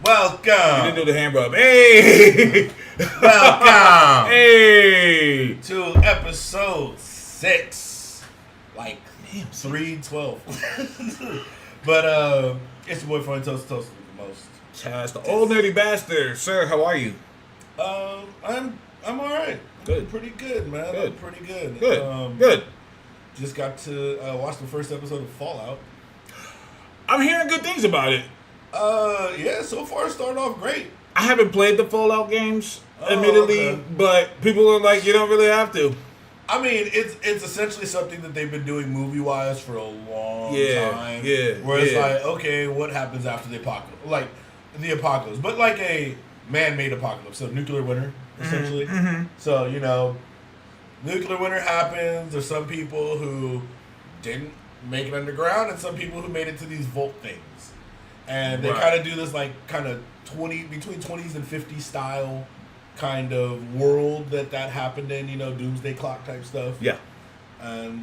Welcome. You didn't do the hand rub. Hey. Welcome. Hey. To episode 6. Like, damn, 312. But it's your boy Funny Toast the most. Chaz, the old nerdy bastard. Sir, how are you? I'm alright. Good. Pretty good, man. Good. I'm pretty good. Good. Just got to watch the first episode of Fallout. I'm hearing good things about it. Yeah, so far it started off great. I haven't played the Fallout games, admittedly, okay. but people are like, you don't really have to. I mean, it's essentially something that they've been doing movie-wise for a long time. Yeah, Where it's like, okay, what happens after the apocalypse? Like, the apocalypse. But like a man-made apocalypse. So, nuclear winter, essentially. Mm-hmm. So, nuclear winter happens. There's some people who didn't make it underground and some people who made it to these vault things. And they kind of do this, like, kind of between 20s and 50s style kind of world that happened in, doomsday clock type stuff. Yeah. And,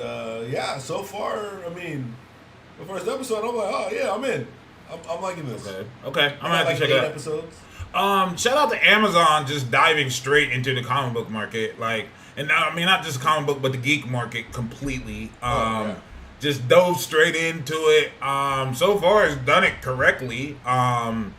so far, I mean, the first episode, I'm like, oh, yeah, I'm in. I'm liking this. Okay. I'm going to have to check it out. Episodes. Shout out to Amazon just diving straight into the comic book market. Like, and I mean, not just comic book, but the geek market completely. Just dove straight into it. So far, it's done it correctly. From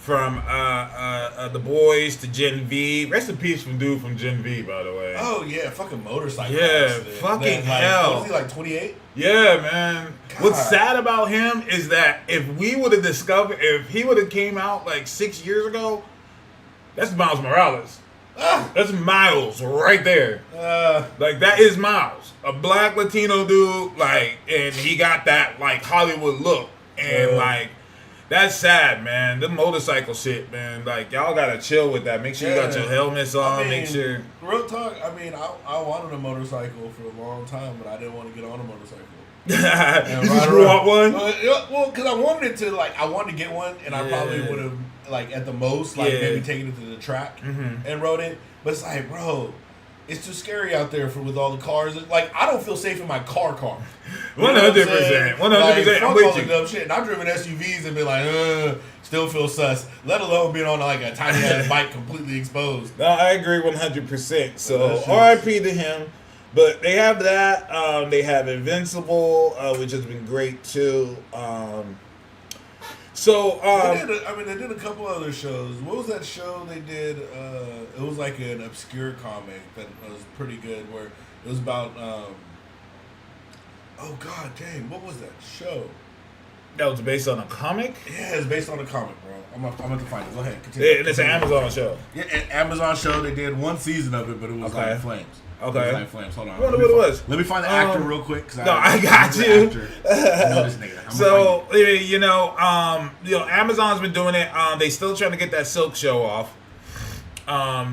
the boys to Gen V. Rest in peace from dude from Gen V, by the way. Oh yeah, fucking motorcycle. Yeah, accident. fucking Then, hell. Was he like 28? Yeah, man. God. What's sad about him is that if he would have came out like 6 years ago, that's Miles Morales. That's Miles right there. Like, that is Miles. A black Latino dude, like, and he got that, like, Hollywood look. And, like, that's sad, man. The motorcycle shit, man. Like, y'all gotta chill with that. Make sure you got your helmets on. I mean, make sure. Real talk, I mean, I wanted a motorcycle for a long time, but I didn't want to get on a motorcycle. You just want one? Well, because I wanted to get one, and I probably would have, like, at the most, like, maybe taken it to the track and rode it. But it's like, bro, it's too scary out there with all the cars. Like, I don't feel safe in my car. 100%. 100%. Like, I'm all with the you. dumb shit. And I've driven SUVs and been like, still feel sus. Let alone being on, like, a tiny ass bike completely exposed. No, I agree 100%. So, RIP to him. But they have that. They have Invincible, which has been great too. They did a couple other shows. What was that show they did? It was like an obscure comic that was pretty good, where it was about. Oh god, dang! What was that show? That was based on a comic? Yeah, it's based on a comic, bro. I'm gonna find it. Go ahead, continue. And it's an Amazon show. Yeah, an Amazon show. They did one season of it, but it was like Flames. Okay. It was like Flames. Hold on. I wonder what it was. Let me find the actor real quick. I got you. I know this nigga. So, Amazon's been doing it. They still trying to get that Silk show off.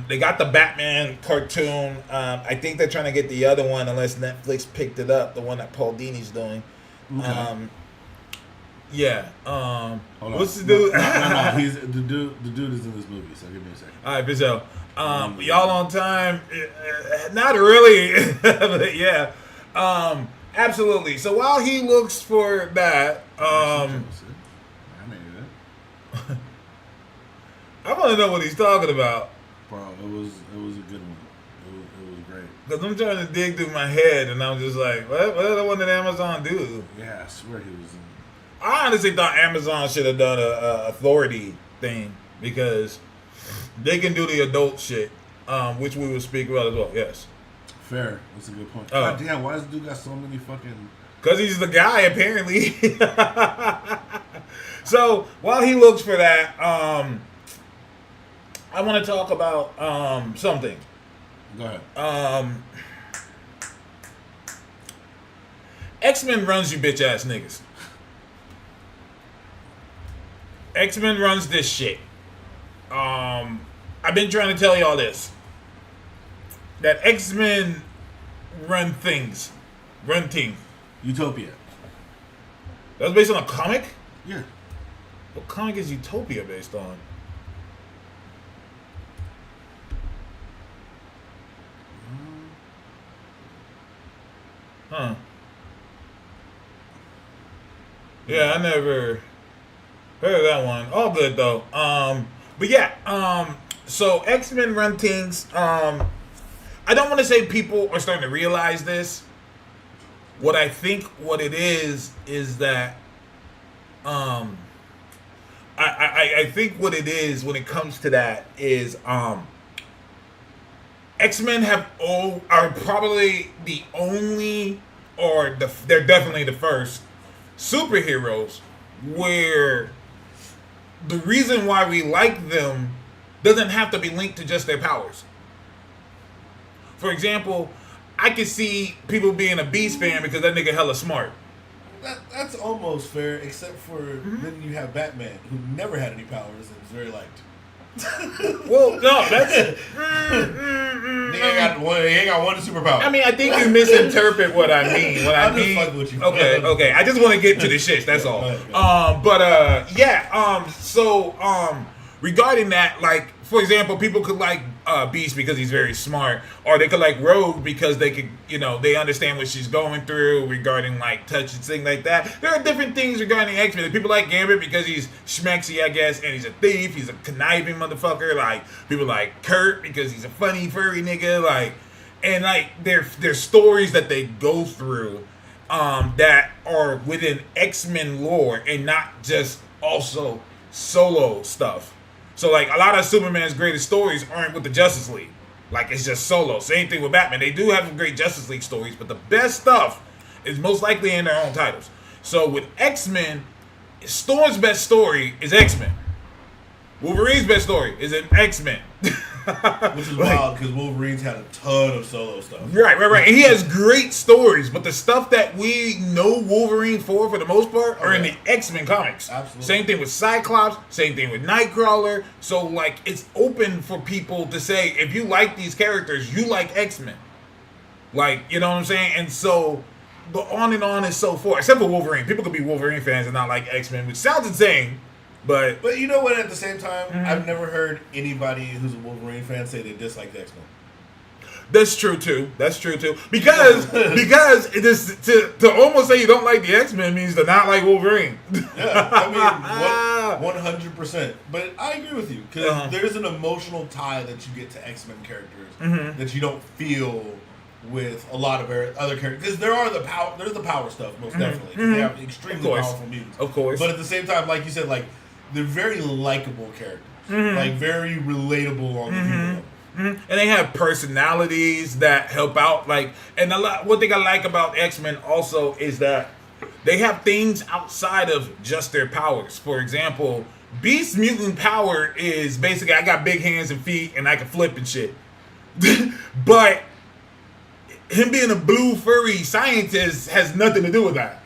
They got the Batman cartoon. I think they're trying to get the other one, unless Netflix picked it up, the one that Paul Dini's doing. Okay. Yeah. Hold what's on. the dude? No. He's the dude. The dude is in this movie. So give me a second. All right, for sure. Y'all on time? Not really, but yeah. Absolutely. So while he looks for that, I want to know what he's talking about. Bro, it was a good one. It was great. Because I'm trying to dig through my head, and I'm just like, what the one did Amazon do? Yeah, I swear he was in. I honestly thought Amazon should have done a authority thing, because they can do the adult shit, which we will speak about as well. Yes. Fair. That's a good point. Oh. God damn, why does this dude got so many fucking... Because he's the guy, apparently. So, while he looks for that, I want to talk about something. Go ahead. X-Men runs you bitch ass niggas. X-Men runs this shit. I've been trying to tell y'all this. That X-Men run things. Run team. Utopia. That was based on a comic? Yeah. What comic is Utopia based on? Huh. Yeah, I never heard of that one. All good though. But yeah, so X-Men run things. I don't want to say people are starting to realize this. What I think what it is that I think what it is when it comes to that is X-Men are probably the only, or they're definitely the first superheroes where the reason why we like them doesn't have to be linked to just their powers. For example, I could see people being a Beast fan because that nigga hella smart. That's almost fair, except for then you have Batman, who never had any powers and is very liked. Well, no, that's... He ain't got one superpower. I mean, I think you misinterpret what I mean. What I mean... just fucking with you. Okay. I just want to get to the shits, that's all. Regarding that, like, for example, people could like Beast because he's very smart, or they could like Rogue because they could, they understand what she's going through regarding like touch and things like that. There are different things regarding X-Men. People like Gambit because he's schmexy, I guess, and he's a thief. He's a conniving motherfucker. Like people like Kurt because he's a funny furry nigga. Like, and like there's stories that they go through that are within X-Men lore and not just also solo stuff. So, like, a lot of Superman's greatest stories aren't with the Justice League. Like, it's just solo. Same thing with Batman. They do have some great Justice League stories, but the best stuff is most likely in their own titles. So, with X-Men, Storm's best story is X-Men. Wolverine's best story is an X-Men. Which is wild, because Wolverine's had a ton of solo stuff. Right. And he has great stories, but the stuff that we know Wolverine for the most part, are in the X-Men comics. Absolutely. Same thing with Cyclops, same thing with Nightcrawler. So, like, it's open for people to say, if you like these characters, you like X-Men. Like, you know what I'm saying? And so, the on and on and so forth. Except for Wolverine. People could be Wolverine fans and not like X-Men, which sounds insane. But you know what? At the same time, I've never heard anybody who's a Wolverine fan say they dislike the X-Men. That's true too. Because it is to almost say you don't like the X-Men means to not like Wolverine. Yeah, I mean 100%. But I agree with you because there's an emotional tie that you get to X-Men characters that you don't feel with a lot of other characters, because there's the power stuff most definitely. They have extremely powerful mutants, of course. But at the same time, like you said, like they're very likable characters, like very relatable on the human level. And they have personalities that help out. Like, and one thing I like about X-Men also is that they have things outside of just their powers. For example, Beast's mutant power is basically I got big hands and feet and I can flip and shit. But him being a blue furry scientist has nothing to do with that.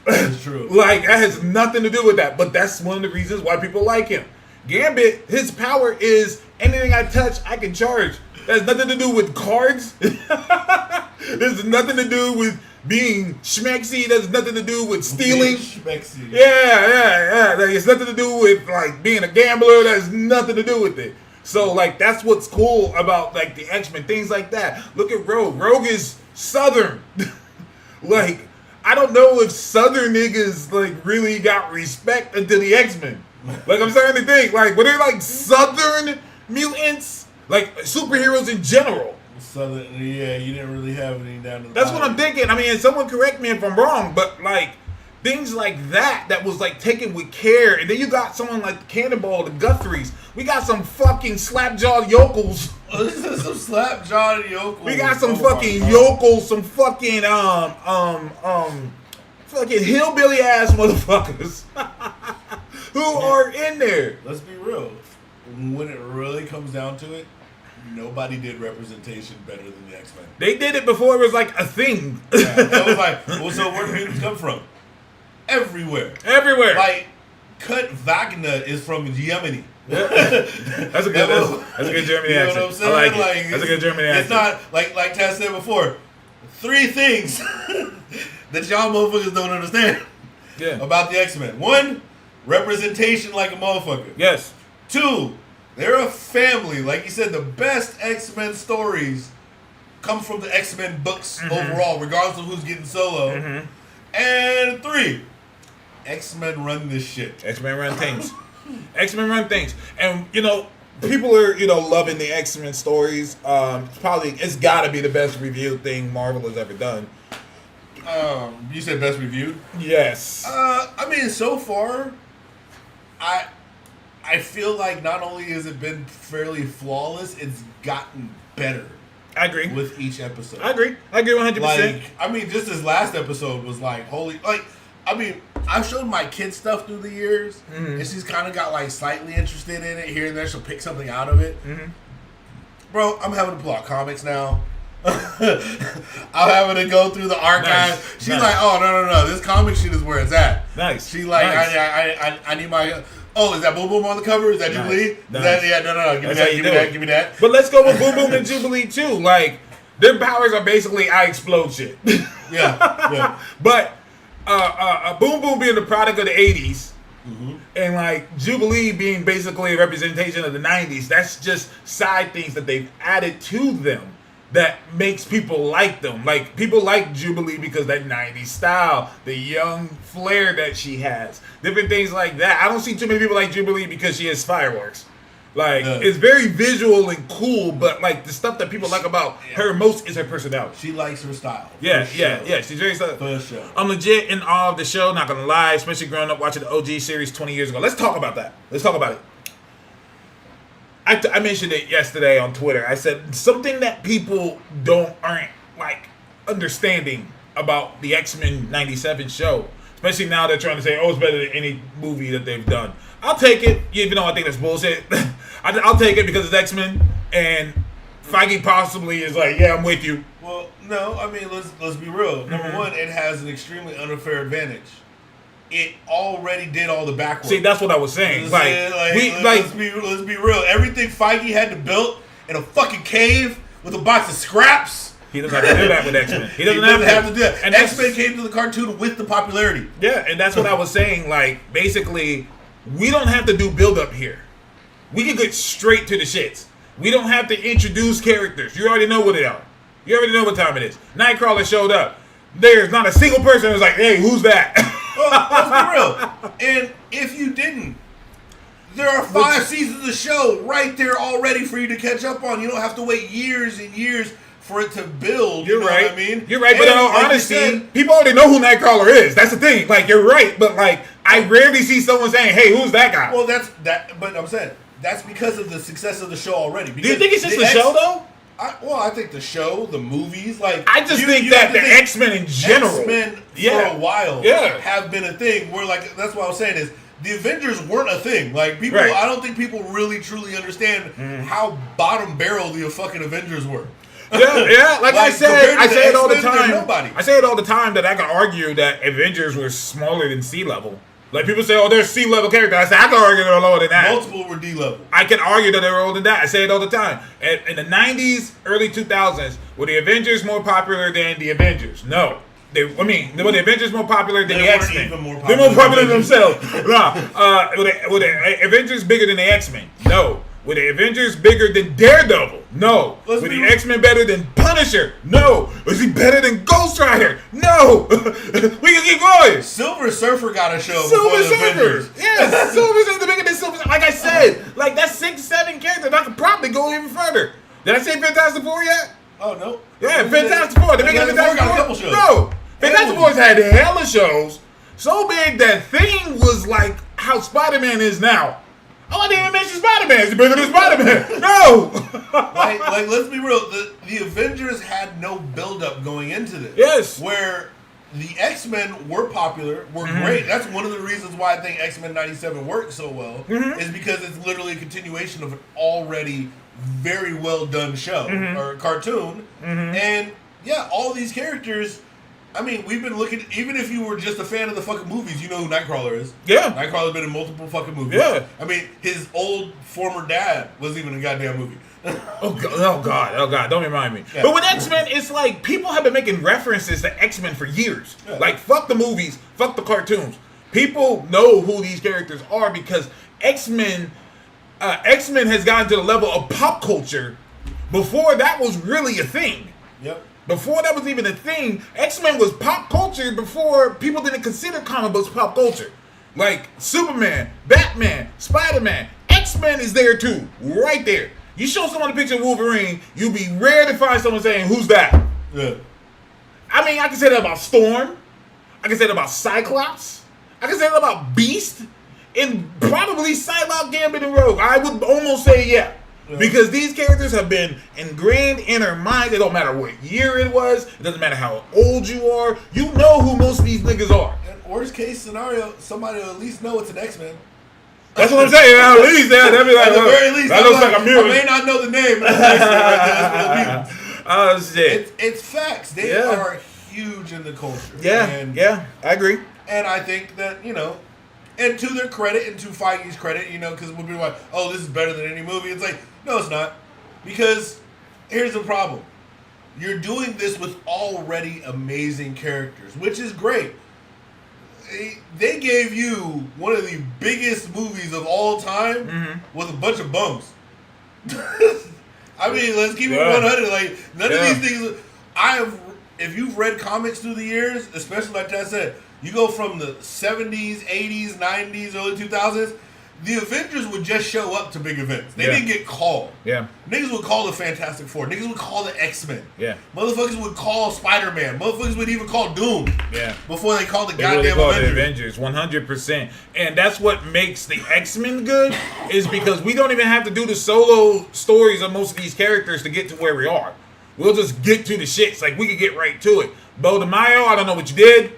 That's true. Like, that has nothing to do with that. But that's one of the reasons why people like him. Gambit, his power is anything I touch, I can charge. That has nothing to do with cards. There's nothing to do with being schmexy. That has nothing to do with stealing. Schmexy. Yeah. Like, it's nothing to do with like being a gambler. That has nothing to do with it. So like that's what's cool about like the X-Men, things like that. Look at Rogue. Rogue is Southern. Like I don't know if Southern niggas like really got respect until the X-Men. Like I'm starting to think like were they like Southern mutants, like superheroes in general? Southern, yeah, you didn't really have any down to the That's what bottom. I'm thinking. I mean, someone correct me if I'm wrong, but like things like that was like taken with care. And then you got someone like Cannonball, the Guthries. We got some fucking slapjaw yokels. This is some slapjaw yokels. We got some Oh fucking my God. yokels, some fucking fucking hillbilly ass motherfuckers who are in there. Let's be real. When it really comes down to it, nobody did representation better than the X-Men. They did it before it was like a thing. Yeah, it was like, well, so where do mutants come from? Everywhere. Everywhere. Like, Kurt Wagner is from Yemeni. That's a good German You know accent. what I'm saying? I like it. That's a good German accent. It's not like Taz said before. 3 things that y'all motherfuckers don't understand about the X-Men. 1, representation like a motherfucker. Yes. 2, they're a family. Like you said, the best X-Men stories come from the X-Men books overall, regardless of who's getting solo. And 3, X-Men run this shit. X-Men run things. X-Men run things. And, you know, people are, you know, loving the X-Men stories. It's got to be the best reviewed thing Marvel has ever done. You said best reviewed? Yes. I mean, so far, I feel like not only has it been fairly flawless, it's gotten better. I agree. With each episode. I agree 100%. Like, I mean, just this last episode was like, holy, like, I mean, I've showed my kid stuff through the years, and she's kind of got, like, slightly interested in it. Here and there, she'll pick something out of it. Bro, I'm having to pull out comics now. I'm having to go through the archives. Nice. She's Nice. like, oh, no, this comic shit is where it's at. Nice. She's like, Nice. I need my... Oh, is that Boom Boom on the cover? Is that Nice. Jubilee? Is Nice. that, yeah, no. Give me That's that, how you give me do that, it. give me that. But let's go with Boom Boom and Jubilee, too. Like, their powers are basically I explode shit. Yeah. But Boom Boom being the product of the 80s, and like Jubilee being basically a representation of the 90s, that's just side things that they've added to them that makes people like them. Like, people like Jubilee because that 90s style, the young flair that she has, different things like that. I don't see too many people like Jubilee because she has fireworks. Like, it's very visual and cool, but like the stuff that people like about her most is her personality. She likes her style. Yeah. She's very For sure. I'm legit in awe of the show, not gonna lie, especially growing up watching the OG series 20 years ago. Let's talk about that. Let's talk about it. I mentioned it yesterday on Twitter. I said something that people aren't like understanding about the X-Men 97 show, especially now they're trying to say, oh, it's better than any movie that they've done. I'll take it, even though I think that's bullshit. I'll take it because it's X-Men, and Feige possibly is like, yeah, I'm with you. Well, no, I mean, let's be real. Number one, it has an extremely unfair advantage. It already did all the back work. See, that's what I was saying. Let's be real. Everything Feige had to build in a fucking cave with a box of scraps. He doesn't have to do that with X-Men. He doesn't have to do that. And X-Men came to the cartoon with the popularity. Yeah, and that's what I was saying. Like, basically, we don't have to do build-up here. We can get straight to the shits. We don't have to introduce characters. You already know what they are. You already know what time it is. Nightcrawler showed up. There's not a single person who's like, hey, who's that? Well, let's be real. And if you didn't, there are 5 seasons of the show right there already for you to catch up on. You don't have to wait years and years for it to build. You're you know right. what I mean? You're right, And but in all like you honesty, said, people already know who Nightcrawler is. That's the thing. Like, you're right, but like, I rarely see someone saying, hey, who's that guy? well, but I'm saying that's because of the success of the show already. Do you think it's just the show, though? I think the show, the movies, like I just think that the X-Men in general, X-Men for a while, have been a thing. Where like that's what I was saying is the Avengers weren't a thing. Like people, Right. I don't think people really truly understand how bottom barrel the fucking Avengers were. Yeah. Like I compared say to it all the X-Men, they're time. nobody. I say it all the time that I can argue that Avengers were smaller than sea level. Like people say, oh, they're sea level characters. I say I can argue they're lower than that. Multiple were D level. I can argue that they were older than that. I say it all the time. In the 90s, early 2000s, were the Avengers more popular than the Avengers? No. Were the Avengers more popular than the They weren't X-Men? even more They're popular more popular than than themselves. Were the Avengers bigger than the X-Men? No. Were the Avengers bigger than Daredevil? No. Were the X-Men better than Punisher? No. Was he better than Ghost Rider? No. We can keep going. Silver Surfer got a show. Silver before the Surfer. Avengers. Yes, Silver Surfer bigger than Silver Surfer. Like I said, like that's 6, 7 characters. I could probably go even further. Did I say Fantastic Four yet? Oh no. Yeah, Fantastic Four. The bigger than Fantastic got a Four. couple shows. No, Fantastic Four's had hella shows. So big that Thing was like how Spider-Man is now. Oh, I didn't even mention Spider-Man. Is he bigger than Spider-Man? No. like, let's be real. The Avengers had no build-up going into this. Yes. Where the X-Men were popular, were great. That's one of the reasons why I think X-Men 97 worked so well, is because it's literally a continuation of an already very well done show or cartoon. And yeah, all these characters. I mean, we've been looking. Even if you were just a fan of the fucking movies, you know who Nightcrawler is. Yeah, Nightcrawler's been in multiple fucking movies. Yeah, I mean, his old former dad wasn't even in a goddamn movie. oh God! Don't remind me. Yeah. But with X-Men, it's like people have been making references to X-Men for years. Yeah. Like fuck the movies, fuck the cartoons. People know who these characters are because X-Men has gotten to the level of pop culture. Before that was really a thing. Yep. Before that was even a thing, X-Men was pop culture before people didn't consider comic books pop culture. Like Superman, Batman, Spider-Man, X-Men is there too, right there. You show someone a picture of Wolverine, you'll be rare to find someone saying, "Who's that?" Yeah. I mean, I can say that about Storm. I can say that about Cyclops. I can say that about Beast. And probably Psylocke, Gambit, and Rogue. I would almost say yeah. Because these characters have been ingrained in our minds. It don't matter what year it was. It doesn't matter how old you are. You know who most of these niggas are. And worst case scenario, somebody will at least know it's an X-Men. That's what I'm saying. At least that'd be like, at the very least, that looks like a mutant. I may not know the name, but that's X-Men. Oh shit! It's facts. They are huge in the culture. Yeah, I agree. And I think that and to their credit, and to Feige's credit, because we'll be like, "Oh, this is better than any movie." It's like, no, it's not, because here's the problem: you're doing this with already amazing characters, which is great. They gave you one of the biggest movies of all time with a bunch of bums. I mean, let's keep it 100. Like, none of these things. If you've read comics through the years, especially like I said, you go from the 70s, 80s, 90s, early 2000s, the Avengers would just show up to big events. They didn't get called. Yeah. Niggas would call the Fantastic Four. Niggas would call the X-Men. Yeah. Motherfuckers would call Spider-Man. Motherfuckers would even call Doom. Yeah. Before they called the goddamn Avengers. 100%. And that's what makes the X-Men good, is because we don't even have to do the solo stories of most of these characters to get to where we are. We'll just get to the shits. Like, we can get right to it. Bo DeMaio, I don't know what you did.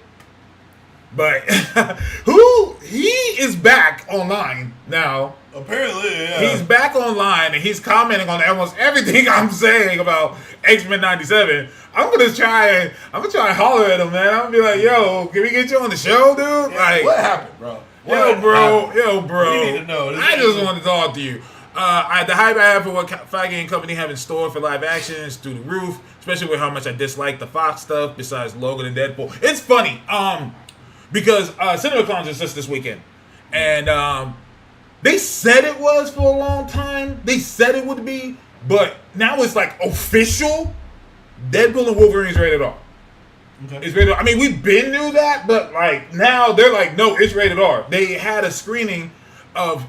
But he is back online now. Apparently, yeah. He's back online and he's commenting on almost everything I'm saying about X-Men 97. I'm gonna try and holler at him, man. I'm gonna be like, "Yo, can we get you on the show, dude?" Yeah, like, what happened, bro? Yo, bro. We need to know. I just want to talk to you. The hype I have for what Feige and company have in store for live action is through the roof, especially with how much I dislike the Fox stuff. Besides Logan and Deadpool, it's funny. Because CinemaCon was just this weekend. And they said it was for a long time. They said it would be. But now it's like official. Deadpool and Wolverine's rated R. Okay. It's rated R. I mean, we been knew that. But like now they're like, no, it's rated R. They had a screening of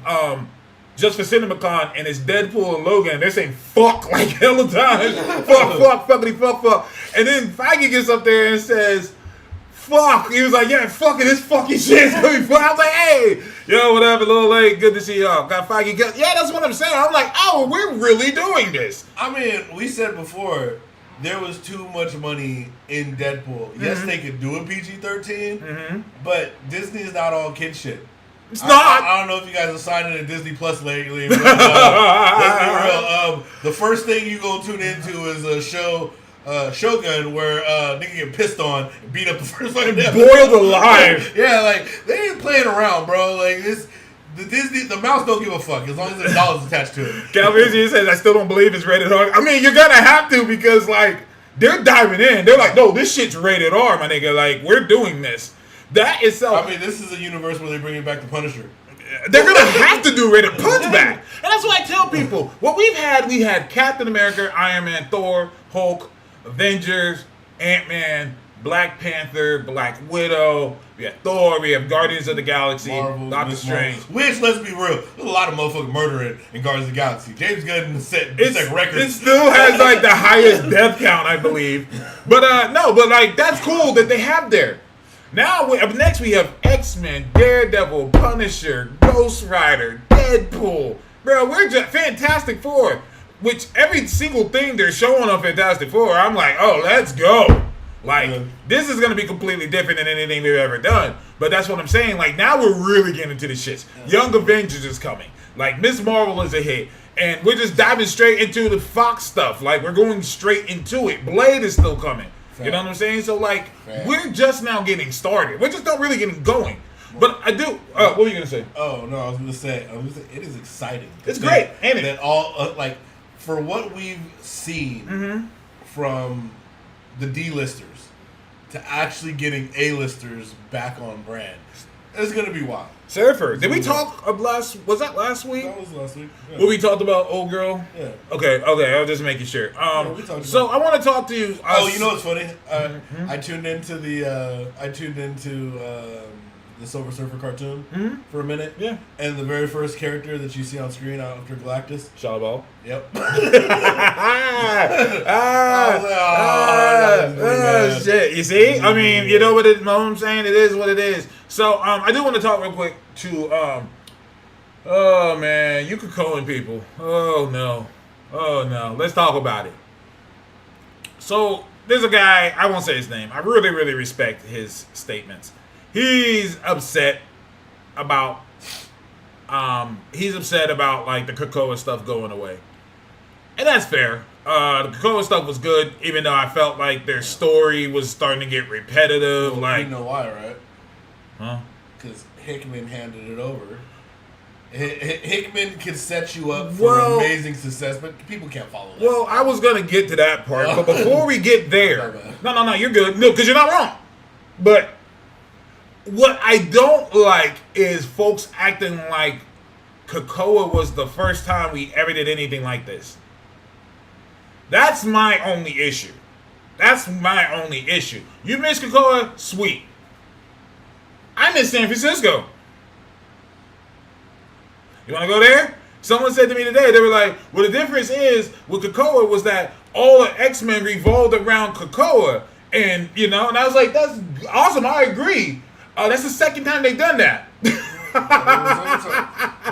just for CinemaCon. And it's Deadpool and Logan. And they're saying fuck like hella times. fuck. And then Feige gets up there and says, fuck. He was like, yeah, fucking this fucking shit's gonna be fun. I was like, hey, yo, whatever, a little late. Good to see y'all. Got Feige. Yeah, that's what I'm saying. I'm like, oh, we're really doing this. I mean, we said before, there was too much money in Deadpool. Yes, they could do a PG-13, but Disney's not all kid shit. It's not. I don't know if you guys are signing to Disney Plus lately, but let's be real. The first thing you gonna tune into is a show, Shogun, where nigga get pissed on and beat up the first fucking boiled alive. Yeah, like they ain't playing around, bro. Like this, the mouse don't give a fuck as long as there's dollars attached to it. Calvin says, I still don't believe it's rated R. I mean, you're gonna have to, because like they're diving in. They're like, no, this shit's rated R, my nigga. Like, we're doing this. That itself. I mean, this is a universe where they're bringing back the Punisher. They're gonna have to do rated punchback, and that's what I tell people. What we had Captain America, Iron Man, Thor, Hulk, Avengers, Ant-Man, Black Panther, Black Widow. We have Thor. We have Guardians of the Galaxy, Marvel, Doctor Strange. Which, let's be real, there's a lot of motherfucking murdering in Guardians of the Galaxy. James Gunn set records. It still has like the highest death count, I believe. But no, but like that's cool that they have there. Now, up next we have X-Men, Daredevil, Punisher, Ghost Rider, Deadpool. Bro, we're just Fantastic Four. Which every single thing they're showing on Fantastic Four, I'm like, oh, let's go. Like, this is going to be completely different than anything we've ever done. But that's what I'm saying. Like, now we're really getting into the shits. Young Avengers is coming. Like, Ms. Marvel is a hit. And we're just diving straight into the Fox stuff. Like, we're going straight into it. Blade is still coming. You know what I'm saying? So, like, we're just now getting started. We're just not really getting going. But I do. What were you going to say? Oh, no, I was going to say, it is exciting. It's great, ain't it? That all, like, for what we've seen from the D-listers to actually getting A-listers back on brand, it's going to be wild. Surfer. Did we talk of was that last week? That was last week. Yeah. Where we talked about Old Girl? Yeah. Okay, I was just making sure. So I want to talk to you. You know what's funny? I tuned into the Silver Surfer cartoon for a minute. Yeah. And the very first character that you see on screen after Galactus. Shadowball. Yep. Shit. You see? I mean, you know what I'm saying? It is what it is. So, I do want to talk real quick to, oh man, you could Cohen people. Oh no. Let's talk about it. So, there's a guy, I won't say his name. I really, really respect his statements. He's upset about like the Krakoa stuff going away. And that's fair. The Krakoa stuff was good, even though I felt like their story was starting to get repetitive. Well, like, you know why, right? Huh? Because Hickman handed it over. Hickman can set you up for amazing success, but people can't follow that. Well, I was going to get to that part, but before we get there... No, you're good. No, because you're not wrong. But what I don't like is folks acting like Krakoa was the first time we ever did anything like this. That's my only issue. You miss Krakoa? Sweet. I miss San Francisco. You want to go there? Someone said to me today, they were like, well, the difference is with Krakoa was that all the X-Men revolved around Krakoa. And, and I was like, that's awesome. I agree. That's the second time they've done that.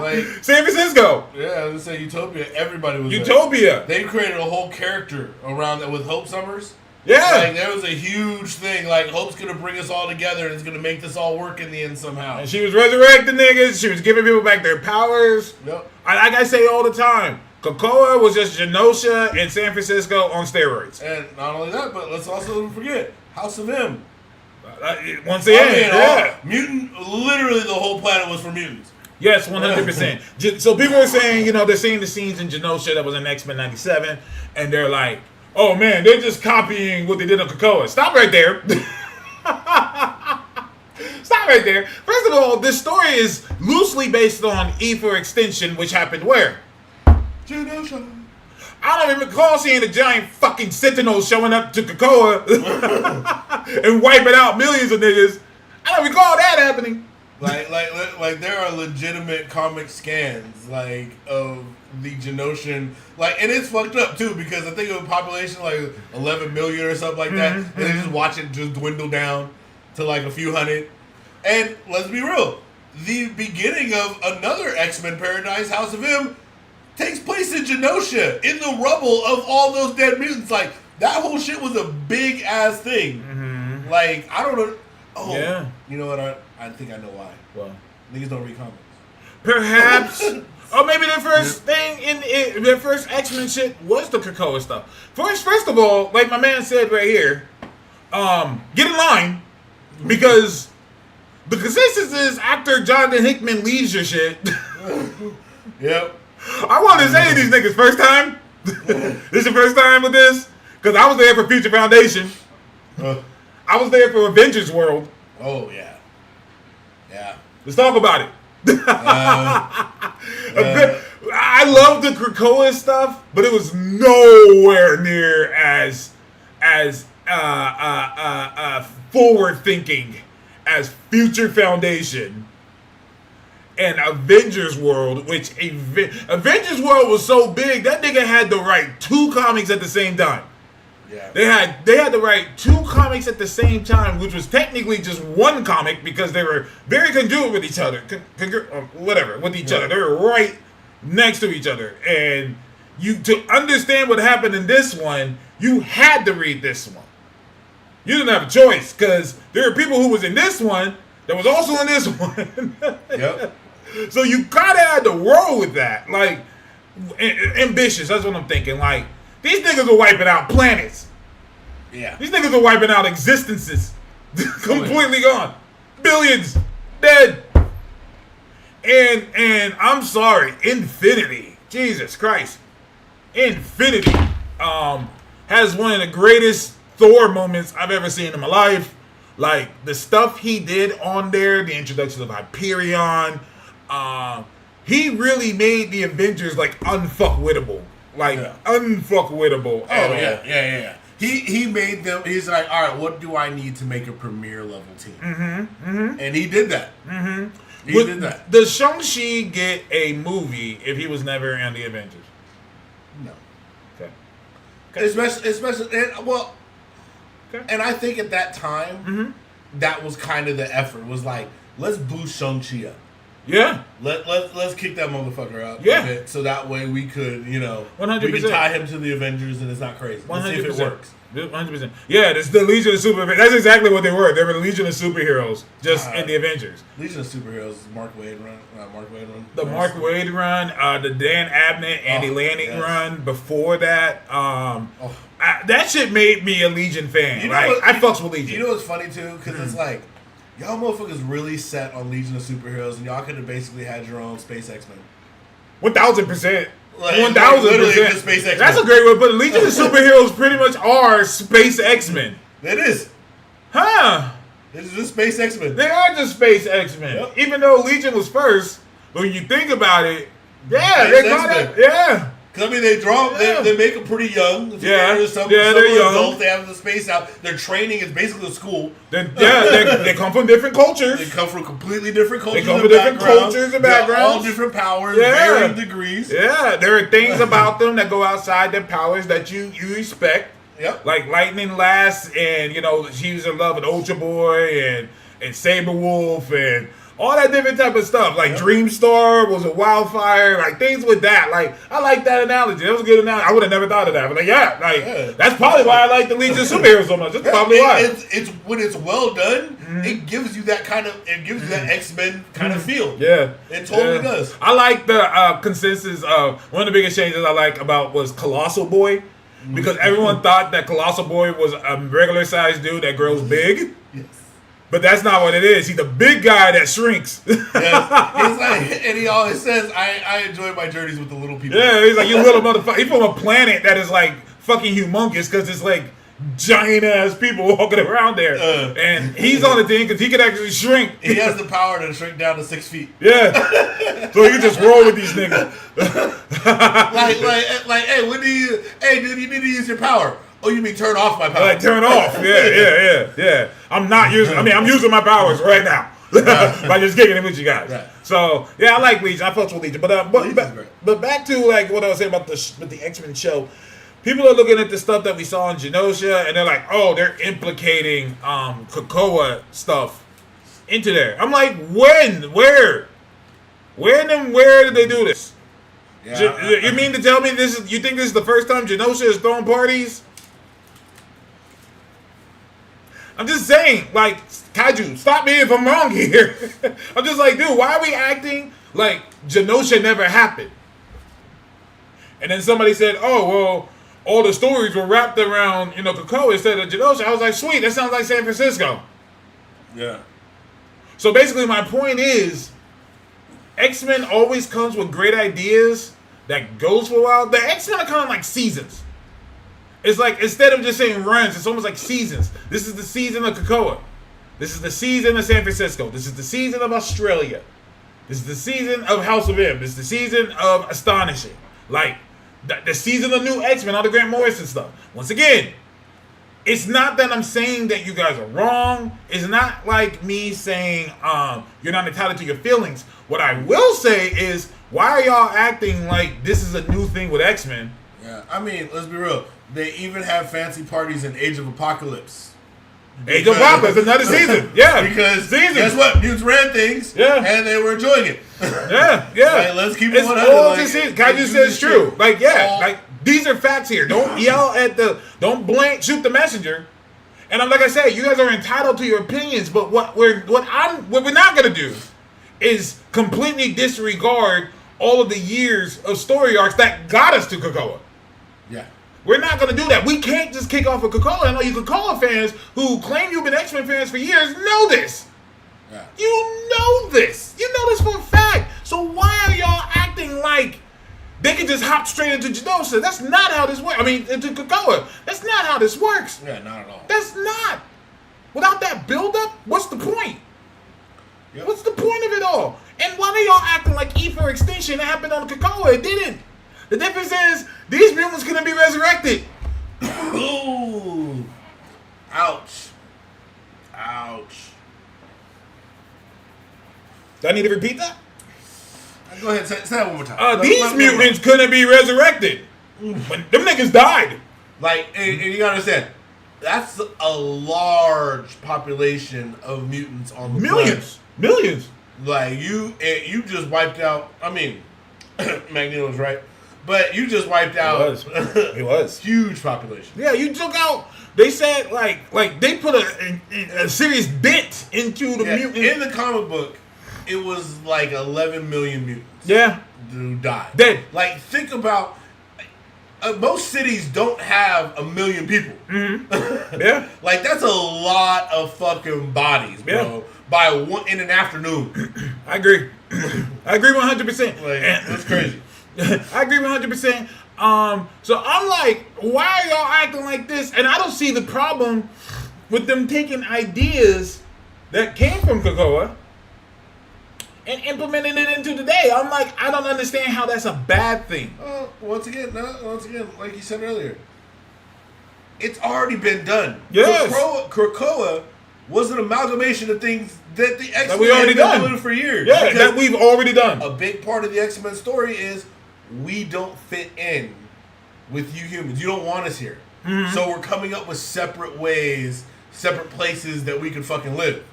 Like San Francisco. Yeah, I was going to say Utopia. Everybody was Utopia. There. They created a whole character around that with Hope Summers. Yeah. Like, there was a huge thing. Like, Hope's going to bring us all together and it's going to make this all work in the end somehow. And she was resurrecting niggas. She was giving people back their powers. Yep. Like I say all the time, Krakoa was just Genosha and San Francisco on steroids. And not only that, but let's also forget House of M. Once again, mutant. Literally, the whole planet was for mutants. Yes, 100%. So people are saying, they're seeing the scenes in Genosha that was in X-Men 97, and they're like, oh man, they're just copying what they did on Krakoa. Stop right there. Stop right there. First of all, this story is loosely based on E for Extinction, which happened where? Genosha. I don't even recall seeing a giant fucking sentinel showing up to Krakoa and wiping out millions of niggas. I don't recall that happening. Like there are legitimate comic scans of the Genoshan, and it's fucked up too because I think of a population like 11 million or something like that, and they just watch it just dwindle down to like a few hundred. And let's be real, the beginning of another X-Men Paradise, House of M, takes place in Genosha, in the rubble of all those dead mutants. Like, that whole shit was a big ass thing. Mm-hmm. Like, I don't know. Oh, yeah. You know what? I think I know why. Well, niggas don't read comics. Perhaps. Or maybe their first thing their first X-Men shit was the Krakoa stuff. First of all, like my man said right here, get in line because the consensus is after Jonathan Hickman leaves your shit. Yep. I want to say to these niggas, first time? This your first time with this? Because I was there for Future Foundation. I was there for Avengers World. Oh, yeah. Yeah. Let's talk about it. I love the Krakoa stuff, but it was nowhere near as forward thinking as Future Foundation and Avengers World, which Avengers World was so big that nigga had to write 2 comics at the same time. Yeah. They had to write 2 comics at the same time, which was technically just 1 comic because they were very congruent with each other, with each other. They were right next to each other, and to understand what happened in this one, you had to read this one. You didn't have a choice because there were people who was in this one that was also in this one. Yep. So you kind of had to roll with that, like ambitious. That's what I'm thinking. Like these niggas are wiping out planets. Yeah. These niggas are wiping out existences, completely gone, billions dead. And I'm sorry, Infinity, Jesus Christ, Infinity, has one of the greatest Thor moments I've ever seen in my life. Like the stuff he did on there, the introduction of Hyperion, he really made the Avengers like unfuckwittable, unfuckwittable. Oh yeah. He made them. He's like, all right, what do I need to make a premier level team? And he did that. He did that. Does Shang-Chi get a movie if he was never in the Avengers? No. Okay. Especially, and I think at that time, that was kind of the effort. Was like, let's boost Shang-Chi up. Yeah. Let's kick that motherfucker up. Yeah. A bit, so that way we could, 100%. we can tie him to the Avengers and it's not crazy. Let's see if it works. 100%. Yeah, it's the Legion of Super. That's exactly what they were. They were the Legion of Superheroes, just in the Avengers. Legion of Superheroes is Mark Waid run. The Mark Waid run, the Dan Abnett, Andy Lanning run. Before that, that shit made me a Legion fan. I fucks with Legion. You know what's funny too? Because it's like, y'all motherfuckers really set on Legion of Superheroes, and y'all could have basically had your own Space X-Men. 1,000%. 1,000%. Space X-Men. That's a great way, but Legion of Superheroes pretty much are Space X-Men. It is. Huh. It's just Space X-Men. They are just Space X-Men. Yep. Even though Legion was first, but when you think about it, they got it. Yeah. Because, they make them pretty young. Some they're young. Adults, they have the space out. Their training is basically a school. They come from different cultures. They come from completely different cultures. And backgrounds. All different powers, varying degrees. Yeah, there are things about them that go outside their powers that you respect. Yep. Like Lightning Lass, and she was in love with Ultra Boy and Saber Wolf and all that different type of stuff. Like Dreamstar was a wildfire, like things with that. Like I like that analogy. That was a good analogy. I would have never thought of that. But that's probably why I like the Legion of Superheroes so much. That's probably why. It's when it's well done, it gives you that that X-Men kind of feel. Yeah, it totally does. I like the consensus of one of the biggest changes I like about was Colossal Boy. Because everyone thought that Colossal Boy was a regular sized dude that grows big. Yes. But that's not what it is. He's the big guy that shrinks. Yes. He's like, and he always says, I enjoy my journeys with the little people. Yeah, he's like, you little motherfucker. He's from a planet that is like fucking humongous because it's like giant ass people walking around there. And he's on the thing because he could actually shrink. He has the power to shrink down to 6 feet. Yeah. So he can just roll with these niggas. Hey, dude, you need to use your power. Oh, you mean turn off my power? Like turn off. Yeah. I'm using my powers right now. By just kicking it with you guys. Right. So yeah, I like Legion. I fucks with Legion. But back to like what I was saying about the X-Men show. People are looking at the stuff that we saw in Genosha, and they're like, "Oh, they're implicating Krakoa stuff into there." I'm like, when, where did they do this? Yeah, you mean to tell me this is? You think this is the first time Genosha is throwing parties? I'm just saying, like, Kaiju, stop me if I'm wrong here. I'm just like, dude, why are we acting like Genosha never happened? And then somebody said, "Oh, well, all the stories were wrapped around, Krakoa instead of Genosha." I was like, sweet, that sounds like San Francisco. Yeah. So basically my point is, X-Men always comes with great ideas that goes for a while. The X-Men are kind of like seasons. It's like instead of just saying runs, it's almost like seasons. This is the season of Krakoa. This is the season of San Francisco. This is the season of Australia. This is the season of House of M. This is the season of Astonishing. Like the season of New X-Men, all the Grant Morrison stuff. Once again, it's not that I'm saying that you guys are wrong. It's not like me saying you're not entitled to your feelings. What I will say is, why are y'all acting like this is a new thing with X-Men? Yeah, I mean, let's be real. They even have fancy parties in Age of Apocalypse. Age of Apocalypse, another season. Yeah, because guess what? Mutants ran things, and they were enjoying it. Yeah. Like, let's keep it 100. All this is. Kaiju says it's true. Like, like these are facts here. Don't yell at don't blame, shoot the messenger. And I'm like I said, you guys are entitled to your opinions, but what we're not gonna do is completely disregard all of the years of story arcs that got us to Krakoa. Yeah. We're not going to do that. We can't just kick off with Krakoa. I know you Krakoa fans who claim you've been X-Men fans for years know this. Yeah. You know this. You know this for a fact. So why are y'all acting like they can just hop straight into Genosha? That's not how this works. I mean, into Krakoa. That's not how this works. Yeah, not at all. That's not. Without that build-up, what's the point? Yep. What's the point of it all? And why are y'all acting like E for Extinction happened on Krakoa? It didn't. The difference is these mutants couldn't be resurrected. Ooh. Ouch. Ouch. Do I need to repeat that? Go ahead, say that one more time. These mutants couldn't be resurrected. But them niggas died. Like, and you gotta understand, that's a large population of mutants on the planet. Millions. Like, you just wiped out, I mean, Magneto was right, but you just wiped out It was. huge population. Yeah, you took out, they said, like they put a serious bit into the mutant. In the comic book, it was like 11 million mutants. Yeah. Who died. Dead. Like, think about, most cities don't have 1 million people. Mm-hmm. Yeah. Like, that's a lot of fucking bodies, bro. Yeah. In an afternoon. I agree. I agree 100%. Like, that's crazy. I agree 100%. So I'm like, why are y'all acting like this? And I don't see the problem with them taking ideas that came from Krakoa and implementing it into today. I'm like, I don't understand how that's a bad thing. Once again, like you said earlier, it's already been done. Yes. Krakoa was an amalgamation of things that the X-Men we already have been doing for years. Yeah, that we've already done. A big part of the X-Men story is we don't fit in with you humans. You don't want us here. Mm-hmm. So we're coming up with separate ways, separate places that we can fucking live.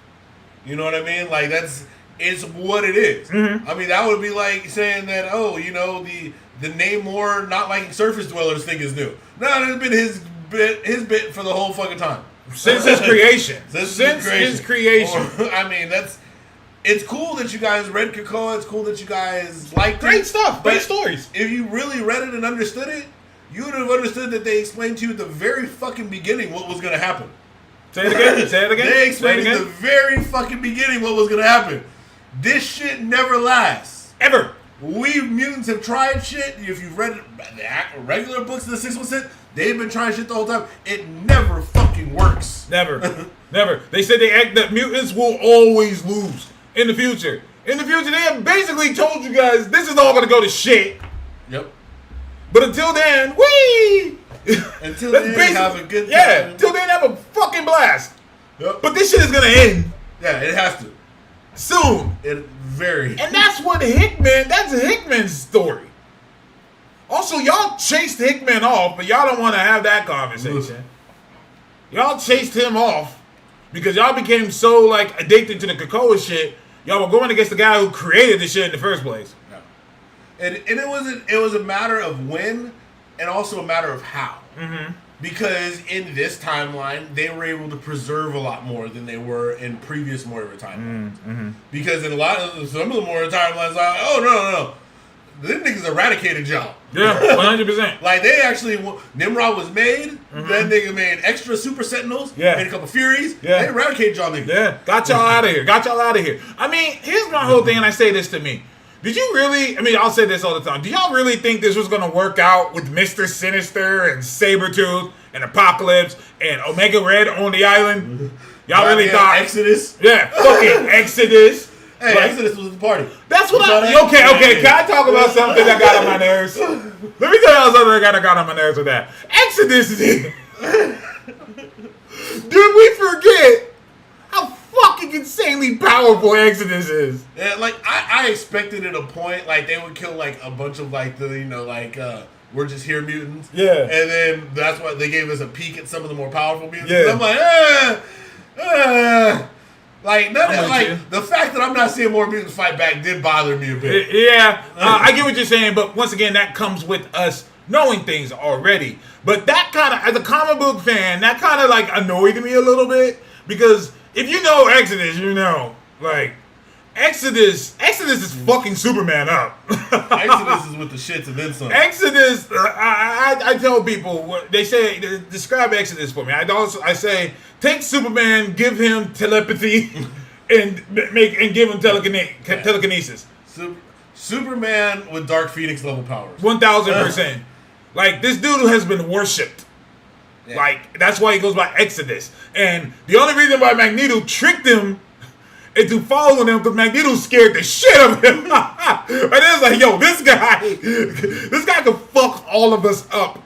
You know what I mean? Like, it's what it is. Mm-hmm. I mean, that would be like saying that, the Namor not liking surface dwellers thing is new. No, it's been his bit for the whole fucking time. Since his creation. Since his creation. I mean, it's cool that you guys read Krakoa. It's cool that you guys liked it. Great stuff. Great stories. If you really read it and understood it, you would have understood that they explained to you at the very fucking beginning what was going to happen. Say it again. Say it again. They explained at the very fucking beginning what was going to happen. This shit never lasts. Ever. We mutants have tried shit. If you've read the regular books of the 616, they've been trying shit the whole time. It never fucking works. Never. Never. They said that mutants will always lose in the future. In the future, they have basically told you guys this is all going to go to shit. Yep. But until then, wee! Until then, have a good time. Yeah, until then, have a fucking blast. Yep. But this shit is going to end. Yeah, it has to. Soon. And that's what that's Hickman's story. Also, y'all chased Hickman off, but y'all don't want to have that conversation. Y'all chased him off because y'all became so, addicted to the Krakoa shit, y'all were going against the guy who created the shit in the first place. Yeah. And it was a matter of when and also a matter of how. Mm-hmm. Because in this timeline, they were able to preserve a lot more than they were in previous Moira timelines. Mm-hmm. Because in some of the Moira timelines, no. Them niggas eradicated y'all. Yeah, 100%. Like, they actually, Nimrod was made, that nigga made extra Super Sentinels, made a couple Furies, they eradicated y'all niggas. Yeah, got y'all out of here. I mean, here's my whole thing, and I say this to me. Did you really? I mean, I'll say this all the time. Do y'all really think this was gonna work out with Mr. Sinister and Sabretooth and Apocalypse and Omega Red on the island? Y'all really thought Exodus? Yeah, fucking Exodus. Hey, Like, Exodus was the party. that's what You okay. Can I talk about something that got on my nerves? Let me tell you something that got on my nerves with that. Exodus is here. Did we forget how fucking insanely powerful Exodus is? Yeah, like I expected at a point like they would kill like a bunch of like the we're just here mutants. Yeah. And then that's why they gave us a peek at some of the more powerful mutants. Yeah. And I'm like, like none I'm of with like you. the fact that I'm not seeing more mutants fight back did bother me a bit. Yeah, I get what you're saying, but once again, that comes with us knowing things already. But that kind of, as a comic book fan, that kind of like annoyed me a little bit because if you know Exodus, you know, like Exodus is fucking Superman up. Exodus is with the shits and then some. Exodus, I tell people they say describe Exodus for me. I say take Superman, give him telepathy, and give him telekinesis. Superman with Dark Phoenix level powers. 1000%. Like this dude has been worshipped. Yeah. Like that's why he goes by Exodus. And the only reason why Magneto tricked him into following him because Magneto's scared the shit of him. And it's like, yo, this guy can fuck all of us up.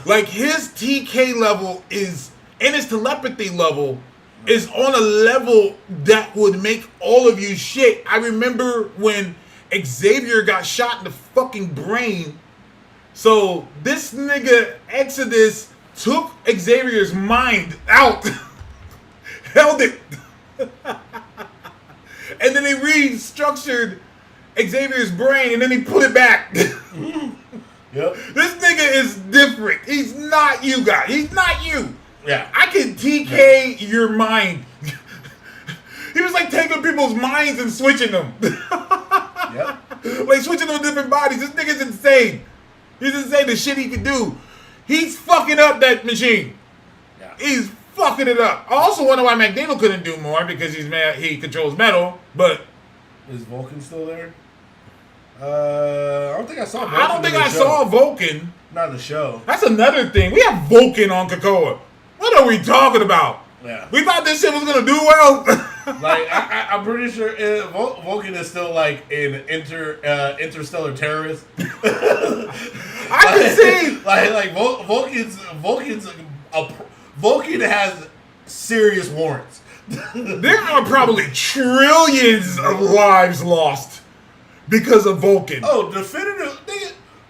Like his TK level is, and his telepathy level is on a level that would make all of you shit. I remember when Xavier got shot in the fucking brain. So this nigga Exodus took Xavier's mind out, held it. And then he restructured Xavier's brain, and then he put it back. Yep. This nigga is different. He's not you guys. He's not you. Yeah. I can TK your mind. He was like taking people's minds and switching them. Yep. Like switching them to different bodies. This nigga's insane. He's insane the shit he can do. He's fucking up that machine. Yeah. He's fucking it up. I also wonder why Magneto couldn't do more because he controls metal, but Is Vulcan still there? I don't think I saw Vulcan. I don't think in the I show. saw Vulcan. Not in the show. That's another thing. We have Vulcan on Krakoa. What are we talking about? Yeah. We thought this shit was gonna do well. Like I'm pretty sure Vulcan is still like an interstellar terrorist. I can see. Like Vulcan has serious warrants. There are probably trillions of lives lost because of Vulcan. Oh, definitive.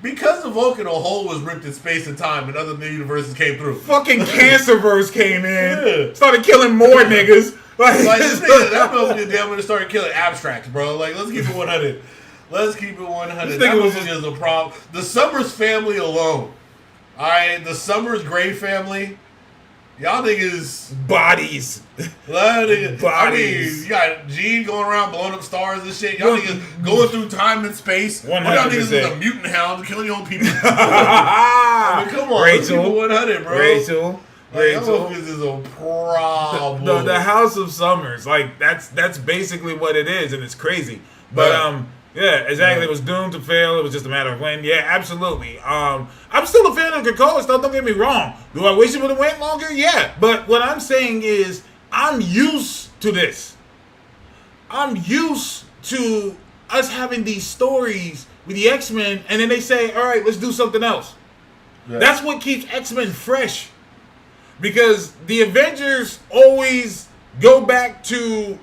Because of Vulcan, a hole was ripped in space and time, and other universes came through. Fucking Cancerverse came in, Yeah. started killing more niggas. Like this nigga, that motherfucker damn near started killing abstracts, bro. Like, let's keep it 100. Let's keep it 100. This That nigga was motherfucker is a problem. The Summers family alone. Alright, the Summers Gray family. Y'all niggas. Bodies. I mean, Bodies. you got Jean going around blowing up stars and shit. Y'all niggas going through time and space. Y'all niggas is a mutant hound killing your own people. I mean, come on. Let's keep it 100, bro. Rachel. Like, that motherfucker is a problem. The House of Summers, like that's basically what it is, and it's crazy. But yeah, exactly. It was doomed to fail. It was just a matter of when. Yeah, absolutely. I'm still a fan of Krakoa stuff. Don't get me wrong. Do I wish it would have went longer? Yeah. But what I'm saying is, I'm used to this. I'm used to us having these stories with the X-Men, and then they say, "All right, let's do something else." Yeah. That's what keeps X-Men fresh. Because the Avengers always go back to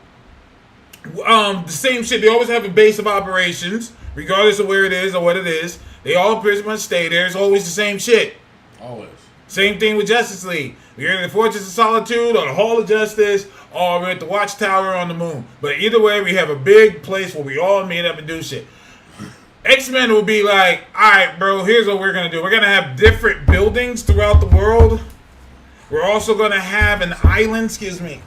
the same shit. They always have a base of operations, regardless of where it is or what it is. They all pretty much stay there. It's always the same shit. Always. Same thing with Justice League. We're in the Fortress of Solitude or the Hall of Justice, or we're at the Watchtower on the moon. But either way, we have a big place where we all meet up and do shit. X-Men will be like, all right, bro, here's what we're going to do. We're going to have different buildings throughout the world. We're also going to have an island, excuse me.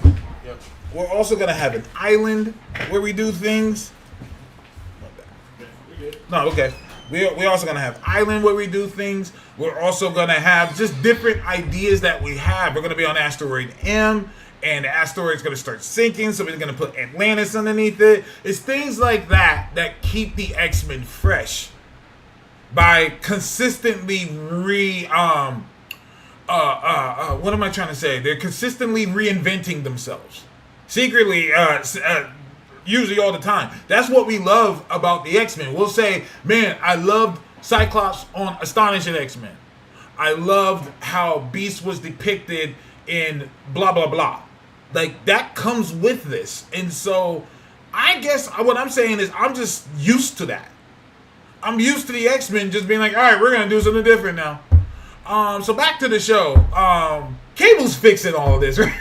Yep. We're also going to have an island where we do things. No, okay. We're also going to have island where we do things. We're also going to have just different ideas that we have. We're going to be on Asteroid M, and the asteroid is going to start sinking, so we're going to put Atlantis underneath it. It's things like that that keep the X-Men fresh by consistently what am I trying to say? They're consistently reinventing themselves. Secretly, usually all the time. That's what we love about the X-Men. We'll say, man, I loved Cyclops on Astonishing X-Men. I loved how Beast was depicted in blah, blah, blah. Like, that comes with this. And so, I guess what I'm saying is I'm just used to that. I'm used to the X-Men just being like, all right, we're going to do something different now. So back to the show. Cable's fixing all of this, right?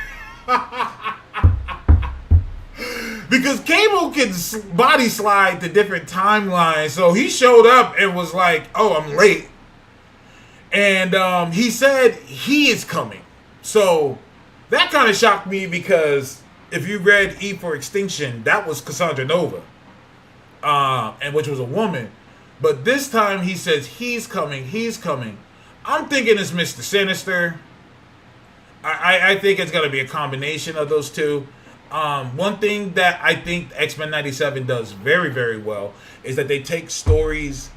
Because Cable can body slide to different timelines. So he showed up and was like, oh, I'm late. And he said he is coming. So that kind of shocked me because if you read E for Extinction, that was Cassandra Nova, and which was a woman. But this time he says he's coming, he's coming. I'm thinking it's Mr. Sinister. I think it's going to be a combination of those two. One thing that I think X-Men 97 does very, very well is that they take stories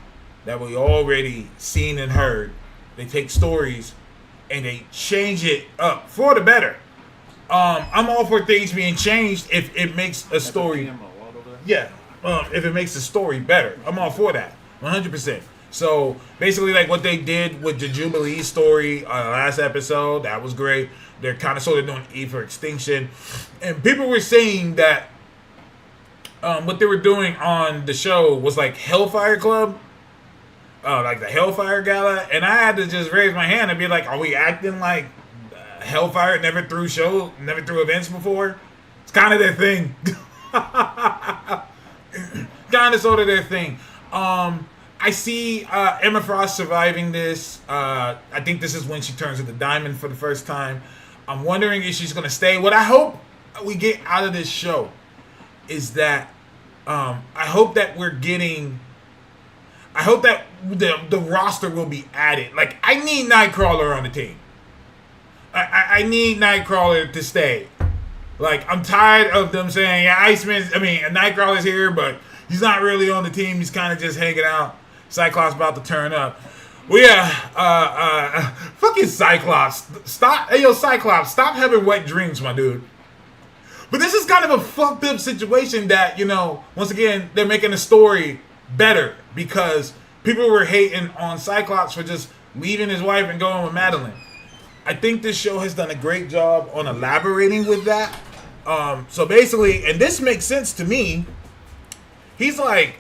that we already seen and heard. They take stories and they change it up for the better. I'm all for things being changed if it makes a story. Yeah, if it makes the story better, I'm all for that, 100%. So basically, like what they did with the Jubilee story last episode, that was great. They're kind of sort of doing E for Extinction, and people were saying that what they were doing on the show was like Hellfire Club. Like the Hellfire Gala, and I had to just raise my hand and be like, are we acting like Hellfire never threw events before? It's kind of their thing. Kind of sort of their thing. I see Emma Frost surviving this. I think this is when she turns into Diamond for the first time. I'm wondering if she's going to stay. What I hope we get out of this show is that I hope that we're getting... I hope that the roster will be added. Like, I need Nightcrawler on the team. I need Nightcrawler to stay. Like, I'm tired of them saying, yeah, Nightcrawler's here, but he's not really on the team. He's kind of just hanging out. Cyclops about to turn up. Well, yeah, fucking Cyclops. Stop. Hey, yo, Cyclops, stop having wet dreams, my dude. But this is kind of a fucked up situation that, once again, they're making the story better because people were hating on Cyclops for just leaving his wife and going with Madeline. I think this show has done a great job on elaborating with that. So basically, and this makes sense to me, he's like,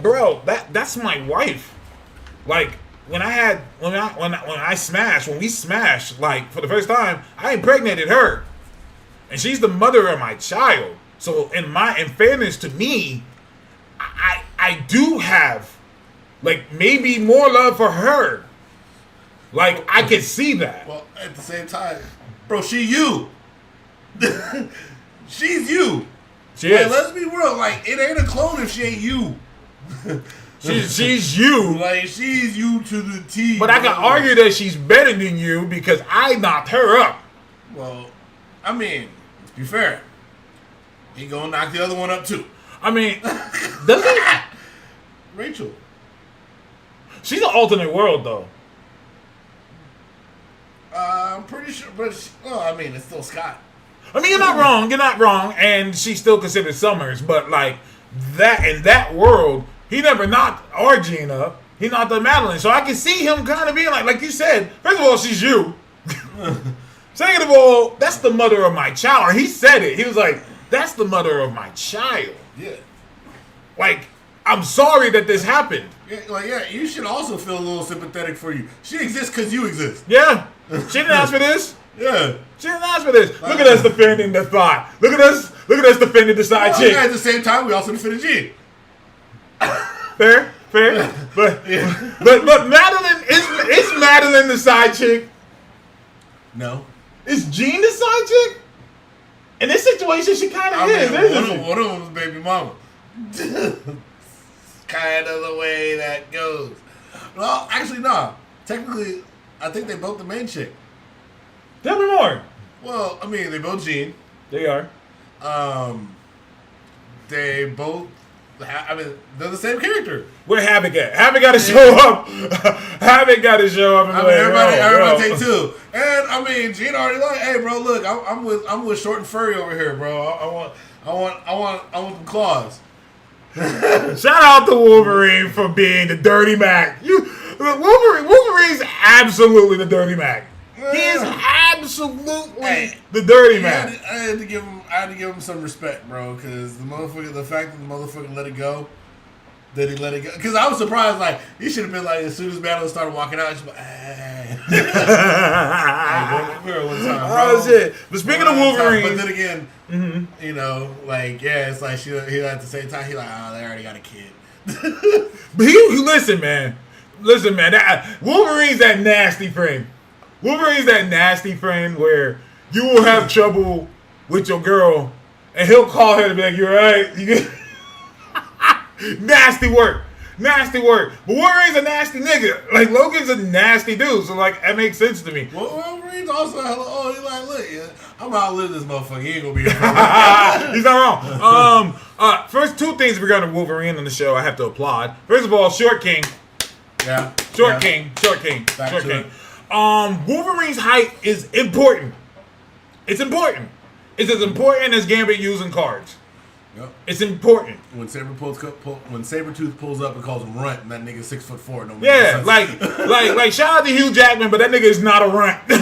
bro, that's my wife. Like when we smashed, like for the first time, I impregnated her, and she's the mother of my child. So in fairness to me, I do have, like, maybe more love for her. Like, I can see that. Well, at the same time, bro, she's you. She's you. She is. Let's be real. Like, it ain't a clone if she ain't you. She's you. Like, she's you to the T. But I can argue that she's better than you because I knocked her up. Well, I mean, let's be fair. He gonna knock the other one up, too. I mean, does he? Rachel. She's an alternate world, though. I'm pretty sure, but it's still Scott. I mean, you're not wrong, and she's still considered Summers, but like that in that world, he never knocked our Jean up. He knocked up Madeline, so I can see him kind of being like you said. First of all, she's you. Second of all, that's the mother of my child. Or he said it. He was like, "That's the mother of my child." Yeah. Like, I'm sorry that this happened. Yeah, you should also feel a little sympathetic for you. She exists because you exist. Yeah. She didn't ask for this. Yeah. She didn't ask for this. Look at us defending the thought. Look at us defending the side chick. At the same time, we also defended Jean. Fair. But Madeline is Madeline the side chick? No. Is Jean the side chick? In this situation, she kind of is. One of them is baby mama. Kind of the way that goes. Well, actually, no. Technically, I think they both the main chick. Tell me more. Well, I mean, they both Gene. They are. They both. I mean, they're the same character. Where Havoc at? Havoc got to show up. Havoc got to show up. And I mean, everybody take two. And I mean, Gene already like, hey, bro, look, I'm with Short and Furry over here, bro. I want them claws. Shout out to Wolverine for being the Dirty Mac. Wolverine's absolutely the Dirty Mac. He is absolutely the Dirty Mac. I had to give him some respect, bro, because the fact that the motherfucker let it go, that he let it go. Because I was surprised, like, he should have been like, as soon as Battle started walking out, he should be like, hey. Oh, shit. But speaking of Wolverine. But then again, you know, like, yeah, it's like he at the same time, he like, oh, they already got a kid. But listen, man. Wolverine's that nasty friend. Wolverine's that nasty friend where you will have trouble with your girl, and he'll call her to be like, "You alright? You good?" Nasty work. But Wolverine's a nasty nigga. Like, Logan's a nasty dude, so, like, that makes sense to me. Well, Wolverine's also he's like, look, yeah, I'm gonna outlive this motherfucker. He ain't gonna be here forever. He's not wrong. First two things regarding Wolverine on the show I have to applaud. First of all, Short King. Yeah. Short King. Wolverine's height is important. It's important. It's as important as Gambit using cards. Yep. It's important. When Sabretooth pulls up and calls him runt, and that nigga's 6'4". No, yeah, like shout out to Hugh Jackman, but that nigga is not a runt. No.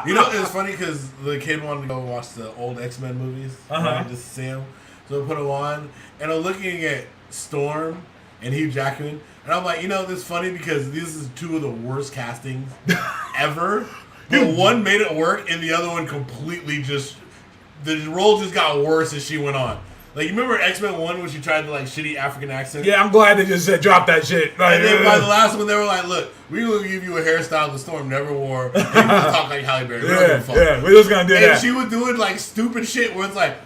You know, it's funny because the kid wanted to go watch the old X-Men movies, right, just to see him. So we put him on, and I'm looking at Storm and Hugh Jackman, and I'm like, you know, this is funny because these is two of the worst castings ever. But one made it work, and the other one completely the role just got worse as she went on. Like, you remember X-Men 1 when she tried to, like, shitty African accent? Yeah, I'm glad they just said drop that shit. Like, and then by the last one, they were like, look, we're going to give you a hairstyle the Storm never wore, and you just talk like Halle Berry. Yeah, we're just going to do that. And she would do it, like, stupid shit where it's like,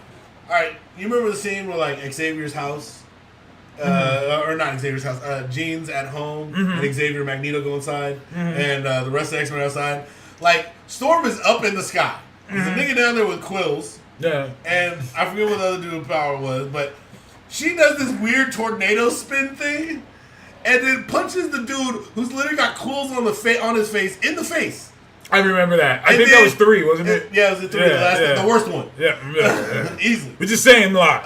all right, you remember the scene where, like, Xavier's house, or not Xavier's house, Jean's at home, and Xavier and Magneto go inside, and the rest of X-Men are outside. Like, Storm is up in the sky. There's a nigga down there with quills. Yeah. And I forget what the other dude's power was, but she does this weird tornado spin thing, and then punches the dude who's literally got quills on his face in the face. I remember that. I think that was 3, wasn't it? Yeah, it was 3. The worst one. Yeah. Easily. We're just saying a lot.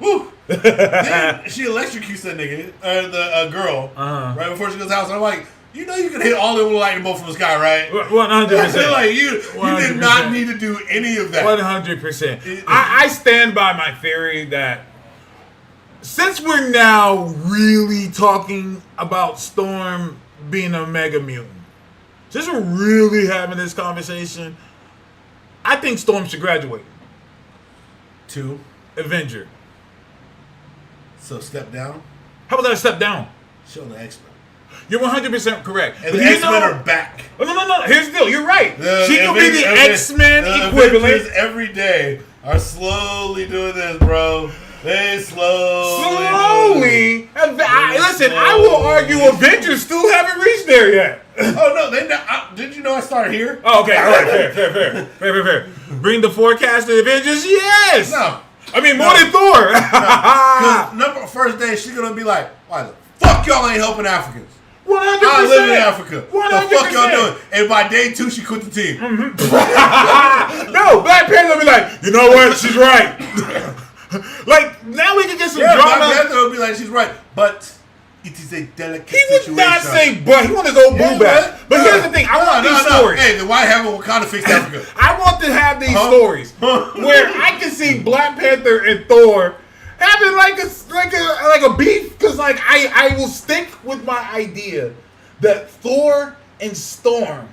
Woo. Then she electrocutes that nigga, the girl, right before she goes out. So I'm like, you know you can hit all them lightning bolt from the sky, right? 100%. Like you did not need to do any of that. 100%. I stand by my theory that since we're now really talking about Storm being a mega mutant, since we're really having this conversation, I think Storm should graduate to Avenger. So step down. How about that step down? Show the X-Men. You're 100% correct. And the X-Men are back. No. Here's the deal. You're right. She can be the X-Men equivalent. Avengers every day are slowly doing this, bro. They slowly. Listen, I will argue Avengers still haven't reached there yet. Oh, no. Did you know I started here? Oh, okay. All right. Fair. Bring the forecast to Avengers? Yes. No. I mean, more than Thor. Because first day, she's going to be like, why the fuck y'all ain't helping Africans? 100%. I live in Africa. 100%. The fuck y'all doing? And by day 2, she quit the team. No, Black Panther will be like, you know what? She's right. Like, now we can get some drama. Black Panther will be like, she's right. But it is a delicate situation. He would not say but. He want his old boo back. But here's the thing. I want these stories. Hey, then why haven't Wakanda fixed Africa? I want to have these stories where I can see Black Panther and Thor having like a beef, because like I will stick with my idea that Thor and Storm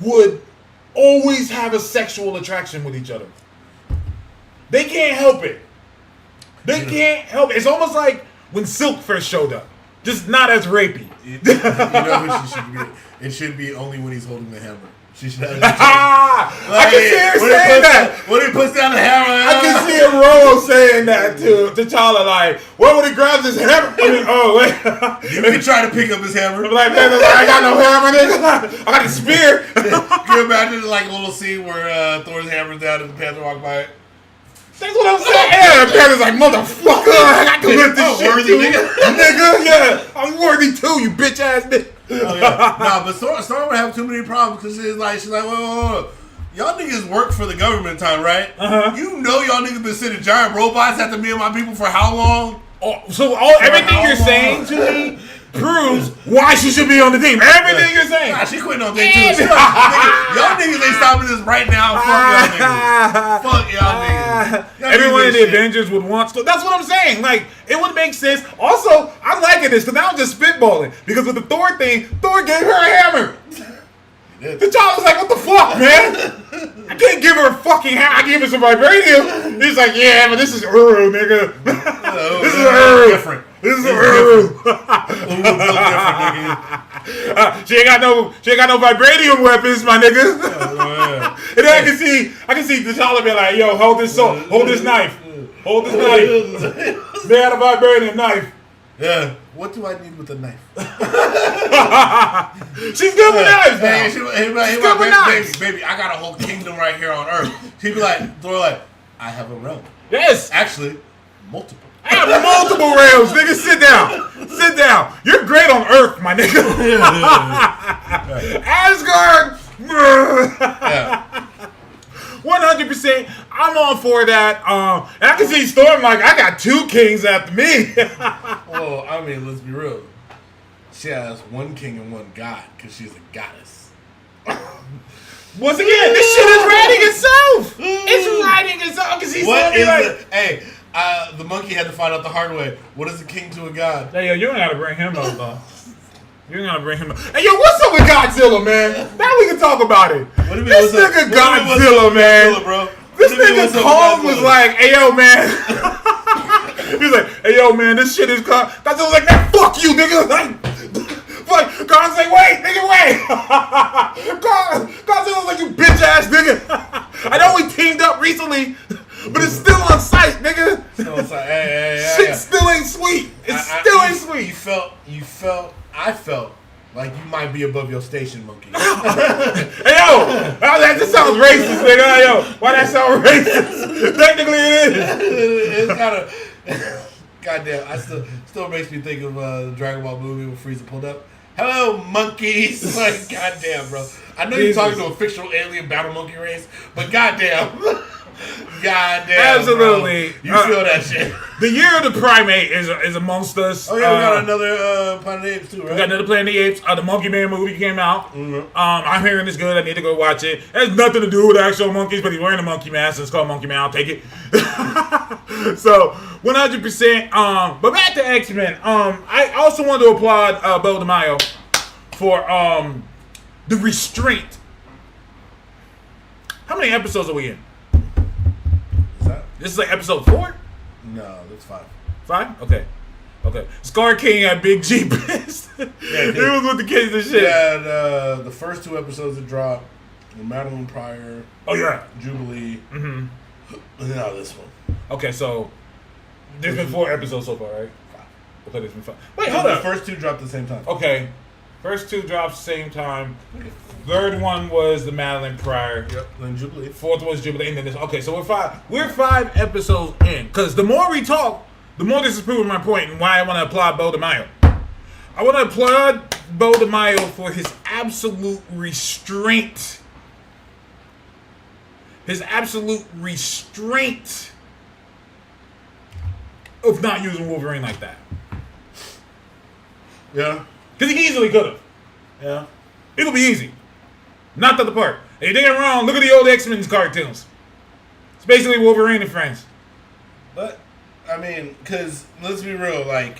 would always have a sexual attraction with each other. They can't help it. They can't help it. It's almost like when Silk first showed up. Just not as rapey. You know who she should be? It should be only when he's holding the hammer. She should have I can see her saying that. When he puts down the hammer. I can see Rolo saying that to T'Challa, like, what when he grabs his hammer? I mean, oh, wait. You can try to pick up his hammer. I'm like, man, I got no hammer, nigga. I got a spear. Can you imagine like a little scene where Thor's hammer's down and the Panther walk by? That's what I'm saying. Yeah, the Panther's like, motherfucker, I can lift this shit worthy, too. nigga. Yeah, I'm worthy too, you bitch ass nigga. Oh, yeah. Nah, but Storm would have too many problems because she's like, whoa. Y'all niggas work for the government time, right? You know y'all niggas been sending giant robots after me and my people for how long? Everything you're saying to me proves why she should be on the team. Everything you're saying. Nah, she quitting on day 2. Y'all niggas ain't stopping this right now. Fuck y'all niggas. Everyone in the Avengers would want to. That's what I'm saying. Like, it would make sense. Also, I'm liking this because now I'm just spitballing. Because with the Thor thing, Thor gave her a hammer. T'Challa's like, what the fuck, man? I can't give her a fucking hammer. I give her some vibranium. He's like, yeah, but this is Uru, nigga. This is Uru. Different. This is Uru. She ain't got no vibranium weapons, my nigga. And then I can see T'Challa be like, yo, hold this sword, hold this knife. Hold this knife. They had a vibranium knife. Yeah. What do I need with a knife? She's good with knives now. She's good with knives. Baby, I got a whole kingdom right here on Earth. She'd be like, Thor, like, I have a realm. Yes. Actually, multiple. I have multiple realms, nigga. Sit down. Sit down. You're great on Earth, my nigga. Asgard. Yeah. 100%. I'm on for that. And I can see Storm like, I got 2 kings after me. Well, I mean, let's be real. She has 1 king and 1 god because she's a goddess. Once again, this shit is writing itself. It's writing itself. I can see Storm be like, hey, the monkey had to find out the hard way. What is a king to a god? Hey, yo, you don't gotta bring him up, though. You don't gotta bring him up. Hey, yo, what's up with Godzilla, man? Now we can talk about it. What do you mean, this nigga Godzilla, man. Godzilla, bro? This nigga Kong was like, hey, yo, man. He's like, hey, yo, man, this shit is Kong. Godzilla's like, man, fuck you, nigga. Like, Kong's like, wait, nigga, wait. Godzilla's like, you bitch ass nigga. I know we teamed up recently, but it's still on site, nigga. Still on site. Hey. Shit still ain't sweet. Still ain't sweet. I felt like you might be above your station, monkey. Hey, yo, that just sounds racist, nigga. Hey, yo, why that sound racist? Technically, it is. It's kind of... Goddamn, still makes me think of the Dragon Ball movie when Frieza pulled up. Hello, monkeys. Like, goddamn, bro. I know you're talking to a fictional alien battle monkey race, but goddamn. Goddamn. Absolutely. Bro. You feel that shit. The Year of the Primate is amongst us. Oh, yeah, we got another Planet of the Apes, too, right? We got another Planet of the Apes. The Monkey Man movie came out. Mm-hmm. I'm hearing it's good. I need to go watch it. It has nothing to do with actual monkeys, but he's wearing a monkey mask, so it's called Monkey Man. I'll take it. So, 100%. But back to X-Men. I also want to applaud Bo DeMaio for the restraint. How many episodes are we in? This is like episode 4? No, that's 5. 5? Okay. Scar King had Big G pissed. Yeah, he was with the kids and shit. Yeah, the first 2 episodes that dropped were Madeline Pryor. Oh, yeah. Jubilee. Mm-hmm. And now this one. Okay, so there's been 4 episodes so far, right? 5. Okay, there's been 5. Wait, hold on. up. The first 2 dropped at the same time. Okay. First 2 dropped same time. Third one was the Madeline Pryor. Yep. Then Jubilee. 4th was Jubilee. And then this. Okay, so we're 5 episodes in. Because the more we talk, the more this is proving my point and why I want to applaud Bo DeMaio. I want to applaud Bo DeMaio for his absolute restraint. His absolute restraint of not using Wolverine like that. Yeah. Because he easily could have. Yeah. It'll be easy. Not the part. Hey, they ain't wrong. Look at the old X-Men cartoons. It's basically Wolverine and friends. But, I mean, because, let's be real, like,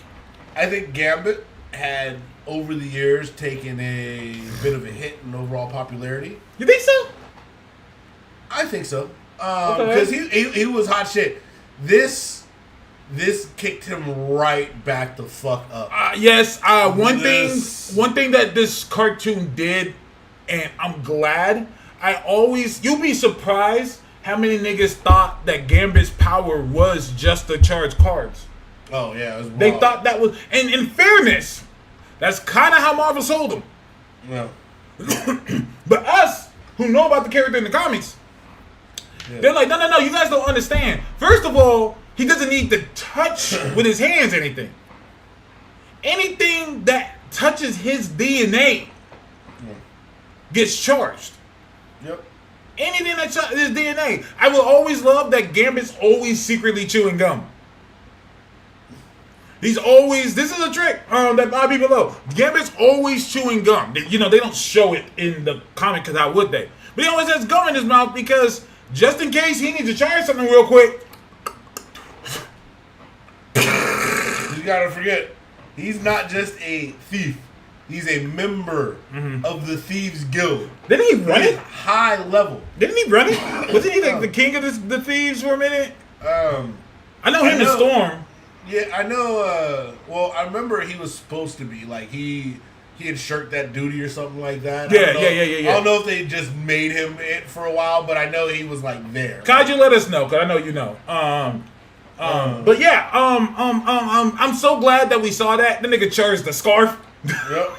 I think Gambit had, over the years, taken a bit of a hit in overall popularity. You think so? I think so. Because he was hot shit. This this kicked him right back the fuck up. Yes. One thing that this cartoon did, and I'm glad. You'll be surprised how many niggas thought that Gambit's power was just to charge cards. Oh yeah, it was wild. They thought that was, and in fairness, that's kind of how Marvel sold him. Yeah. But us, who know about the character in the comics, they're like, no, you guys don't understand. First of all, he doesn't need to touch with his hands anything. Anything that touches his DNA gets charged. Yep. Anything that touches his DNA. I will always love that Gambit's always secretly chewing gum. He's always, this is a trick that a lot of people know. Gambit's always chewing gum. They don't show it in the comic because how would they? But he always has gum in his mouth because just in case he needs to charge something real quick. You gotta forget, he's not just a thief. He's a member of the Thieves Guild. Didn't he run it? High level. Didn't he run it? Wasn't he like the king of the thieves for a minute? I know him and Storm. Yeah, I know. Well, I remember he was supposed to be like he had shirked that duty or something like that. Yeah. I don't know if they just made him it for a while, but I know he was like there. Kaiju, let us know, cause I know you know. But yeah, I'm so glad that we saw that. The nigga charged the scarf. Yep.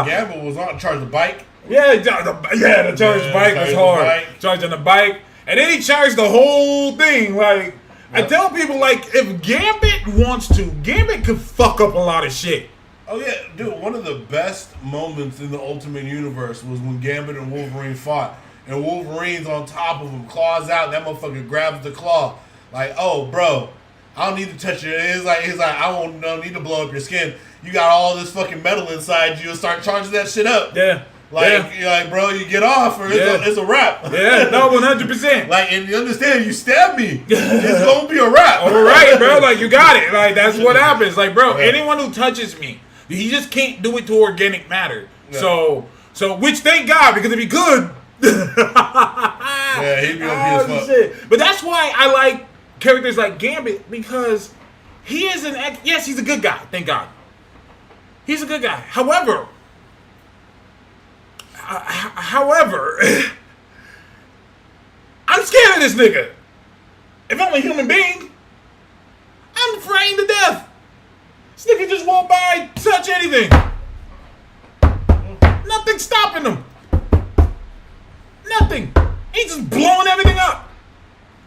Gamble was on charge the bike. Yeah, the charged bike was hard. Charging the bike, and then he charged the whole thing. Like I tell people, like if Gambit wants to, Gambit could fuck up a lot of shit. Oh yeah, dude. One of the best moments in the Ultimate Universe was when Gambit and Wolverine fought, and Wolverine's on top of him, claws out. And that motherfucker grabs the claw, like, oh, bro. I don't need to touch it. He's like, I don't need to blow up your skin. You got all this fucking metal inside you and start charging that shit up. Yeah. You're like, bro, you get off or it's a wrap. Yeah, no, 100%. Like, and you understand, you stab me, it's gonna be a wrap. All right, bro, like you got it. Like that's what happens. Like, bro, anyone who touches me, he just can't do it to organic matter. Yeah. So which thank God, because if he could, yeah, he'd be OP as fuck. Shit. But that's why I like characters like Gambit, because he is yes, he's a good guy, thank God. He's a good guy. However, I'm scared of this nigga. If I'm a human being, I'm afraid to death. This nigga just walk by, touch anything. Nothing stopping him. Nothing. He's just blowing everything up.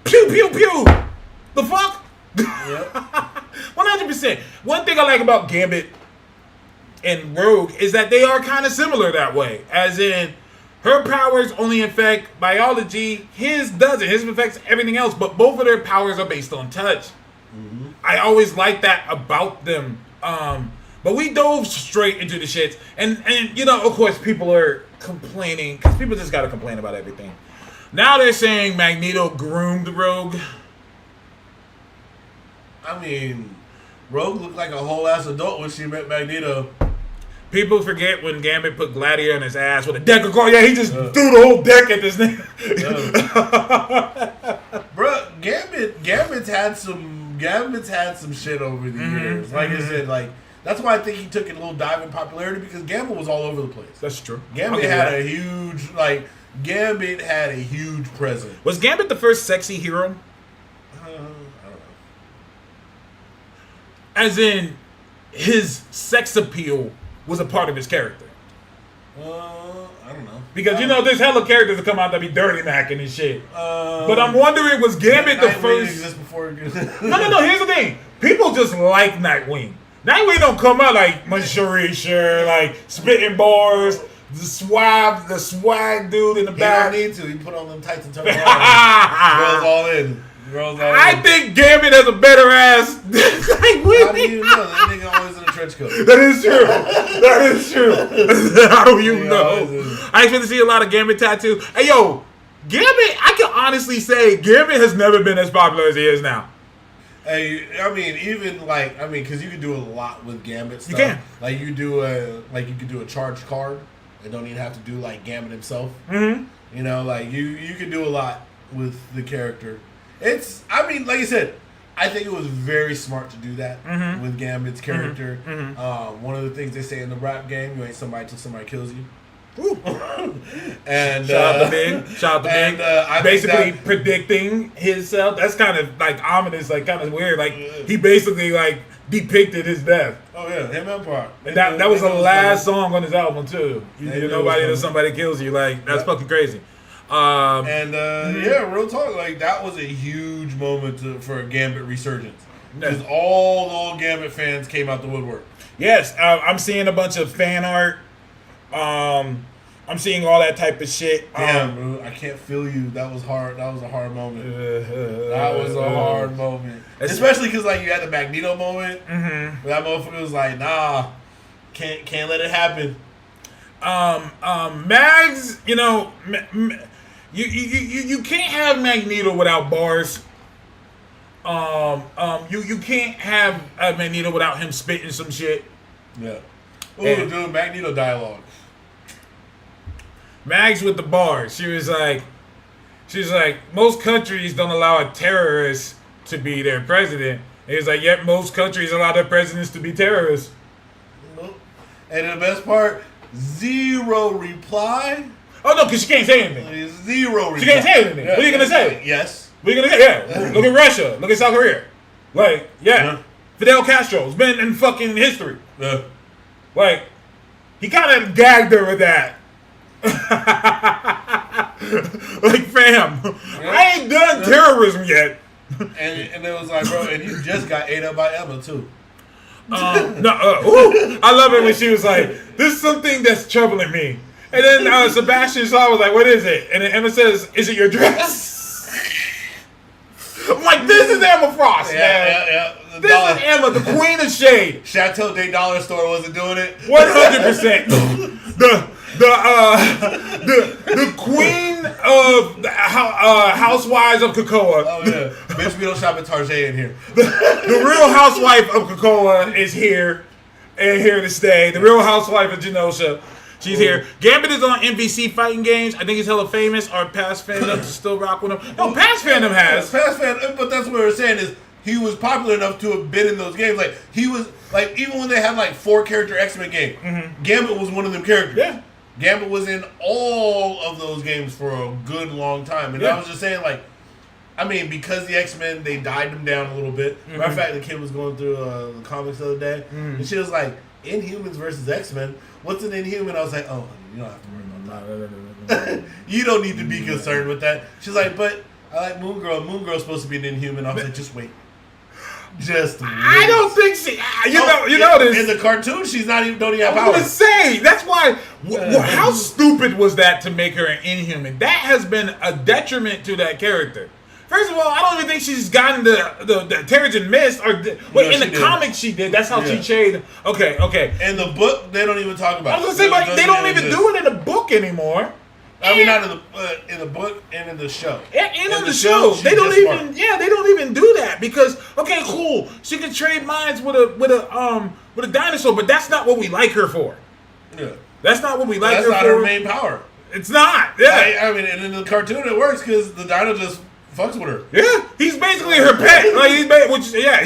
Pew, pew, pew. The fuck? Yep. 100%. One thing I like about Gambit and Rogue is that they are kind of similar that way. As in, her powers only affect biology. His doesn't. His affects everything else. But both of their powers are based on touch. Mm-hmm. I always like that about them. But we dove straight into the shits. And of course, people are complaining. Because people just got to complain about everything. Now they're saying Magneto groomed Rogue. I mean, Rogue looked like a whole ass adult when she met Magneto. People forget when Gambit put Gladiator in his ass with a deck of cards. Yeah, he just threw the whole deck at this nigga. Bro, Gambit's had some shit over the years. Like I said, like that's why I think he took a little dive in popularity, because Gambit was all over the place. That's true. Gambit had a huge presence. Was Gambit the first sexy hero? I don't know. As in, his sex appeal was a part of his character. I don't know. Because there's hella characters that come out that be dirty macking and shit. But I'm wondering, was Gambit the first? Exist before No. Here's the thing: people just like Nightwing. Nightwing don't come out like Marisha, like spitting bars, the swag dude in the back. He don't need to. He put on them tights and turn around. Girls all in. I think Gambit has a better ass than Nightwing. How do you know? That nigga always in a trench coat. That is true. How do you know? I expect to see a lot of Gambit tattoos. Hey, yo, Gambit, I can honestly say Gambit has never been as popular as he is now. Hey, I mean, because you can do a lot with Gambit stuff. You can. Like, you could do a charged card. They don't even have to do, like, Gambit himself. Mm-hmm. You can do a lot with the character. Like I said, I think it was very smart to do that with Gambit's character. One of the things they say in the rap game, you ain't somebody till somebody kills you. And shout out to Big. Shout out to Big. Basically predicting himself. That's kind of like ominous, like kind of weird. Like he basically like depicted his death. Oh yeah, him and Park. That was the last song on his album too. You nobody till somebody kills you. Like that's fucking crazy. Yeah, real talk. Like that was a huge moment for a Gambit resurgence because all the old Gambit fans came out the woodwork. Yes, I'm seeing a bunch of fan art. I'm seeing all that type of shit. Damn, bro, I can't feel you. That was hard. That was a hard moment. That was a hard moment, especially because like you had the Magneto moment. Where that motherfucker was like, "Nah, can't let it happen." Mags, you know, you can't have Magneto without bars. You can't have Magneto without him spitting some shit. Yeah. Ooh, dude, Magneto dialogue. Mags with the bars. She was like, most countries don't allow a terrorist to be their president. And he's like, yet most countries allow their presidents to be terrorists. And the best part, zero reply. Oh no, because she can't say anything. Zero reply. She can't say anything. What are you gonna say? Yes. What are you gonna say? Yeah. Look at Russia. Look at South Korea. Like, yeah. Fidel Castro's been in fucking history. Yeah. Like, he kind of gagged her with that. Like, fam, I ain't done terrorism yet. And it was like, bro, and you just got ate up by Emma too. I love it when she was like, "This is something that's troubling me." And then Sebastian Shaw was like, "What is it?" And then Emma says, "Is it your dress?" I'm like, "This is Emma Frost, man. Yeah. This is Emma, the queen of shade." Chateau Day Dollar Store wasn't doing it. 100%. The queen of the housewives of Cocoa. Oh yeah, bitch, we don't shop at Tarjay in here. The real housewife of Cocoa is here and here to stay. The real housewife of Genosha, she's here. Gambit is on NBC Fighting Games. I think he's hella famous. Our past fandom to still rock with him. No, past fandom has. Past fandom, but that's what we're saying is he was popular enough to have been in those games. Like he was like even when they had like 4-character X-Men game, Gambit was one of them characters. Yeah. Gambit was in all of those games for a good long time. And I was just saying, like, I mean, because the X-Men, they died them down a little bit. Matter of fact, the kid was going through the comics the other day, and she was like, Inhumans versus X-Men. What's an Inhuman? I was like, oh, you don't have to worry about that. You don't need to be concerned with that. She's like, but I like Moon Girl. Moon Girl's supposed to be an Inhuman. I was like, just wait. Just wait. I don't think she. You know this. In the cartoon, she's not even don't even have I powers. was gonna say that's why. How stupid was that to make her an Inhuman? That has been a detriment to that character. First of all, I don't even think she's gotten the Terrigen Mist or in the comics she did. That's how she changed. Okay. In the book, they don't even talk about. I was gonna say, but they don't even do it in the book anymore. I mean, not in the book and in the show. And in the show, they don't even. Yeah, they don't even do that because okay, cool. She can trade minds with a dinosaur, but that's not what we like her for. Yeah, that's not what we like her for. That's not her main power. It's not. Yeah, I mean, and in the cartoon it works because the dino just fucks with her. Yeah, he's basically her pet. Like he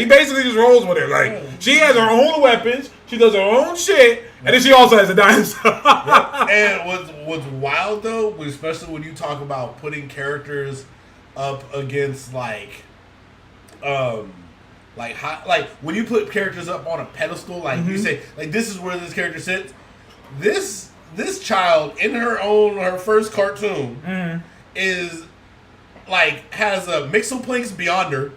basically just rolls with her. Like she has her own weapons. She does her own shit. And then she also has a dinosaur. And what's wild though, especially when you talk about putting characters up against like when you put characters up on a pedestal, like you say, like this is where this character sits. This child in her first cartoon is like has a Mixoplinks beyond her.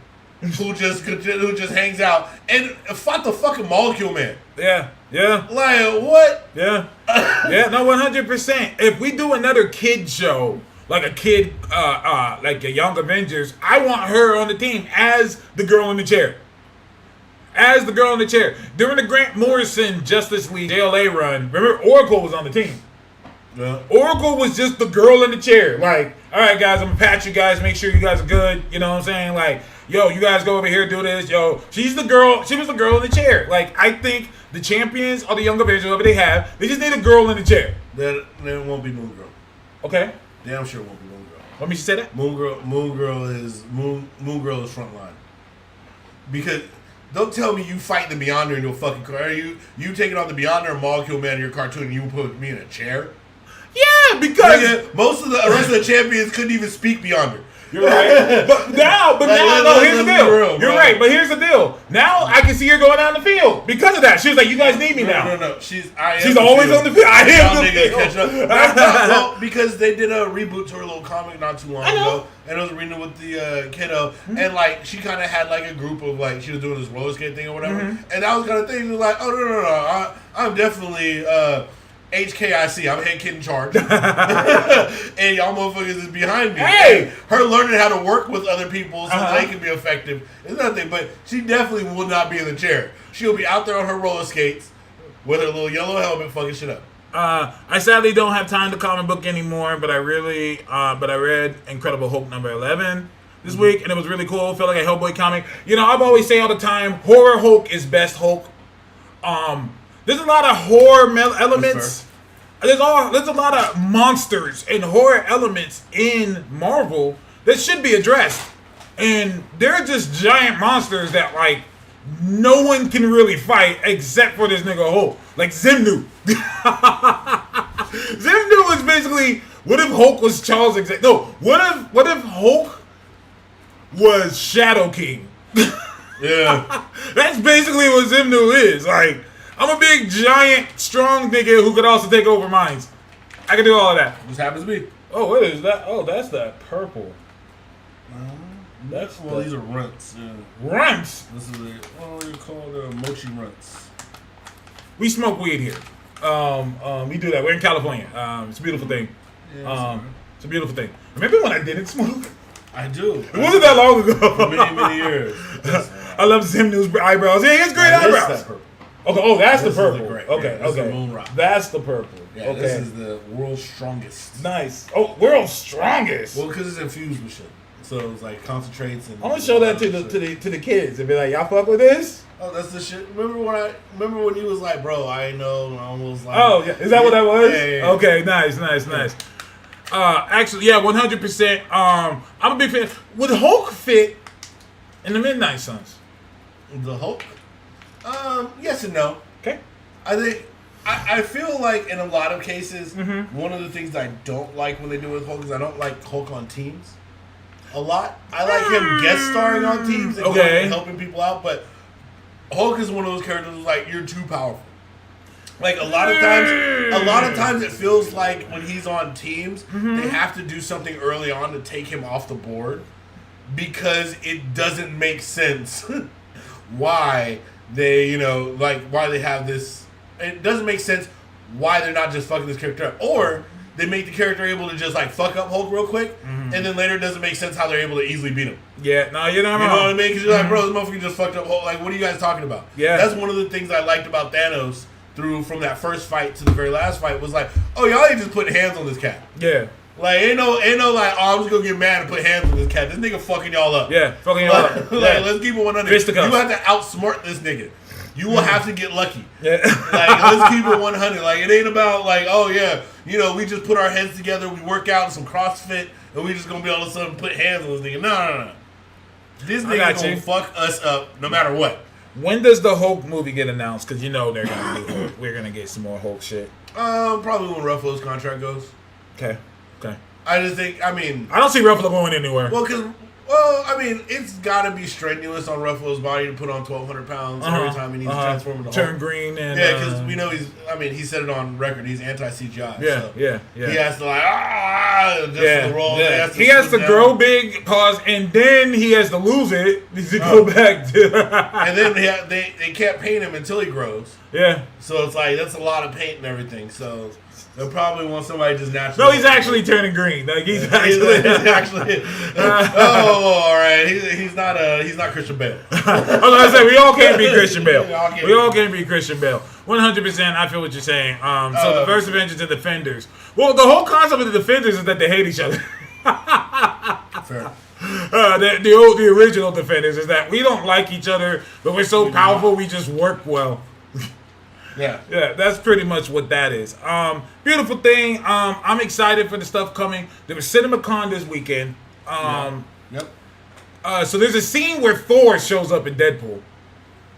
who just hangs out and fought the fucking Molecule Man. Yeah. Like what? Yeah. No, 100%. If we do another kid show, like a kid, like a Young Avengers, I want her on the team as the girl in the chair. During the Grant Morrison Justice League JLA run, remember Oracle was on the team. Yeah. Oracle was just the girl in the chair. Like, all right, guys, I'm gonna patch you guys, make sure you guys are good. You know what I'm saying? Like, yo, you guys go over here, do this. Yo, she's the girl. She was the girl in the chair. Like, I think the champions or the Young Avengers, whatever they have, they just need a girl in the chair. Then it won't be Moon Girl. Okay. Damn sure it won't be Moon Girl. What makes you say that? Moon Girl is frontline. because don't tell me you fight the Beyonder into a fucking car. You taking on the Beyonder and Molecule Man in your cartoon and you put me in a chair? Yeah, because most of the rest of the champions couldn't even speak Beyonder. You're right. But now, here's the deal. You're right, but here's the deal. Now I can see her going down the field because of that. She was like, "You guys need me now." No. She's always on the field. I am the field. Well, because they did a reboot to her little comic not too long ago, and it was reading with the kiddo, and like she kind of had like a group of like she was doing this roller skate thing or whatever, and that was kind of thing. She was like, "Oh no, I'm definitely." HKIC, I'm head kid in charge. And y'all motherfuckers is behind me. Hey! Her learning how to work with other people so they can be effective is nothing, but she definitely will not be in the chair. She'll be out there on her roller skates with her little yellow helmet fucking shit up. I sadly don't have time to comic book anymore, but I read Incredible Hulk number 11 this week, and it was really cool. Felt like a Hellboy comic. You know, I've always say all the time, horror Hulk is best Hulk. There's a lot of horror elements. There's a lot of monsters and horror elements in Marvel that should be addressed. And they're just giant monsters that, like, no one can really fight except for this nigga Hulk. Like Zimnu. Zimnu is basically, what if Hulk was Charles Xavier? No, what if Hulk was Shadow King? Yeah. That's basically what Zimnu is. Like, I'm a big, giant, strong nigga who could also take over minds. I can do all of that. This happens to me. Oh, what is that? Oh, that's that purple. These are runts. Yeah. Runts? This is what do you call mochi runts? We smoke weed here. We do that. We're in California. It's a beautiful thing. Yeah, it's a beautiful thing. Remember when I didn't smoke? I do. It wasn't that long ago. For many years. I love Zimnu's eyebrows. Yeah, he has great eyebrows. That purple. Okay, oh, that's this the purple. Okay. This is the moon rock. That's the purple. Yeah, okay. This is the world's strongest. Nice. Oh, world's strongest. Well, because it's infused with shit, so it's like concentrates and. I'm gonna show that to the kids and be like, y'all fuck with this? Oh, that's the shit. Remember when you was like, bro, I know, and I almost like. Oh, yeah. Is that what that was? Yeah. Okay, nice. Actually, yeah, 100%. I'm a big fan. Would Hulk fit in the Midnight Suns? The Hulk? Yes and no. Okay. I think I feel like in a lot of cases, one of the things I don't like when they do with Hulk is I don't like Hulk on teams a lot. I like him guest starring on teams and helping people out, but Hulk is one of those characters who's like, you're too powerful. Like a lot of times it feels like when he's on teams, they have to do something early on to take him off the board because it doesn't make sense why they, why they have this. It doesn't make sense why they're not just fucking this character up. Or they make the character able to just like fuck up Hulk real quick, and then later it doesn't make sense how they're able to easily beat him. Yeah, no, you're not wrong. You know what I mean? Because you're like, bro, this motherfucker just fucked up Hulk. Like, what are you guys talking about? Yeah. That's one of the things I liked about Thanos from that first fight to the very last fight was like, oh, y'all ain't just putting hands on this cat. Yeah. Like, ain't no like, oh, I'm just gonna get mad and put hands on this cat. This nigga fucking y'all up. Yeah, fucking y'all up. Let's keep it 100. Fisticuffs. You have to outsmart this nigga. You will have to get lucky. Yeah. Like, let's keep it 100. Like, it ain't about like, oh yeah, we just put our heads together, we work out some CrossFit, and we just gonna be all of a sudden put hands on this nigga. No. This nigga gonna fuck us up no matter what. When does the Hulk movie get announced? Because they're gonna do Hulk. We're gonna get some more Hulk shit. Probably when Ruffalo's contract goes. Okay. I just think, I don't see Ruffalo going anywhere. It's got to be strenuous on Ruffalo's body to put on 1,200 pounds every time he needs to transform into Hulk. Turn green and... Yeah, because we know he said it on record, he's anti-CGI. Yeah. He has to for the role. Yeah. He has to grow big, pause, and then he has to lose it to go back to... And then they can't paint him until he grows. Yeah. So it's like, that's a lot of paint and everything, so... They'll probably want somebody just naturally. No, he's actually turning green. Like he's actually. All right. He's not Christian Bale. I was gonna say we all can't be Christian Bale. We all can't be Christian Bale. 100%. I feel what you're saying. So the first Avengers and Defenders. Well, the whole concept of the Defenders is that they hate each other. Fair. The original Defenders is that we don't like each other, but we're so powerful we just work well. Yeah, that's pretty much what that is. Beautiful thing. I'm excited for the stuff coming. There was CinemaCon this weekend. Yep. So there's a scene where Thor shows up in Deadpool.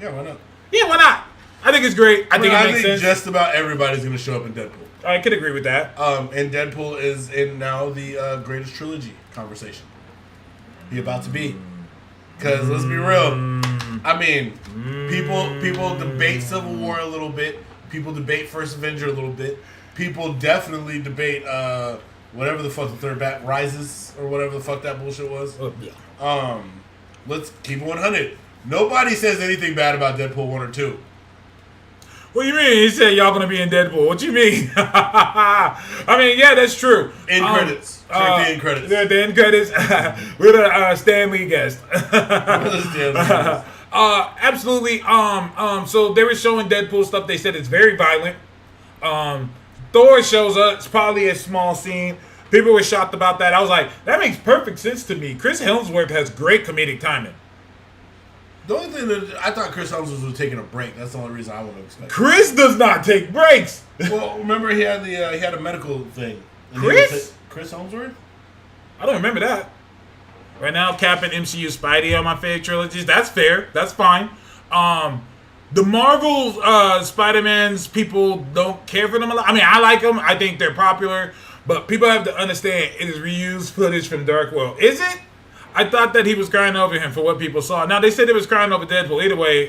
Yeah, why not? Yeah, why not? I think it's great. I think it makes sense. Just about everybody's going to show up in Deadpool. I could agree with that. And Deadpool is in now the greatest trilogy conversation. He about to be. Because let's be real. I mean, people debate Civil War a little bit. People debate First Avenger a little bit. People definitely debate whatever the fuck the third bat Rises or whatever the fuck that bullshit was. Yeah. Let's keep it 100. Nobody says anything bad about Deadpool 1 or 2. What do you mean? He said y'all gonna be in Deadpool. What you mean? I mean, yeah, that's true. End credits. Check the end credits. The end credits with a Stan Lee guest. Absolutely. So they were showing Deadpool stuff. They said it's very violent. Thor shows up. It's probably a small scene. People were shocked about that. I was like, that makes perfect sense to me. Chris Hemsworth has great comedic timing. The only thing that I thought Chris Hemsworth was taking a break. That's the only reason I would have expected. Chris does not take breaks. Well, remember he had a medical thing. Chris Hemsworth? I don't remember that. Right now, capping MCU Spidey on my favorite trilogies. That's fair. That's fine. The Marvel Spider-Mans, people don't care for them a lot. I mean, I like them. I think they're popular. But people have to understand it is reused footage from Dark World. Is it? I thought that he was crying over him for what people saw. Now, they said he was crying over Deadpool. Either way,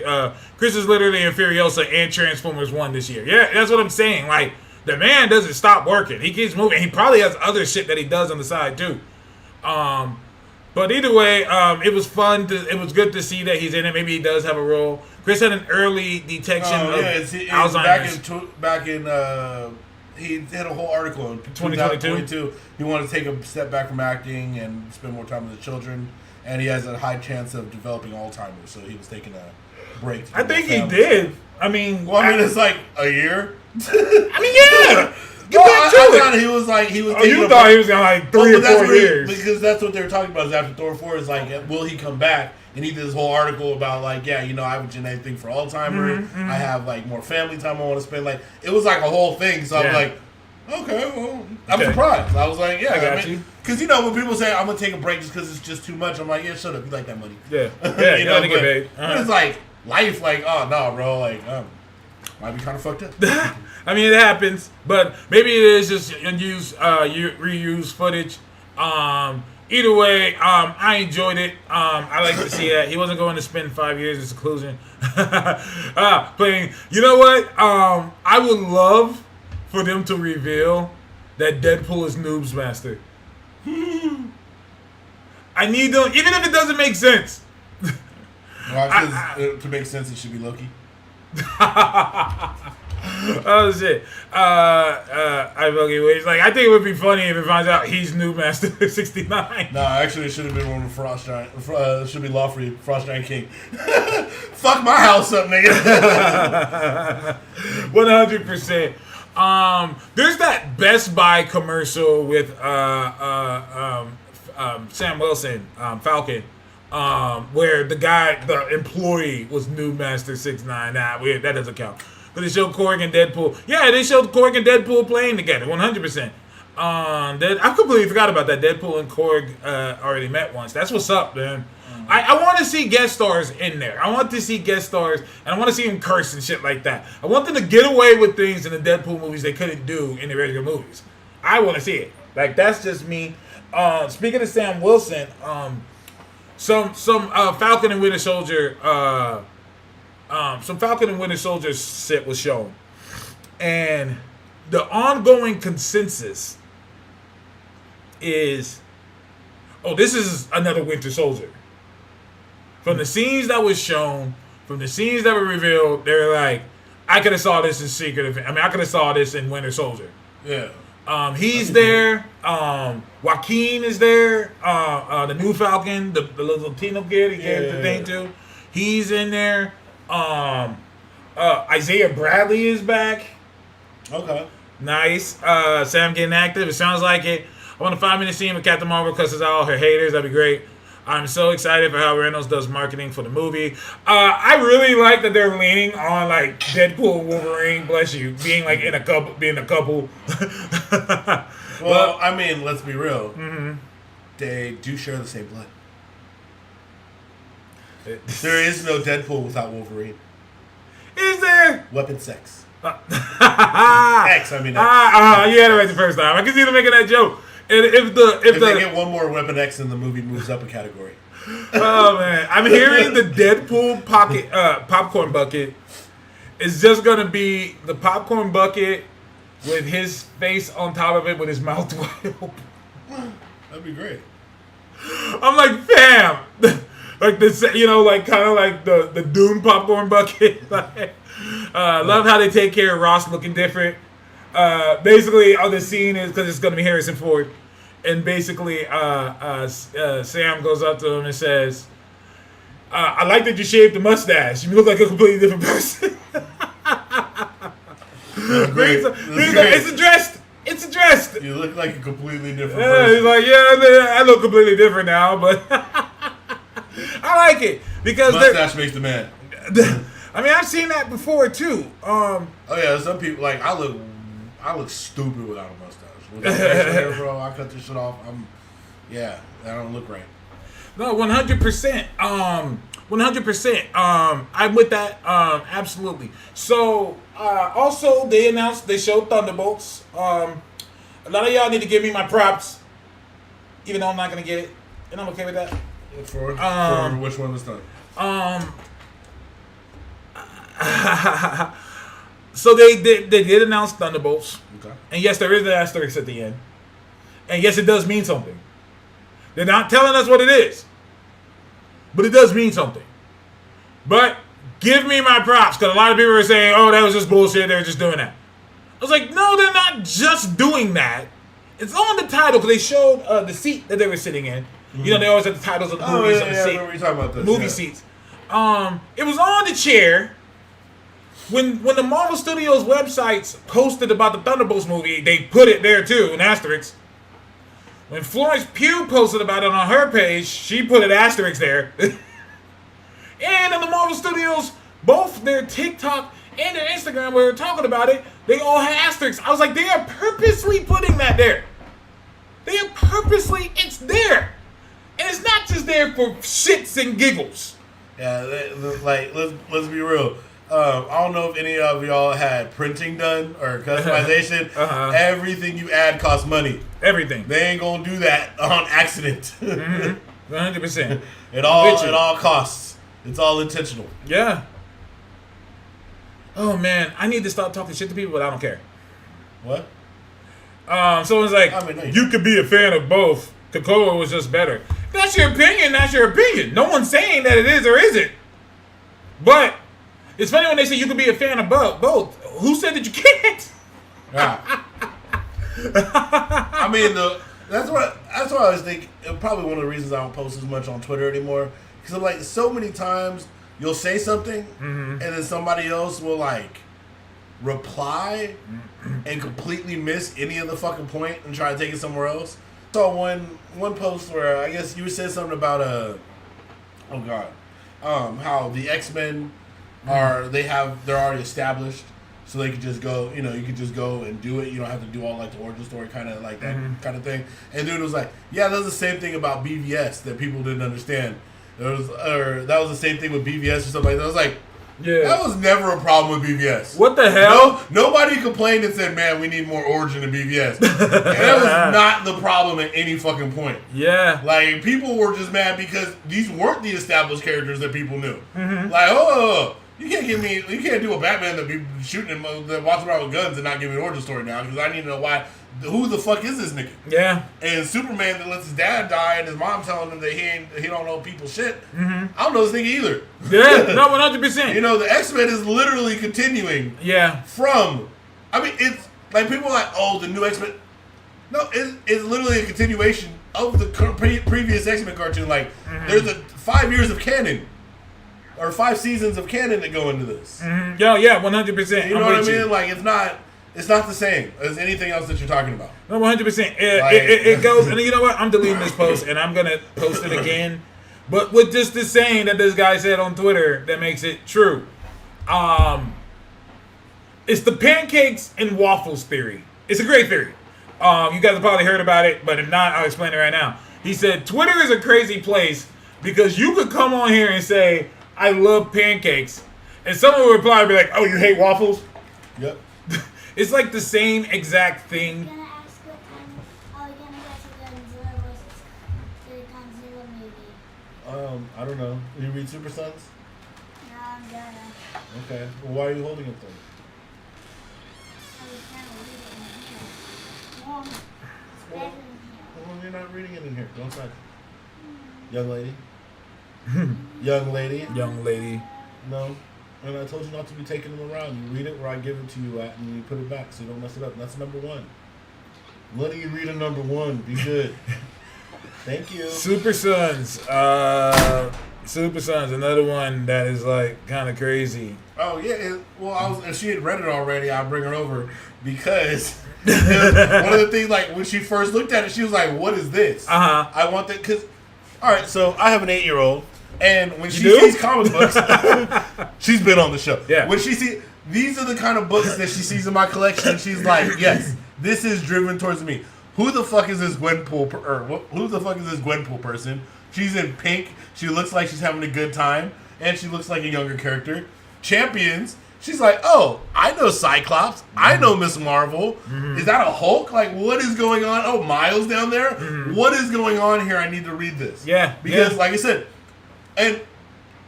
Chris is literally in Furiosa and Transformers 1 this year. Yeah, that's what I'm saying. Like, the man doesn't stop working. He keeps moving. He probably has other shit that he does on the side, too. But either way, it was fun. It was good to see that he's in it. Maybe he does have a role. Chris had an early detection of Alzheimer's. He did a whole article in 2022. He wanted to take a step back from acting and spend more time with the children. And he has a high chance of developing Alzheimer's, so he was taking a break. I think he did. I mean, it's like a year. I mean, yeah. I thought he was like you thought he was gonna like 3 or 4 years because that's what they were talking about. Is after Thor 4 is like, will he come back? And he did this whole article about like, I have a genetic thing for Alzheimer's. I have like more family time I want to spend. Like it was like a whole thing. So I was like, okay, well, I'm surprised. I was like, I got you. Because when people say I'm gonna take a break just because it's just too much, I'm like, yeah, shut up. You like that money? Yeah, you know, but, get paid. But it's like life. Like, oh no, bro. Like, might be kind of fucked up. I mean, it happens, but maybe it is just reuse footage. Either way, I enjoyed it. I like to see that he wasn't going to spend 5 years in seclusion playing. You know what? I would love for them to reveal that Deadpool is Noob's Master. I need them, even if it doesn't make sense. Well, to make sense, it should be Loki. Oh shit! I fucking wish. Like, I think it would be funny if it finds out he's Noob Master 69. No, actually, it should have been one with Frost Giant. It should be Lawfrey, Frost Giant King. Fuck my house up, nigga. 100%. There's that Best Buy commercial with Sam Wilson, Falcon. Where the employee was Noob Master 69. Nah, that doesn't count. But they showed Korg and Deadpool. Yeah, they showed Korg and Deadpool playing together, 100%. I completely forgot about that. Deadpool and Korg already met once. That's what's up, man. I want to see guest stars in there. I want to see guest stars, and I want to see them curse and shit like that. I want them to get away with things in the Deadpool movies they couldn't do in the regular movies. I want to see it. Like, that's just me. Speaking of Sam Wilson, some Falcon and Winter Soldier, set was shown, and the ongoing consensus is, this is another Winter Soldier. From the scenes that was shown, from the scenes that were revealed, they were like, I could have saw this in I could have saw this in Winter Soldier. Yeah. He's there. Joaquin is there. The new Falcon, the little Latino kid he gave the thing to. He's in there. Isaiah Bradley is back. Okay. Nice. Sam getting active. It sounds like it. I want a 5-minute scene with Captain Marvel cusses out all her haters. That'd be great. I'm so excited for how Reynolds does marketing for the movie. I really like that they're leaning on like Deadpool, Wolverine, bless you, being a couple. Well, I mean, let's be real. Mm-hmm. They do share the same blood. There is no Deadpool without Wolverine. Is there? Weapon sex. X, I mean X. You had it right the first time. I can see them making that joke. And if they get one more Weapon X, then the movie moves up a category. Oh man, I'm hearing the Deadpool popcorn bucket is just gonna be the popcorn bucket with his face on top of it with his mouth wide open. That'd be great. I'm like, fam, like this, like kind of like the Doom popcorn bucket. Love how they take care of Ross looking different. Basically, all the scene is because it's gonna be Harrison Ford, and basically, Sam goes up to him and says, "I like that you shaved the mustache. You look like a completely different person." Great. It's addressed. It's addressed. You look like a completely different Yeah, person. he's like, I look completely different now, but I like it because mustache makes the man. I mean, I've seen that before too. Oh yeah, some people like I look stupid without a mustache. Without facial hair, bro, I cut this shit off. I don't look right. No, 100%. 100%. I'm with that. Absolutely. So, also they showed Thunderbolts. A lot of y'all need to give me my props, even though I'm not gonna get it, and I'm okay with that. For which one was done? So they did announce Thunderbolts. Okay. And yes, there is an asterisk at the end. And yes, it does mean something. They're not telling us what it is. But it does mean something. But give me my props, because a lot of people are saying, oh, that was just bullshit, they were just doing that. I was like, no, they're not just doing that. It's on the title, because they showed the seat that they were sitting in. Mm-hmm. You know, they always have the titles of the movies on the seat. I remember you talking about this. Movie seats. It was on the chair. When the Marvel Studios websites posted about the Thunderbolts movie, they put it there too, an asterisk. When Florence Pugh posted about it on her page, she put an asterisk there. And in the Marvel Studios, both their TikTok and their Instagram, where they're talking about it, they all had asterisks. I was like, they are purposely putting that there. It's there. And it's not just there for shits and giggles. Yeah, like let's be real. I don't know if any of y'all had printing done or customization. Everything you add costs money. Everything. They ain't gonna do that on accident. 100%. It all costs. It's all intentional. Yeah. Oh man, I need to stop talking shit to people, but I don't care. What? Someone's like, no, you could be a fan of both. Krakoa was just better. That's your opinion. That's your opinion. No one's saying that it is or isn't. But it's funny when they say you can be a fan of both. Who said that you can't? Yeah. I mean, that's what I always think. Probably one of the reasons I don't post as much on Twitter anymore, because I'm like, so many times you'll say something, and then somebody else will like reply and completely miss any of the fucking point and try to take it somewhere else. Saw one post where I guess you said something about how the X-Men they're already established, so they could just go, you could just go and do it. You don't have to do all like the origin story kind of like that kind of thing. And dude was like, yeah, that's the same thing about BVS that people didn't understand. That was the same thing with BVS or something like that. I was like, yeah, that was never a problem with BVS. What the hell? Nobody complained and said, man, we need more origin in BVS. And that was not the problem at any fucking point. Yeah. Like, people were just mad because these weren't the established characters that people knew. Like, you can't do a Batman that be shooting him, that walks around with guns and not give me an origin story now, because I need to know who the fuck is this nigga? Yeah. And Superman that lets his dad die and his mom telling him that he don't know people's shit. I don't know this nigga either. Yeah, no, 100%. The X-Men is literally continuing. Yeah. From, it's like people are like, oh, the new X-Men. No, it's literally a continuation of the previous X-Men cartoon. Like, there's 5 years of canon. Or 5 seasons of canon that go into this. Yeah, 100%. You know what I mean? Like, it's not the same as anything else that you're talking about. No, 100%. It goes, and you know what? I'm deleting this post, and I'm going to post it again. But with just the saying that this guy said on Twitter that makes it true. It's the pancakes and waffles theory. It's a great theory. You guys have probably heard about it, but if not, I'll explain it right now. He said, Twitter is a crazy place, Because you could come on here and say, I love pancakes. And someone would reply and be like, oh, you hate waffles? Yep. It's like the same exact thing. Gonna ask what time are we gonna get to Godzilla versus the Godzilla movie? I don't know. You read Super Sons? No, I'm gonna. Okay. Well, why are you holding it then? I was gonna read it in here. Mom, it's better in here. Well, you're not reading it in here. Go inside. Young lady. Young lady. Young lady. No. And I told you not to be taking them around. You read it where I give it to you at, and you put it back so you don't mess it up. And that's number one. Letting you read a number one. Be good. Thank you. Super Sons. Super Sons, another one that is like kind of crazy. Oh yeah. If she had read it already, I'd bring her over because one of the things, like when she first looked at it, she was like, "What is this?" I want that because. All right, so I have an 8-year-old, and when she sees comic books, she's been on the show. Yeah. When she sees these are the kind of books that she sees in my collection, she's like, "Yes, this is driven towards me." Who the fuck is this Gwenpool? Who the fuck is this Gwenpool person? She's in pink. She looks like she's having a good time, and she looks like a younger character. Champions. She's like, oh, I know Cyclops. I know Miss Marvel. Is that a Hulk? Like, what is going on? Oh, Miles down there? What is going on here? I need to read this. Yeah. Because, like I said, and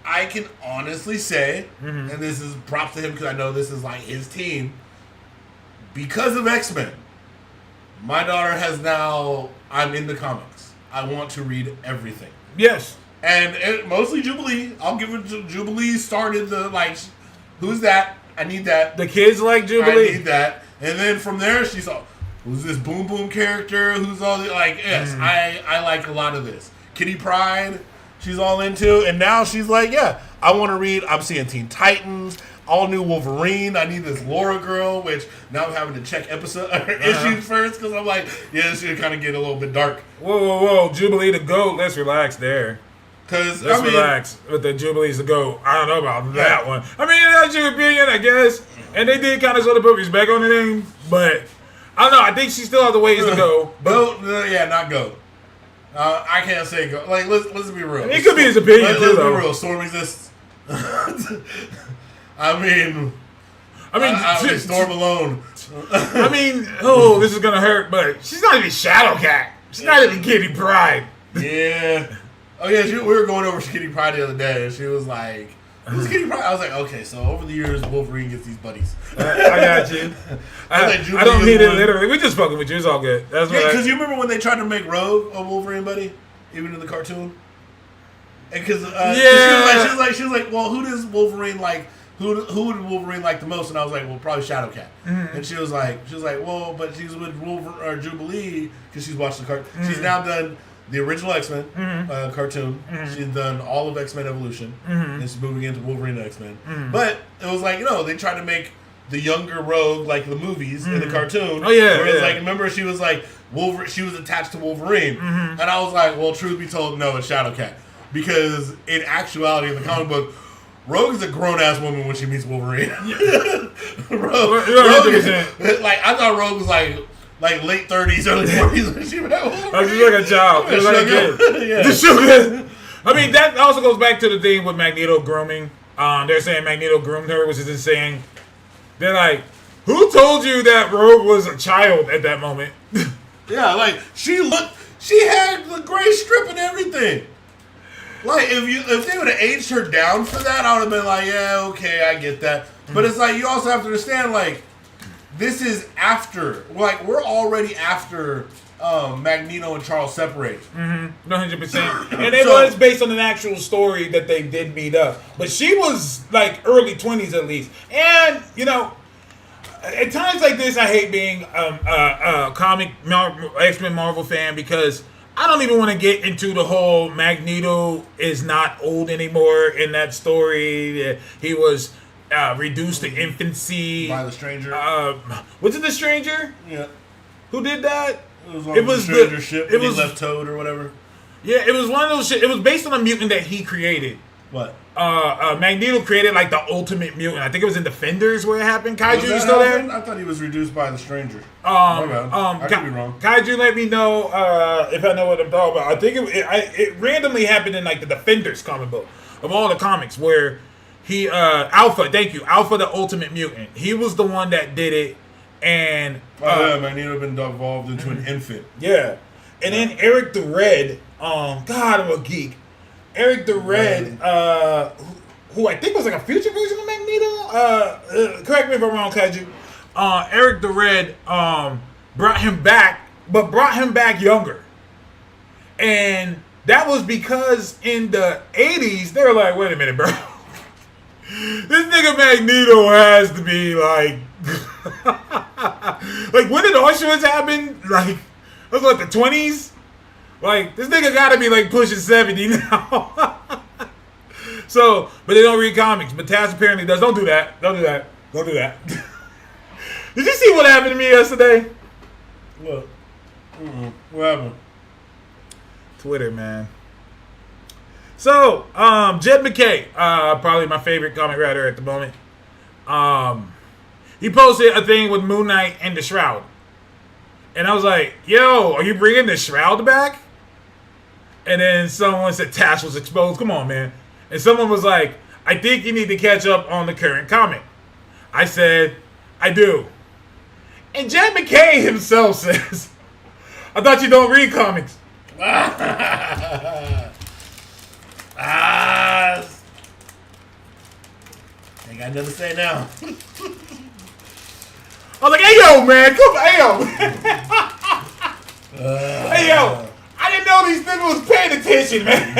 I can honestly say, and this is props to him because I know this is like his team, because of X-Men, my daughter has now, I'm into comics. I want to read everything. Yes. And mostly Jubilee. I'll give it to Jubilee. Started the, like, who's that? I need that. The kids like Jubilee. I need that. And then from there, she's all, who's this Boom Boom character? Who's all the, like, yes, I like a lot of this. Kitty Pryde, she's all into. And now she's like, yeah, I want to read. I'm seeing Teen Titans, all new Wolverine. I need this Laura girl, which now I'm having to check issues first because I'm like, yeah, this should kind of get a little bit dark. Whoa. Jubilee to go. Let's relax there. Let's relax with the Jubilees to go. I don't know about that one. I mean, that's your opinion, I guess. And they did kind of sort of put respect on the name, but I don't know. I think she still has the ways to go. But not go. I can't say go. Like, let's be real. It could be his opinion, Let's be though. real. Storm exists. I mean, Storm alone. I mean, this is gonna hurt, but she's not even Shadowcat. She's not even Kitty Pryde. Yeah. Oh yeah, we were going over Kitty Pryde the other day, and she was like, "Who's Kitty Pryde?" I was like, "Okay, so over the years, Wolverine gets these buddies." I got you. I don't need it literally. We're just fucking with you. It's all good. That's because you remember when they tried to make Rogue a Wolverine buddy, even in the cartoon. And because she was like, well, who does Wolverine like? Who would Wolverine like the most? And I was like, well, probably Shadowcat. And she was like, well, but she's with Jubilee because she's watched the cartoon. She's now done the original X-Men cartoon. She's done all of X-Men Evolution. And she's moving into Wolverine and X-Men. But it was like, they tried to make the younger Rogue like the movies in the cartoon. Oh yeah. Where like, remember she was like Wolverine. She was attached to Wolverine. And I was like, well, truth be told, no, it's Shadowcat. Because in actuality, in the comic book, Rogue is a grown-ass woman when she meets Wolverine. Rogue like, I thought Rogue was like late 30s, early 40s when she met Wolverine. She's like a child. She's like a kid. The sugar. I mean, that also goes back to the thing with Magneto grooming. They're saying Magneto groomed her, which is insane. They're like, who told you that Rogue was a child at that moment? Yeah, like, she had the gray strip and everything. Like, if they would have aged her down for that, I would have been like, yeah, okay, I get that. But it's like, you also have to understand, like, this is after. Like, we're already after Magneto and Charles separate. 100%. And it was based on an actual story that they did meet up. But she was, like, early 20s at least. And, at times like this, I hate being a comic X-Men Marvel fan because I don't even want to get into the whole Magneto is not old anymore in that story. He was reduced to infancy. By the Stranger. Was it the Stranger? Yeah. Who did that? It was the Stranger ship. It was left Toad or whatever. Yeah, it was one of those shit. It was based on a mutant that he created. What? Magneto created like the ultimate mutant. I think it was in Defenders where it happened. Kaiju, Was you that still happen? there? I thought he was reduced by the Stranger. My bad. I could be wrong. Kaiju, let me know if I know what I'm talking about. I think it randomly happened in like the Defenders comic book of all the comics where he Alpha, thank you, Alpha the Ultimate Mutant. He was the one that did it, and Magneto had been evolved into an infant. yeah, and then Eric the Red. God, I'm a geek. Eric the Red, who I think was like a future version of Magneto. Correct me if I'm wrong, Kaiju. Eric the Red brought him back, but brought him back younger. And that was because in the 80s, they were like, wait a minute, bro. This nigga Magneto has to be like... like, when did Auschwitz happen? Like, that was like the 20s? Like, this nigga gotta be like pushing 70 now. So, but they don't read comics. But Taz apparently does. Don't do that. Don't do that. Don't do that. Did you see what happened to me yesterday? What? What happened? Twitter, man. So, Jed McKay, probably my favorite comic writer at the moment. He posted a thing with Moon Knight and the Shroud. And I was like, yo, are you bringing the Shroud back? And then someone said Tash was exposed. Come on, man. And someone was like, I think you need to catch up on the current comic. I said, I do. And Jed McKay himself says, I thought you don't read comics. Ain't got nothing to say now. I was like, hey, yo, man. Come on, hey, yo. Hey, yo. I didn't know these niggas was paying attention, man.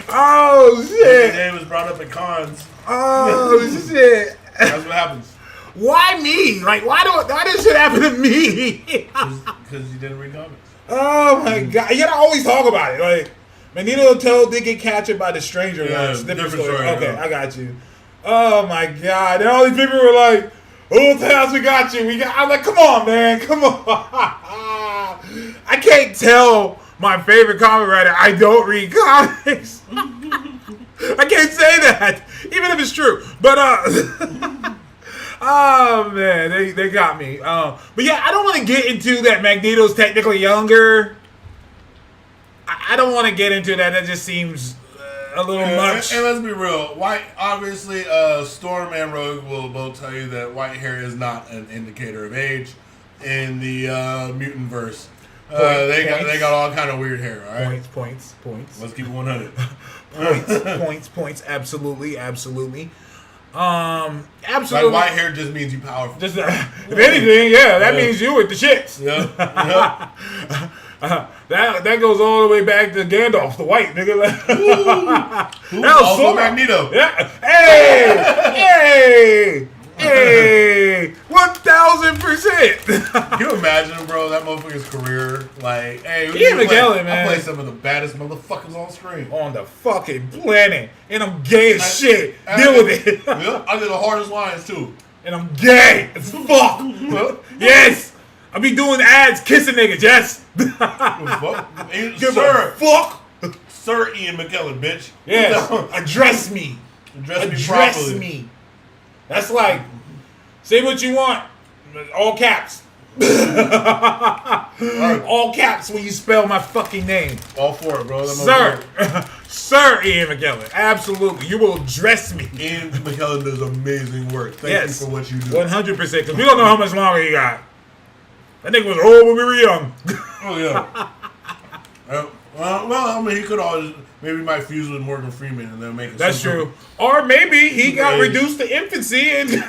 Oh, shit. Today was brought up at cons. Oh, shit. That's what happens. Why me? Like, why this shit happen to me? Because you didn't read comics. Oh, my God. You gotta always talk about it. Like, Magneto did get captured by the Stranger. Yeah, once. different story. Okay, I got you. Oh, my God. And all these people were like, oh, Taz, we got you. I'm like, come on, man. Come on. I can't tell my favorite comic writer I don't read comics. I can't say that, even if it's true. But, oh, man, they got me. But, yeah, I don't want to get into that Magneto's technically younger. I don't want to get into that. That just seems a little much. And let's be real. White, obviously, Storm and Rogue will both tell you that white hair is not an indicator of age in the mutant verse. They got all kind of weird hair. All right. Points. Let's keep it 100. Points. Absolutely. Like white hair just means you powerful. Just if anything, yeah, that means you with the shits. Yeah. That goes all the way back to Gandalf, the white nigga. Who's also Magneto? Yeah. Hey, 1,000%. Can you imagine, bro, that motherfucker's career? Like, hey, Ian McKellen, man. I play some of the baddest motherfuckers on screen. On the fucking planet. And I'm gay as shit. Deal with it. Yeah, I did the hardest lines, too. And I'm gay as fuck. Yes. I be doing ads, kissing niggas, yes. Fuck. Sir Ian McKellen, bitch. Yes. Address me. Address me. That's like, say what you want. All caps. All caps when you spell my fucking name. All for it, bro. Sir. Sir Ian McKellen. Absolutely. You will address me. Ian McKellen does amazing work. Thank you for what you do. 100%. Because we don't know how much longer he got. That nigga was old when we were young. Oh, yeah. Well, I mean, he could always, maybe might fuse with Morgan Freeman and then make it. That's true. Or maybe he got reduced to infancy and...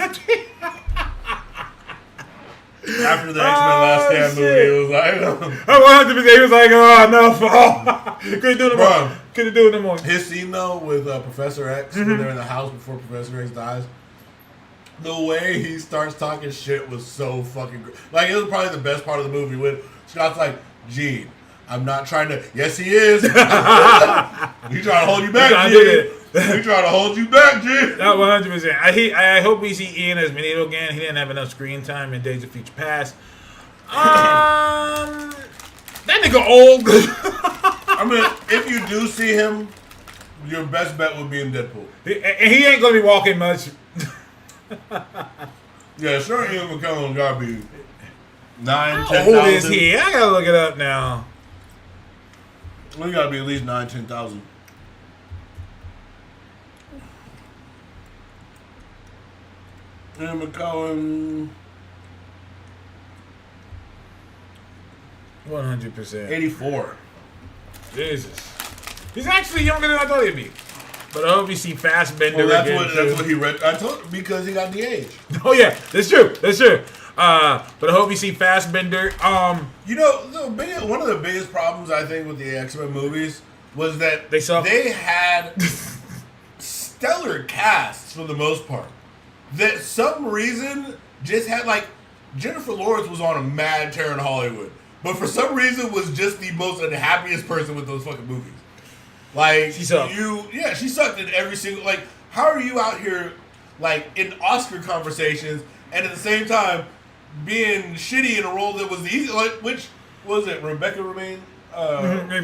After the X-Men Last Stand movie, it was like... 100%, he was like, oh, no. Couldn't do it no more. Couldn't do it no more. His scene, though, with Professor X, when they're in the house before Professor X dies, the way he starts talking shit was so fucking great. Like, it was probably the best part of the movie when Scott's like, Gene, I'm not trying to... Yes, he is. He trying to hold you back, Gene. He trying to hold you back, Gene. No, 100%. I hope we see Ian as Magneto again. He didn't have enough screen time in Days of Future Past. That nigga old. I mean, if you do see him, your best bet would be in Deadpool. And he ain't gonna be walking much. Yeah, sure. Ian McKellen gotta be 9, How 10,000. old is he? I gotta look it up now. He gotta be at least 9, 10,000. Ian McKellen, 100%. 84. Jesus. He's actually younger than I thought he'd be. But I hope you see Fassbender Well, that's again. what he read. I told because he got the age. Oh yeah, that's true. That's true. But I hope you see Fassbender. You know, one of the biggest problems I think with the X-Men movies was that they had stellar casts for the most part. That some reason just had like Jennifer Lawrence was on a mad tear in Hollywood, but for some reason was just the most unhappiest person with those fucking movies. Like she sucked. She sucked in every single. Like, how are you out here, like in Oscar conversations, and at the same time being shitty in a role that was the easy? Like, which was it? Rebecca Romijn.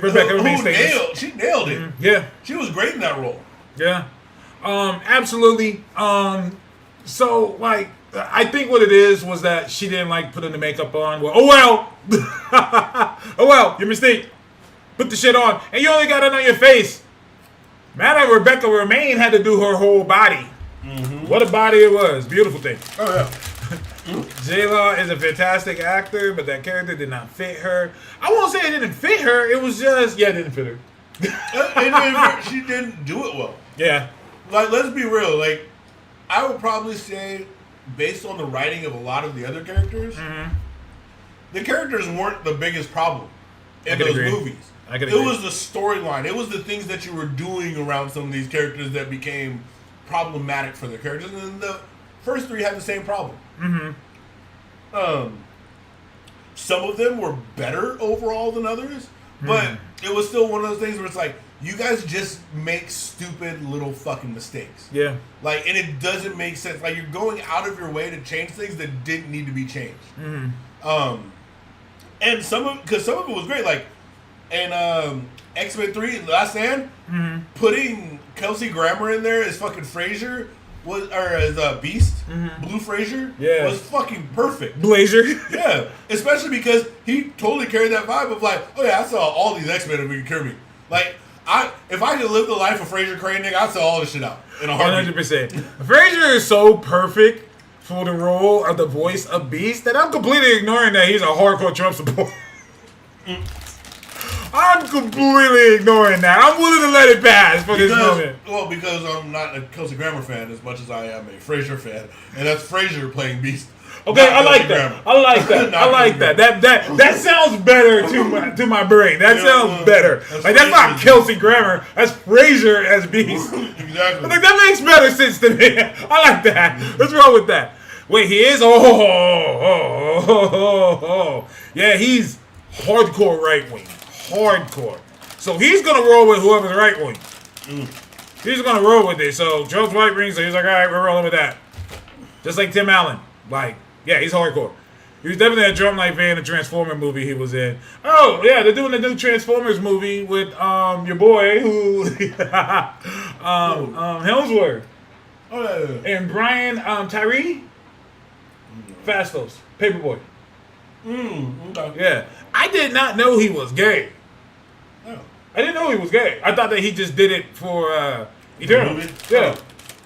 Rebecca Romijn. She nailed it. Mm-hmm. Yeah, she was great in that role. Yeah, absolutely. So like, I think what it is was that she didn't like putting the makeup on. Well, oh well, your mistake. Put the shit on, and you only got it on your face. Madam Rebecca Romijn had to do her whole body. Mm-hmm. What a body it was. Beautiful thing. Oh, yeah. J-Law is a fantastic actor, but that character did not fit her. I won't say it didn't fit her. It was just, it didn't fit her. She didn't do it well. Yeah. Like, let's be real. Like, I would probably say, based on the writing of a lot of the other characters, the characters weren't the biggest problem in those movies. It was the storyline. It was the things that you were doing around some of these characters that became problematic for the characters. And then the first three had the same problem. Some of them were better overall than others, but it was still one of those things where it's like, you guys just make stupid little fucking mistakes. Yeah. Like, and it doesn't make sense. Like, you're going out of your way to change things that didn't need to be changed. And some of it was great. Like, and X-Men 3, Last Stand, putting Kelsey Grammer in there as fucking Frazier as Beast, Blue Frazier, was fucking perfect. Blazer. Yeah, especially because he totally carried that vibe of like, oh yeah, I saw all these X-Men if we could cure me. Like, if I could live the life of Frazier Crane, nigga, I'd sell all this shit out in a heartbeat. 100%. Frazier is so perfect for the role of the voice of Beast that I'm completely ignoring that he's a hardcore Trump supporter. I'm completely ignoring that. I'm willing to let it pass for this moment. Well, because I'm not a Kelsey Grammer fan as much as I am a Frazier fan, and that's Frazier playing Beast. Okay, I like that. I like that. I like that. That sounds better to my brain. That sounds better. Like, that's not Kelsey Grammer. That's Frazier as Beast. Exactly. Like, that makes better sense to me. I like that. What's wrong with that? Wait, he is? Yeah, he's hardcore right wing. Hardcore. So he's gonna roll with whoever's right wing. He's gonna roll with it. So Joe's right wing, so he's like, all right, we're rolling with that. Just like Tim Allen. Like, yeah, he's hardcore. He was definitely a drum light fan of the Transformer movie he was in. Oh, yeah, they're doing the new Transformers movie with your boy who Helmsworth. Oh, yeah. And Brian Tyree Fastos, Paperboy. Okay. Yeah. I did not know he was gay. Oh. I didn't know he was gay. I thought that he just did it for Eternal. Yeah,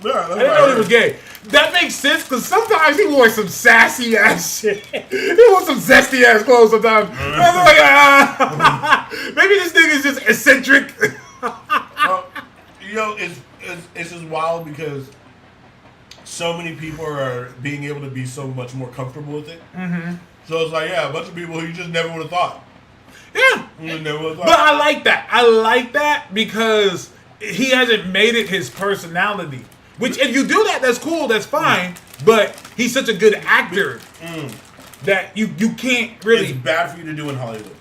Yeah. I didn't know he was gay. That makes sense because sometimes he wore some sassy ass shit. He wore some zesty ass clothes sometimes. I was like, maybe this nigga's just eccentric. You know, it's just wild because so many people are being able to be so much more comfortable with it. So it's like, yeah, a bunch of people who you just never would have thought. Yeah. You never would have thought. But I like that. I like that because he hasn't made it his personality. Which, if you do that, that's cool, that's fine. But he's such a good actor that you can't really... It's bad for you to do in Hollywood.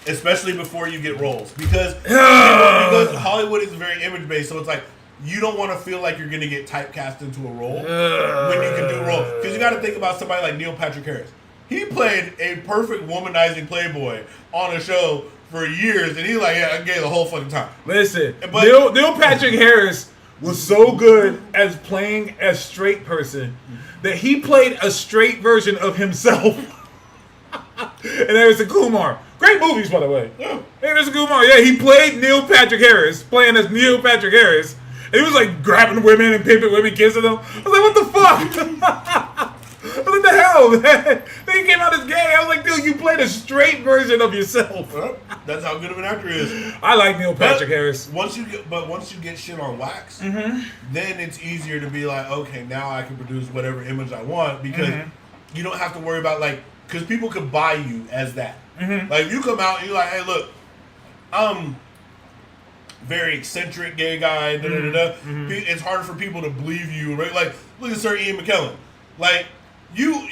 Especially before you get roles. Because Hollywood is very image-based, so it's like, you don't want to feel like you're going to get typecast into a role when you can do roles. Because you got to think about somebody like Neil Patrick Harris. He played a perfect womanizing playboy on a show for years, and he like, yeah, I gave the whole fucking time. Listen, But- Neil Patrick Harris was so good as playing a straight person that he played a straight version of himself. And Anderson Kumar. Great movies, by the way. Yeah. Anderson Kumar, yeah, he played Neil Patrick Harris, playing as Neil Patrick Harris. And he was like grabbing women and pimping women, kissing them. I was like, what the fuck? What the hell, man? Then he came out as gay. I was like, dude, you played a straight version of yourself. Well, that's how good of an actor he is. I like Neil Patrick Harris. Once you get shit on wax, Mm-hmm. then it's easier to be like, okay, now I can produce whatever image I want because you don't have to worry about like, because people could buy you as that. Mm-hmm. Like if you come out and you're like, hey, look, I'm very eccentric gay guy. Da, da, da, da. It's harder for people to believe you, right? Like look at Sir Ian McKellen, like. You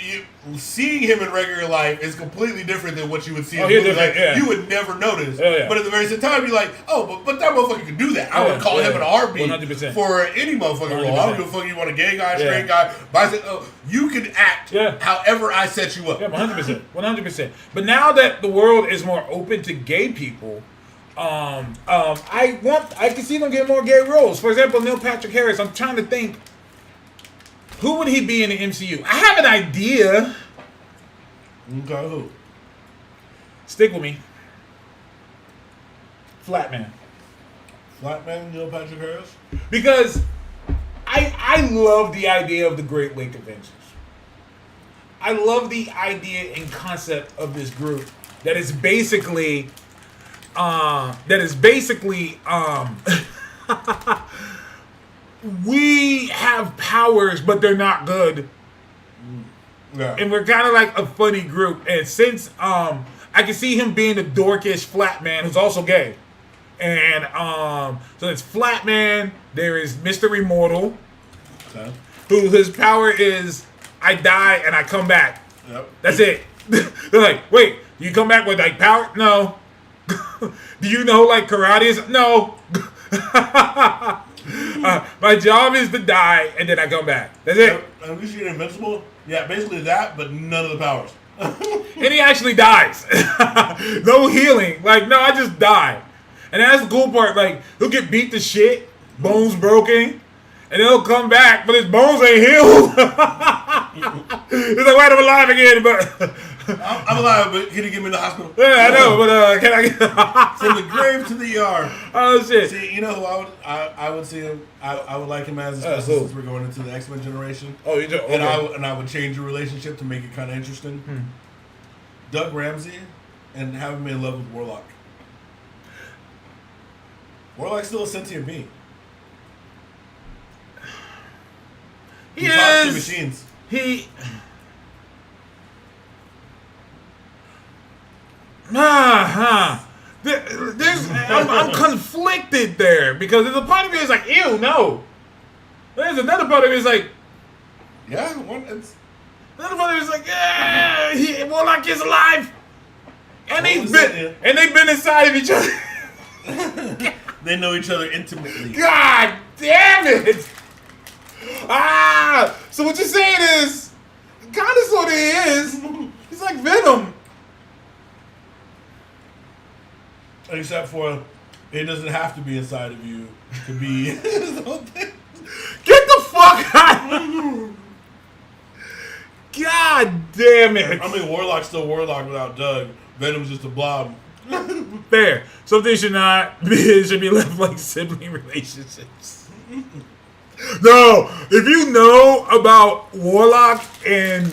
seeing him in regular life is completely different than what you would see in he's movies. different, Like, yeah. you would never notice. Yeah. But at the very same time, you're like, oh, but that motherfucker can do that. I would call him an heartbeat 100%. for any motherfucking role. I don't give a fuck if you want a gay guy, straight guy, bisexual. You can act however I set you up. Yeah, 100%. 100%. But now that the world is more open to gay people, I can see them get more gay roles. For example, Neil Patrick Harris, I'm trying to think, who would he be in the MCU? I have an idea. Okay, who? Stick with me. Flatman. Flatman, Neil Patrick Harris? Because I love the idea of the Great Lake Avengers. I love the idea and concept of this group that is basically we have powers, but they're not good. Yeah. And we're kind of like a funny group. And since I can see him being the dorkish flat man who's also gay. And so it's Flatman, there is Mr. Immortal, Okay. who his power is I die and I come back. Yep. That's it. They're like, wait, you come back with like power? No. Do you know like karate is? No. My job is to die and then I come back. That's it. Have you seen Invincible? Yeah, basically that, but none of the powers. And he actually dies. No healing. Like, no, I just die. And that's the cool part. Like, he'll get beat to shit, bones broken, and he'll come back, but his bones ain't healed. He's like, wait, I'm alive again, but I'm alive, but can you get me to the hospital? yeah, I know, but can I get From the grave to the ER. oh shit? See, you know who I would see him. I would like him as, who? especially since we're going into the X-Men generation. Oh, you do? Okay. And I would change the relationship to make it kind of interesting. Doug Ramsey, and have him in love with Warlock. Warlock's still a sentient being. He talks to is. machines. He. I'm conflicted there because there's a part of me that's like, ew, no. There's another part of me that's like, Yeah, another part of me is like, yeah, Warlock is alive, and Well, they've been inside of each other. they know each other intimately. God damn it! So what you're saying is, kind of sort of is. He's like Venom. Except for, it doesn't have to be inside of you to be. Get the fuck out! God damn it! I mean, Warlock's still Warlock without Doug. Venom's just a blob. Fair. Something should not be. Should be left like sibling relationships. No, if you know about Warlock and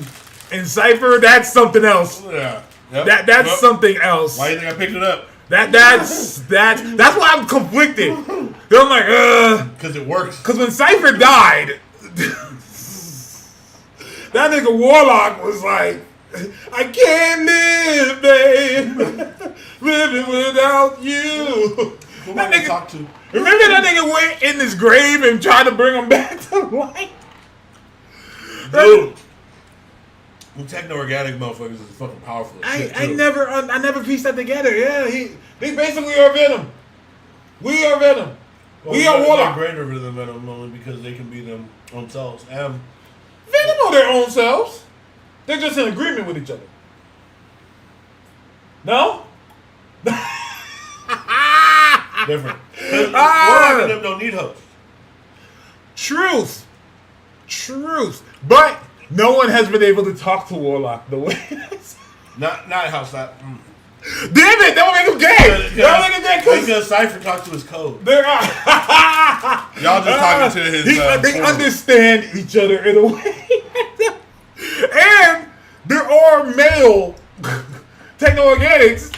Cypher, that's something else. Yeah. Yep. That's Yep. something else. Why do you think I picked it up? That's why I'm conflicted. I'm like, Because it works. because when Cypher died, that nigga Warlock was like, I can't live, babe, living without you. Who am That I gonna nigga, talk to? remember that nigga went in his grave and tried to bring him back to life? Dude. Well, techno-organic motherfuckers is fucking powerful as shit, I too. never pieced that together. Yeah, they basically are Venom. We are Venom. Well, We are they're Warlock. greater than Venom only because they can be them themselves. Venom are their own selves. They're just in agreement with each other. No? Different. Warlock and them don't need hosts. Truth. But no one has been able to talk to Warlock the way that's... Not house that. Damn it! That would make him gay! That would make him gay! Because Cypher talks to his code. There are... Y'all just talking to his... they understand each other in a way. And there are male techno-organics.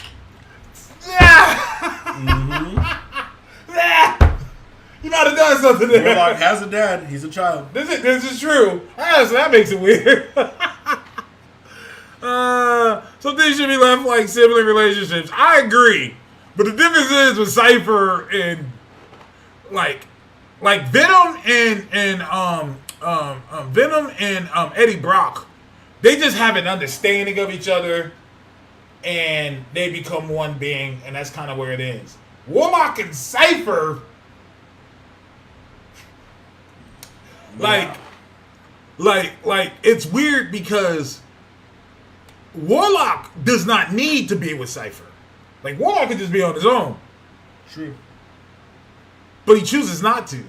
You might have done something there. Warlock has a dad. He's a child. This is true. So that makes it weird. Some things should be left like sibling relationships. I agree. But the difference is with Cypher and like Venom and Venom and Eddie Brock, they just have an understanding of each other and they become one being, and that's kind of where it is. Warlock and Cypher, like it's weird because Warlock does not need to be with Cypher. Like, Warlock could just be on his own. True. But he chooses not to.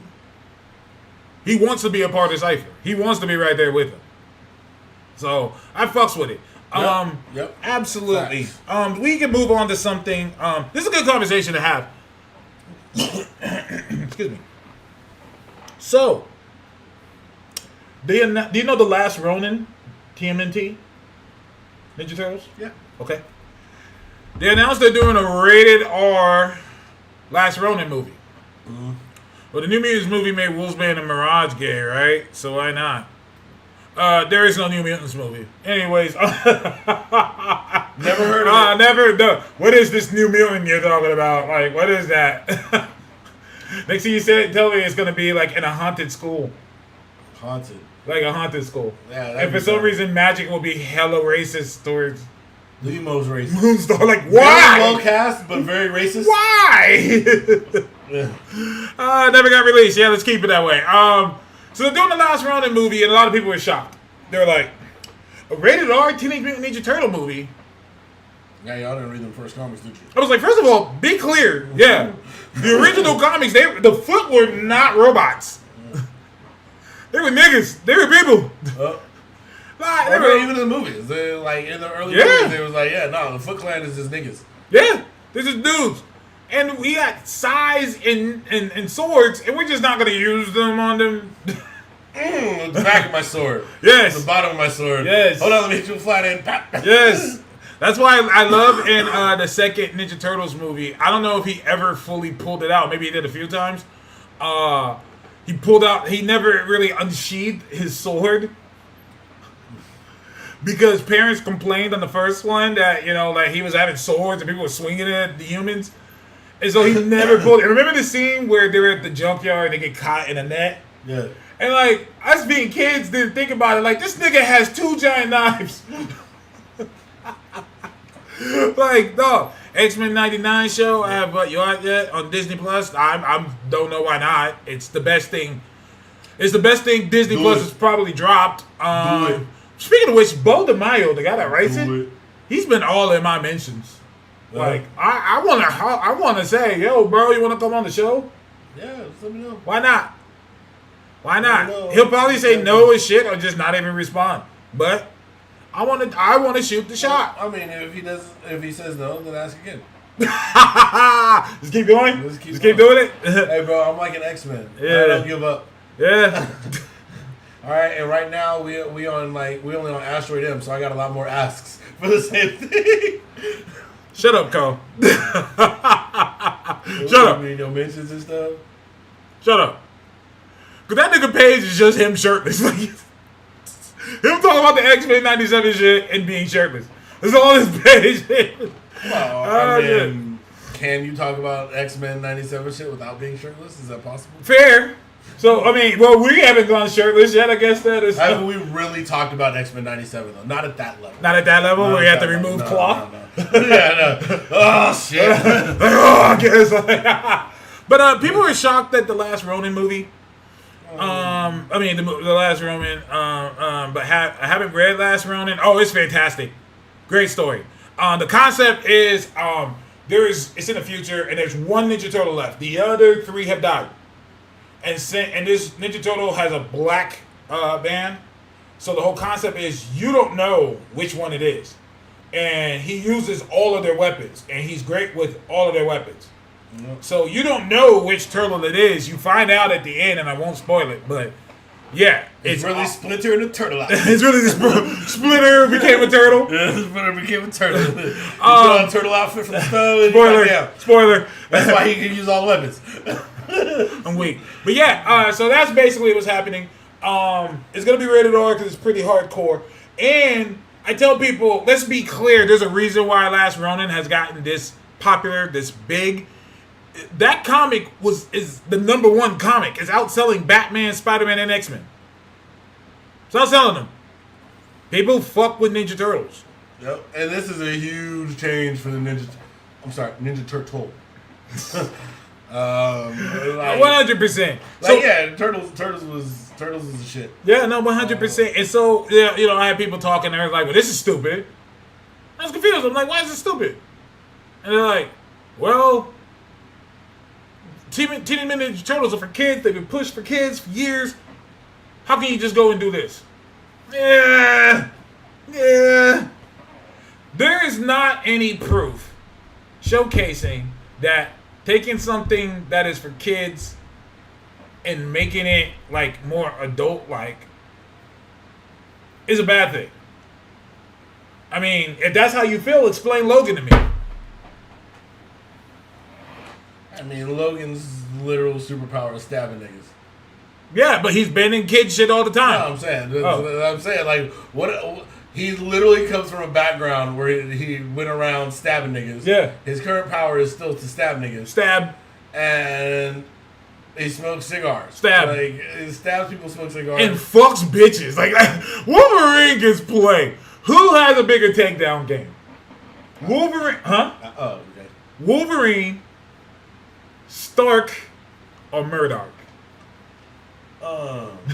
He wants to be a part of Cypher. He wants to be right there with him. So, I fucks with it. Yep. Absolutely. We can move on to something. This is a good conversation to have. Excuse me. So, do you know the Last Ronin, TMNT? Ninja Turtles? Yeah. Okay. They announced they're doing a rated R Last Ronin movie. Mm-hmm. Well, the New Mutants movie made Wolfsbane and Mirage gay, right? So why not? There is no New Mutants movie. Anyways. Never heard of it. Never. No. What is this New Mutant you're talking about? Like, what is that? Next thing you said, tell me it's going to be like in a haunted school. Haunted. Like a haunted school. Yeah. And for some reason, magic will be hella racist towards The emo's racist. Moonstar. Like, Very why? well cast, but very racist. Why? Yeah. Never got released. Yeah, let's keep it that way. So they're doing the Last Ronin movie, and a lot of people were shocked. They were like, a rated R Teenage Mutant Ninja Turtle movie? Yeah, y'all didn't read them first comics, did you? I was like, first of all, be clear. Yeah. The original comics, the Foot were not robots. They were niggas. They were people. They were, even in the movies. They, like, in the early Yeah. movies, they was like, yeah, no, the Foot Clan is just niggas. yeah, this is dudes. And we got size and swords, and we're just not going to use them on them. The back of my sword. Yes. The bottom of my sword. Yes. Hold on, let me hit you a flat end. Pop. Yes. That's why I love in the second Ninja Turtles movie, I don't know if he ever fully pulled it out. Maybe he did a few times. He never really unsheathed his sword. Because parents complained on the first one that, like he was having swords and people were swinging it at the humans. And so he never pulled it. And remember the scene where they were at the junkyard and they get caught in a net? Yeah. And like, us being kids didn't think about it. Like, this nigga has 2 giant knives. Like, dog. X-Men 99 show, I have you out yet on Disney Plus? I don't know why not. It's the best thing. It's the best thing Disney Plus has probably dropped. Do it. Speaking of which, Bo DeMaio, the guy that writes Do it, it. he's been all in my mentions. Yeah. Like, I wanna say, yo, bro, you wanna come on the show? Yeah, just let me know. Why not? Why not? No. He'll probably say no as shit or just not even respond. But I wanna shoot the shot. I mean, if he says no, then ask again. Just keep going. Let's keep Just keep going. doing it. Hey, bro, I'm like an X-Men. Yeah. I don't give up. Yeah. All right, and right now we only on Asteroid M, so I got a lot more asks for the same thing. Shut up, Cole. Shut up. I mean, your mentions and stuff. Shut up. Cause that nigga page is just him shirtless. Like, him talking about the X-Men 97 shit and being shirtless. That's all his page is. Well, I mean, can you talk about X-Men 97 shit without being shirtless? Is that possible? Fair. So, I mean, well, we haven't gone shirtless yet. I guess that is... Haven't we really talked about X-Men 97, though? Not at that level. Not at that level Not where at you have to that level. remove No, cloth. no. Yeah, no. Oh, shit. I guess. But people were shocked that the last Ronin movie... the Last Ronin, but I haven't read Last Ronin. Oh, it's fantastic. Great story. The concept is it's in the future, and there's one Ninja Turtle left. The other 3 have died, and this Ninja Turtle has a black band. So the whole concept is you don't know which one it is, and he uses all of their weapons, and he's great with all of their weapons. Yep. So you don't know which turtle it is. You find out at the end, and I won't spoil it, but yeah, it's really Splinter and a turtle outfit. It's really Splinter became a turtle. Yeah, Splinter became a turtle. He put on a turtle outfit from the stove. Spoiler. That's why he can use all the weapons. I'm weak, but yeah. So that's basically what's happening. It's gonna be rated R because it's pretty hardcore. And I tell people, let's be clear. There's a reason why Last Ronin has gotten this popular, this big. That comic is the number 1 comic. It's outselling Batman, Spider-Man, and X-Men. It's outselling them. People fuck with Ninja Turtles. Yep, and this is a huge change for the Ninja Turtle. 100%. Turtles was the shit. Yeah, no, 100%. And so, yeah, I had people talking, and they're like, "Well, this is stupid." I was confused. I'm like, "Why is it stupid?" And they're like, "Well, Teenage Mutant Ninja Turtles are for kids. They've been pushed for kids for years. How can you just go and do this?" Yeah. There is not any proof showcasing that taking something that is for kids and making it like more adult-like is a bad thing. I mean, if that's how you feel, explain Logan to me. I mean, Logan's literal superpower is stabbing niggas. Yeah, but he's been in kid shit all the time. No, I'm saying, like, what? He literally comes from a background where he went around stabbing niggas. Yeah. His current power is still to stab niggas. Stab. And he smokes cigars. Stab. Like, he stabs people, smokes cigars. And fucks bitches. Like, Wolverine gets play. Who has a bigger takedown game? Wolverine, huh? Okay. Wolverine, Stark, or Murdoch?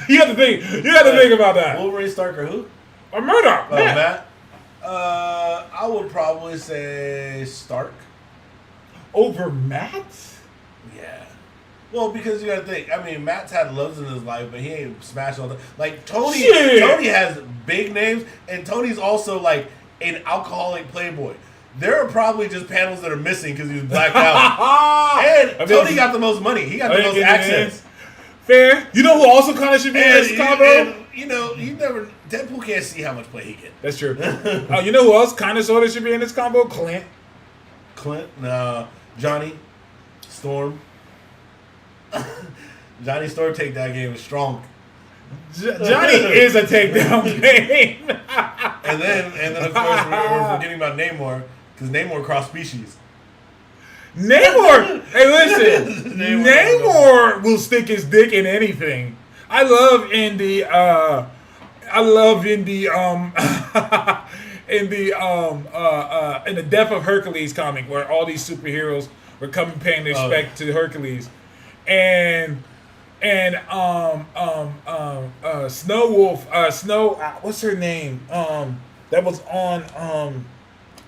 You have to think. You have to think about that. Wolverine, Stark, or who? Or Murdoch. Matt. I would probably say Stark. Over Matt? Yeah. Well, because you gotta think. I mean, Matt's had loves in his life, but he ain't smashed all the like Tony. Shit. Tony has big names, and Tony's also like an alcoholic playboy. There are probably just panels that are missing because he was blacked out. And Tony got the most money. He got the most access. Fair. You know who also kind of should be in this combo? Deadpool can't see how much play he gets. That's true. You know who else kind of sort of should be in this combo? Clint. No. Johnny Storm. Johnny Storm take that game is strong. Johnny is a takedown game. and then of course we're forgetting about Namor because Namor cross species. Namor. Hey, listen. Namor will stick his dick in anything. I love in the in the Death of Hercules comic where all these superheroes were coming paying their respect to Hercules, and Snow Wolf, what's her name? That was on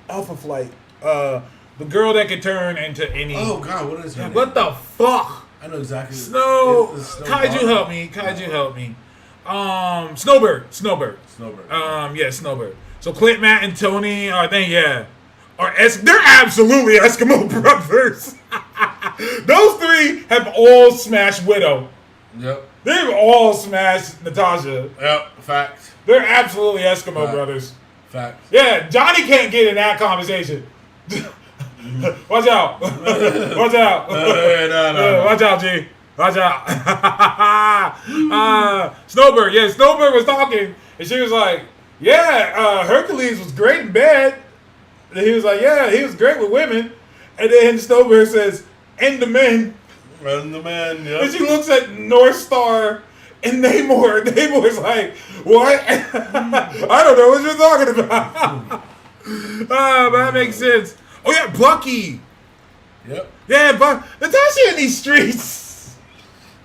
Alpha Flight. The girl that could turn into any. Oh God, what is her name? What the fuck? I know exactly. Snow. Kaiju, help me. Snowbird. Yeah, Snowbird. So Clint, Matt, and Tony, I think, they're absolutely Eskimo brothers. Those 3 have all smashed Widow. Yep. They've all smashed Natasha. Yep. Fact. They're absolutely Eskimo brothers. Fact. Yeah, Johnny can't get in that conversation. Watch out. Watch out. No. Watch out, G. Watch out. Snowbird. Yeah, Snowbird was talking, and she was like, Hercules was great in bed. And he was like, yeah, he was great with women. And then Snowbird says, and the men. And the men, yeah. And she looks at North Star and Namor. Namor's like, what? I don't know what you're talking about. But that makes sense. Oh, yeah, Bucky. Yep. Yeah, but Natasha in these streets.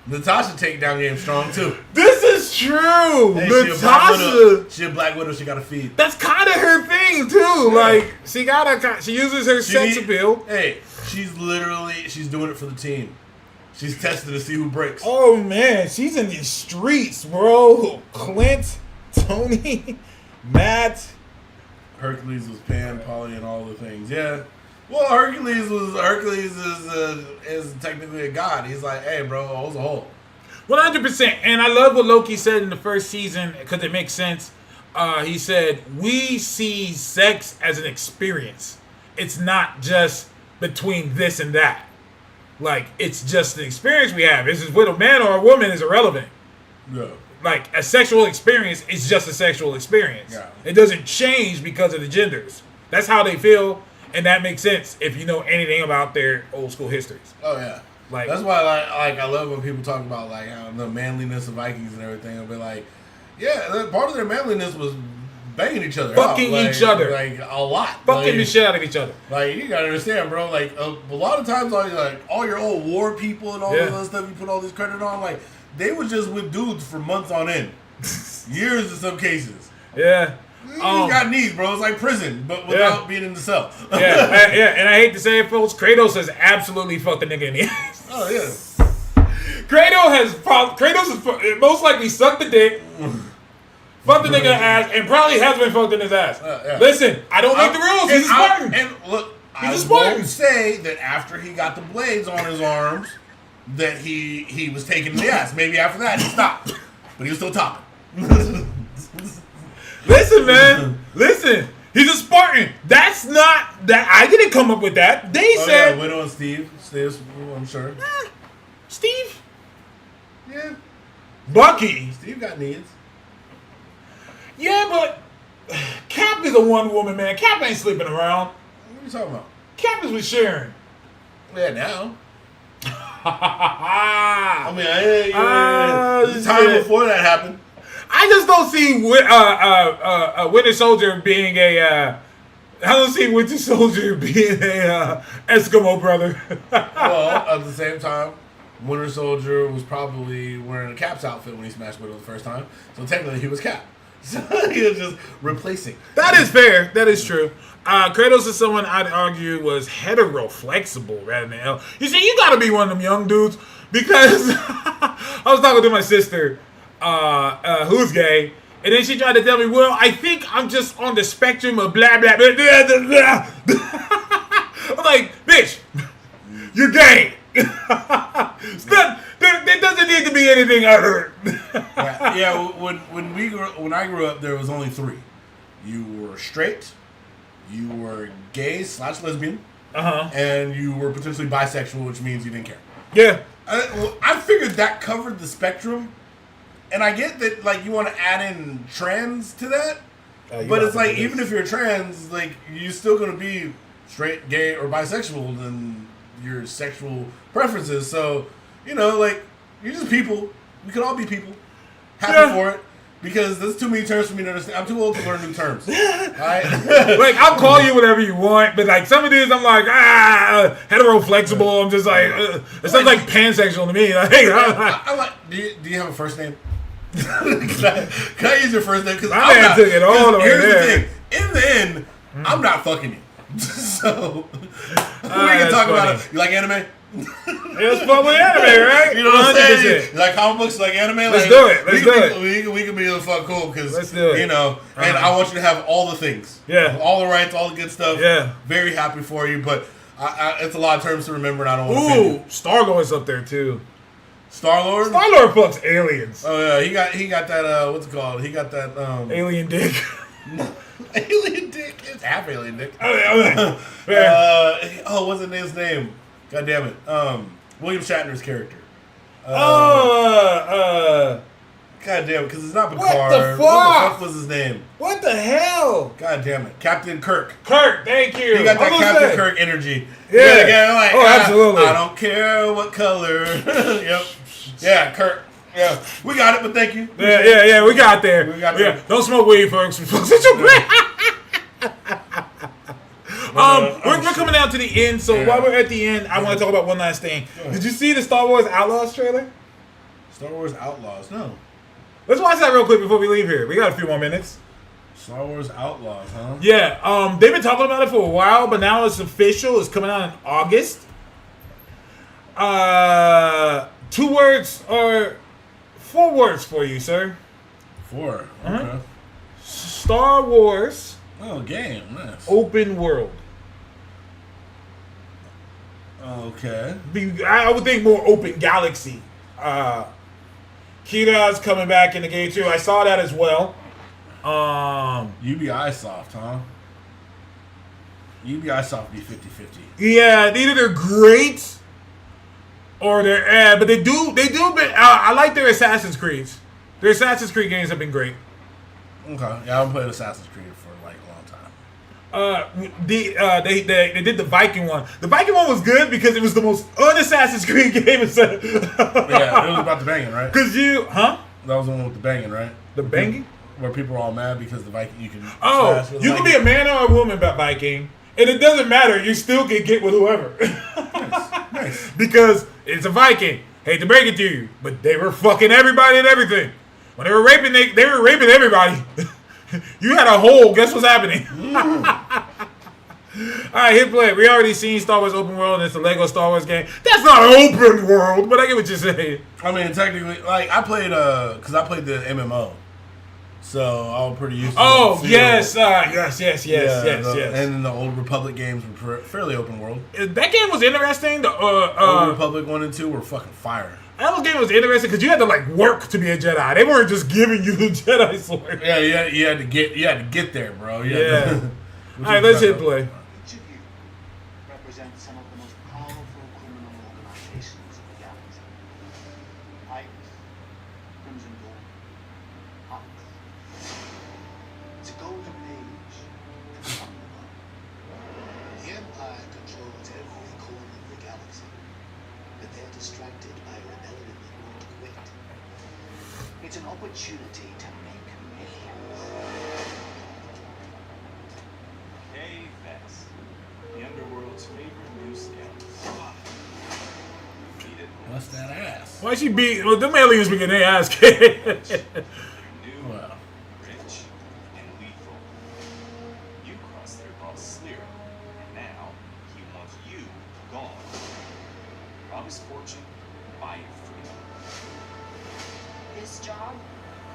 Natasha takedown game strong too. This is true. Hey, Natasha. She a Black Widow. She got to feed. That's kind of her thing too. Yeah. Like she uses her sex appeal. Hey, she's doing it for the team. She's testing to see who breaks. Oh man, she's in these streets, bro. Clint, Tony, Matt. Hercules was Pam, Polly, and all the things. Yeah. Well, Hercules is technically a god. He's like, hey, bro, hole's a hole. 100%. And I love what Loki said in the first season because it makes sense. He said, we see sex as an experience. It's not just between this and that. Like, it's just an experience we have. It's just with a man or a woman is irrelevant. Yeah. Like, a sexual experience is just a sexual experience. Yeah. It doesn't change because of the genders. That's how they feel, and that makes sense if you know anything about their old school histories. Oh yeah. Like, that's why I love when people talk about like how the manliness of Vikings and everything. I'll be like, yeah, part of their manliness was banging each other, fucking each other, like a lot, fucking the shit out of each other. Like you gotta understand, bro. Like a lot of times, all your old war people and all this other stuff, you put all this credit on. Like they was just with dudes for months on end, years in some cases. Yeah. You got knees, bro. It's like prison, but without being in the cell. Yeah, and I hate to say it, folks. Kratos has absolutely fucked a nigga in the ass. Oh yeah. Kratos has most likely sucked the dick, fucked the nigga in the ass, and probably has been fucked in his ass. Yeah. Listen, I don't make the rules. He's a Spartan. And look, He's a I Spartan. won't say that after he got the blades on his arms that he was taking the ass. Maybe after that he stopped, but he was still topping. Listen, man. Listen. He's a Spartan. That's not that. I didn't come up with that. They said. Yeah, Widow and Steve. I'm sure. Steve. Yeah. Bucky. Steve got needs. Yeah, but Cap is a one woman man. Cap ain't sleeping around. What are you talking about? Cap is with Sharon. Yeah, now. I I mean, the time before that happened. I just don't see Winter Soldier being a. I don't see Winter Soldier being a Eskimo brother. Well, at the same time, Winter Soldier was probably wearing a Cap's outfit when he smashed Widow the first time. So technically, he was Cap. So he was just replacing. That is fair. That is true. Kratos is someone I'd argue was hetero-flexible rather than L. You see, you gotta be one of them young dudes because I was talking to my sister, who's gay, and then she tried to tell me, well, I think I'm just on the spectrum of blah, blah, blah, blah, blah, blah. I'm like, bitch, you're gay. It's not, there doesn't need to be anything other. Yeah, when I grew up, there was only three. You were straight, you were gay / lesbian, and you were potentially bisexual, which means you didn't care. Yeah. I figured that covered the spectrum, and I get that like you want to add in trans to that, but it's like even if you're trans, like you're still gonna be straight, gay, or bisexual than your sexual preferences. So like you're just people. We could all be people. Happy for it. Because there's too many terms for me to understand. I'm too old to learn new terms. Alright? Like, I'll call you whatever you want, but like some of these, I'm like, hetero-flexible. I'm just like, it sounds like pansexual to me. Like, I'm like, do you have a first name? Can I use your first name? Because my man took it all the way here's there. the thing. In the end, I'm not fucking you. So, we can that's talk about funny. it. You like anime? It's fun with anime, right? You know what I'm saying? 100%. You like comic books, like anime? Let's like, do it. Let's do it. We can be fuck cool because, Let's do it. and I want you to have all the things. Yeah. All the rights, all the good stuff. Yeah. Very happy for you, but it's a lot of terms to remember and I don't want to offend you. Star-Lord's up there, too. Star-Lord? Star-Lord fucks aliens. Oh, yeah. He got that, what's it called? He got that, Alien dick. alien dick. It's half alien dick. Fair. What's his name? God damn it. William Shatner's character. God damn it, because it's not Picard. What the fuck? What the fuck was his name? What the hell? God damn it. Captain Kirk. Kirk, thank you. He got that Almost Captain there. Kirk energy. Yeah. Like, absolutely. I don't care what color. Yep. Yeah, Kirk. Yeah. We got it, but thank you. Yeah, we got there. We got there. Don't smoke weed, folks. We're coming down to the end, so while we're at the end, I want to talk about one last thing. Did you see the Star Wars Outlaws trailer? Star Wars Outlaws. No. Let's watch that real quick before we leave here. We got a few more minutes. Star Wars Outlaws, huh? Yeah, they've been talking about it for a while, but now it's official. It's coming out in August. 2 words or 4 words for you, sir. 4. Uh-huh. Okay. Star Wars Oh, game. Nice. open world. Okay. I would think more open galaxy. Kira's coming back in the game too. I saw that as well. UBI Soft, huh? UBI Soft be 50-50. Yeah, either they're great or they're but they do. I like their Assassin's Creeds. Their Assassin's Creed games have been great. Okay. Yeah, I haven't played Assassin's Creed for like a long time. They did the Viking one. The Viking one was good because it was the most un-Assassin's Creed game. Yeah, it was about the banging, right? Cause That was the one with the banging, right? the banging. Where people are all mad because the Viking you can. Oh, smash with you can be a man or a woman about Viking, and it doesn't matter. You still can get with whoever. Nice. Because it's a Viking. Hate to break it to you, but they were fucking everybody and everything. When they were raping, they were raping everybody. You had a hole. Guess what's happening? All right, hit play. We already seen Star Wars open world, and it's a Lego Star Wars game. That's not open world, but I get what you're saying. I mean, technically, like I played, because I played the MMO, so I was pretty used to. Oh the yes, feel. yes. And then the Old Republic games were fairly open world. That game was interesting. The Old Republic 1 and 2 were fucking fire. that game was interesting because you had to like work to be a Jedi. They weren't just giving you the Jedi sword. Yeah, you had to get there, bro. You had Yeah. to- All right, let's hit play. Each of you represent some of the most powerful criminal organizations in the galaxy. Pirates, Crimson Dawn, Hawks. It's a golden age for Thunderball. The Empire controls every corner of the galaxy, but they're distracted by a rebellion that won't quit. It's an opportunity to make millions. Hey, Vex. The underworld's favorite new scout. Need it. What's that ass? Why she beat? Well, them aliens be getting their ass kicked. New, Wow. rich, and lethal. You crossed their boss Sliro, and now he wants you gone. Promise fortune, buy your freedom. This job,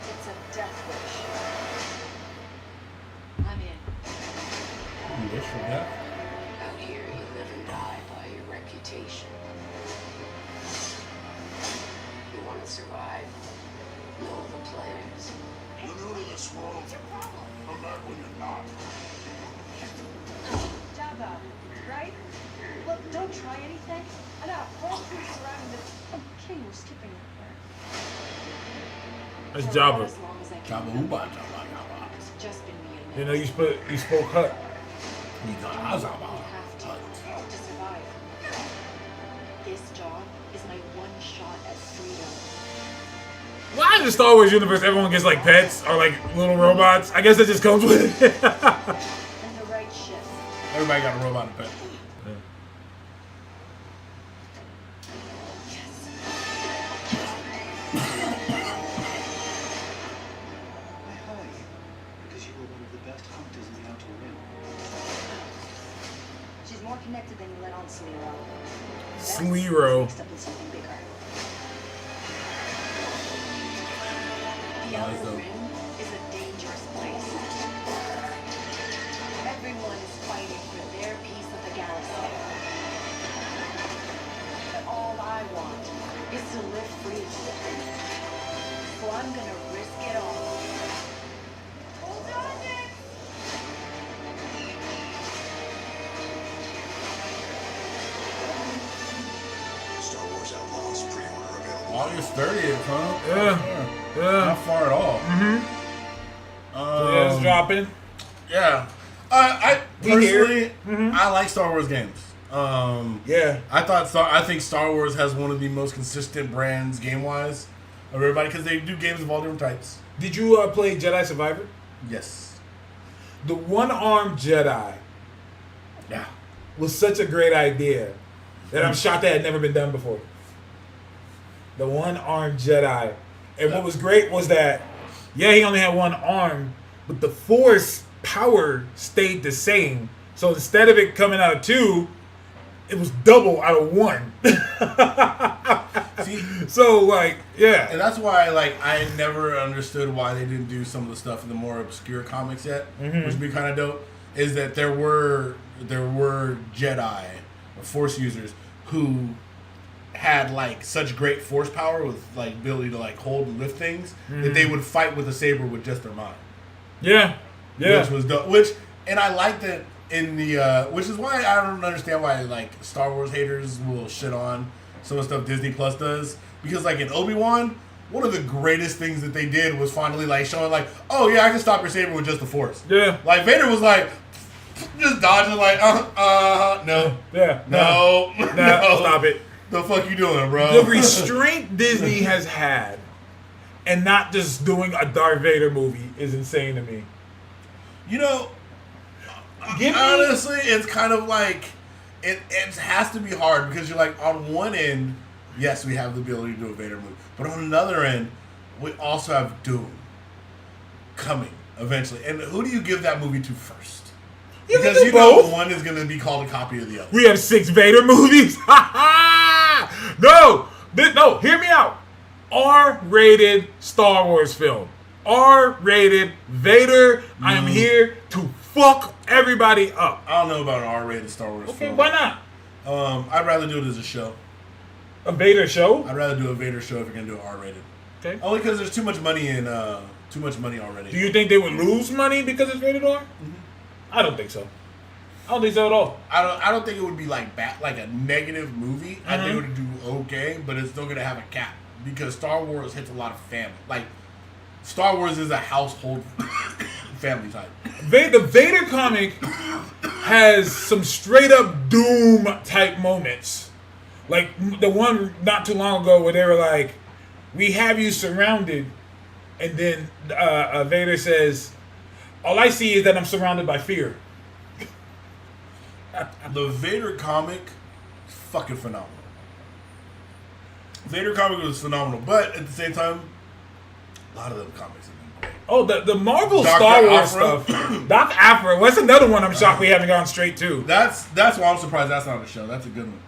it's a death wish. I'm in. You wish for that? Out here, you live and die by your reputation. You want to survive? Know the players. You're new to this world. Come back when you're not. Jabba, right? Look, don't try anything. I got a whole crew surrounding this. Oh, King was skipping it. That's For about Jabba. as long as I can Jabba remember. Uba, Jabba, Jabba. It's just been me and You know, Max. you spoke Hut. You got We Azaba. have to survive. This job is my one shot at freedom. Why in the Star Wars universe everyone gets like pets or like little robots? I guess that just comes with it. And the right shifts. Everybody got a robot in pet. I hire you because you were one of the best hunters in the Outer Rim. She's more connected than you let on, Sliro. Sliro. Mixed up in something bigger. The Nice, Outer though. Rim is a dangerous place. Everyone is fighting for their piece of the galaxy. But all I want is to live free. So I'm gonna risk it all. Hold on, Nick! Star Wars Outlaws pre-order available. August 30th, huh? Yeah. Not Yeah. far at all. So yeah, it's dropping. Yeah. I We here. personally, I like Star Wars games. Yeah. I think Star Wars has one of the most consistent brands game wise of everybody because they do games of all different types. Did you play Jedi Survivor? Yes. The one-armed Jedi Yeah. was such a great idea that I'm shocked that had never been done before. The one-armed Jedi. And what was great was that, yeah, he only had one arm, but the Force power stayed the same. So instead of it coming out of 2, it was double out of 1. See, so, like, yeah. and that's why, like, I never understood why they didn't do some of the stuff in the more obscure comics yet, which would be kind of dope. Is that there were Jedi or Force users who had like such great Force power with like ability to like hold and lift things that they would fight with a saber with just their mind. Yeah. Yeah. Which was dope. And I like that in the which is why I don't understand why like Star Wars haters will shit on some of the stuff Disney Plus does, because like in Obi-Wan, one of the greatest things that they did was finally like showing like, oh yeah, I can stop your saber with just the Force. Yeah. Like Vader was like just dodging like no. Yeah. No. No. Stop it. The fuck you doing, bro? The restraint Disney has had and not just doing a Darth Vader movie is insane to me. You know, honestly, it's kind of like it has to be hard because you're like on one end, yes, we have the ability to do a Vader movie, but on another end, we also have Doom coming eventually. And who do you give that movie to first? Because you know one is going to be called a copy of the other. We have 6 Vader movies. No, hear me out. R-rated Star Wars film. R-rated Vader. I am here to fuck everybody up. I don't know about an R-rated Star Wars film. Okay, why not? I'd rather do it as a show. A Vader show? I'd rather do a Vader show if you're gonna do it R-rated. Okay. Only because there's too much money already. Do you think they would lose money because it's rated R? I don't think so. I don't think so at all. I don't think it would be like a negative movie. I think it would do okay, but it's still gonna have a cap because Star Wars hits a lot of family. Like Star Wars is a household family type. The Vader comic has some straight up Doom type moments. Like the one not too long ago where they were like, "We have you surrounded," and then Vader says, "All I see is that I'm surrounded by fear." The Vader comic, fucking phenomenal. Vader comic was phenomenal, but at the same time, a lot of them comics have been great. Oh, the Marvel Dr. Star Wars Aphra. stuff. Doc Aphra. What's another one I'm shocked we haven't gone straight to? That's why I'm surprised that's not a show. That's a good one.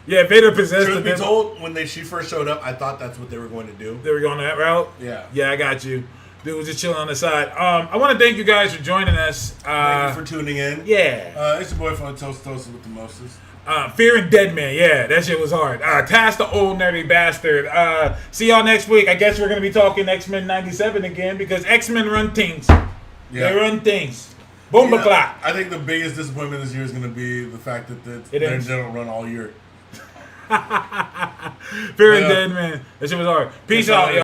Yeah, Vader possessed Truth the be told, when she first showed up, I thought that's what they were going to do. They were going that route? Yeah. Yeah, I got you. Dude was just chilling on the side. I want to thank you guys for joining us. Thank you for tuning in. Yeah. It's your boy from Toast with the Moses. Fear and Dead Man. Yeah, that shit was hard. Task the old nerdy bastard. See y'all next week. I guess we're going to be talking X-Men 97 again because X-Men run things. Yeah. They run things. Boom, clock. I think the biggest disappointment this year is going to be the fact that they don't run all year. Fear and Dead Man. That shit was hard. Peace out, y'all.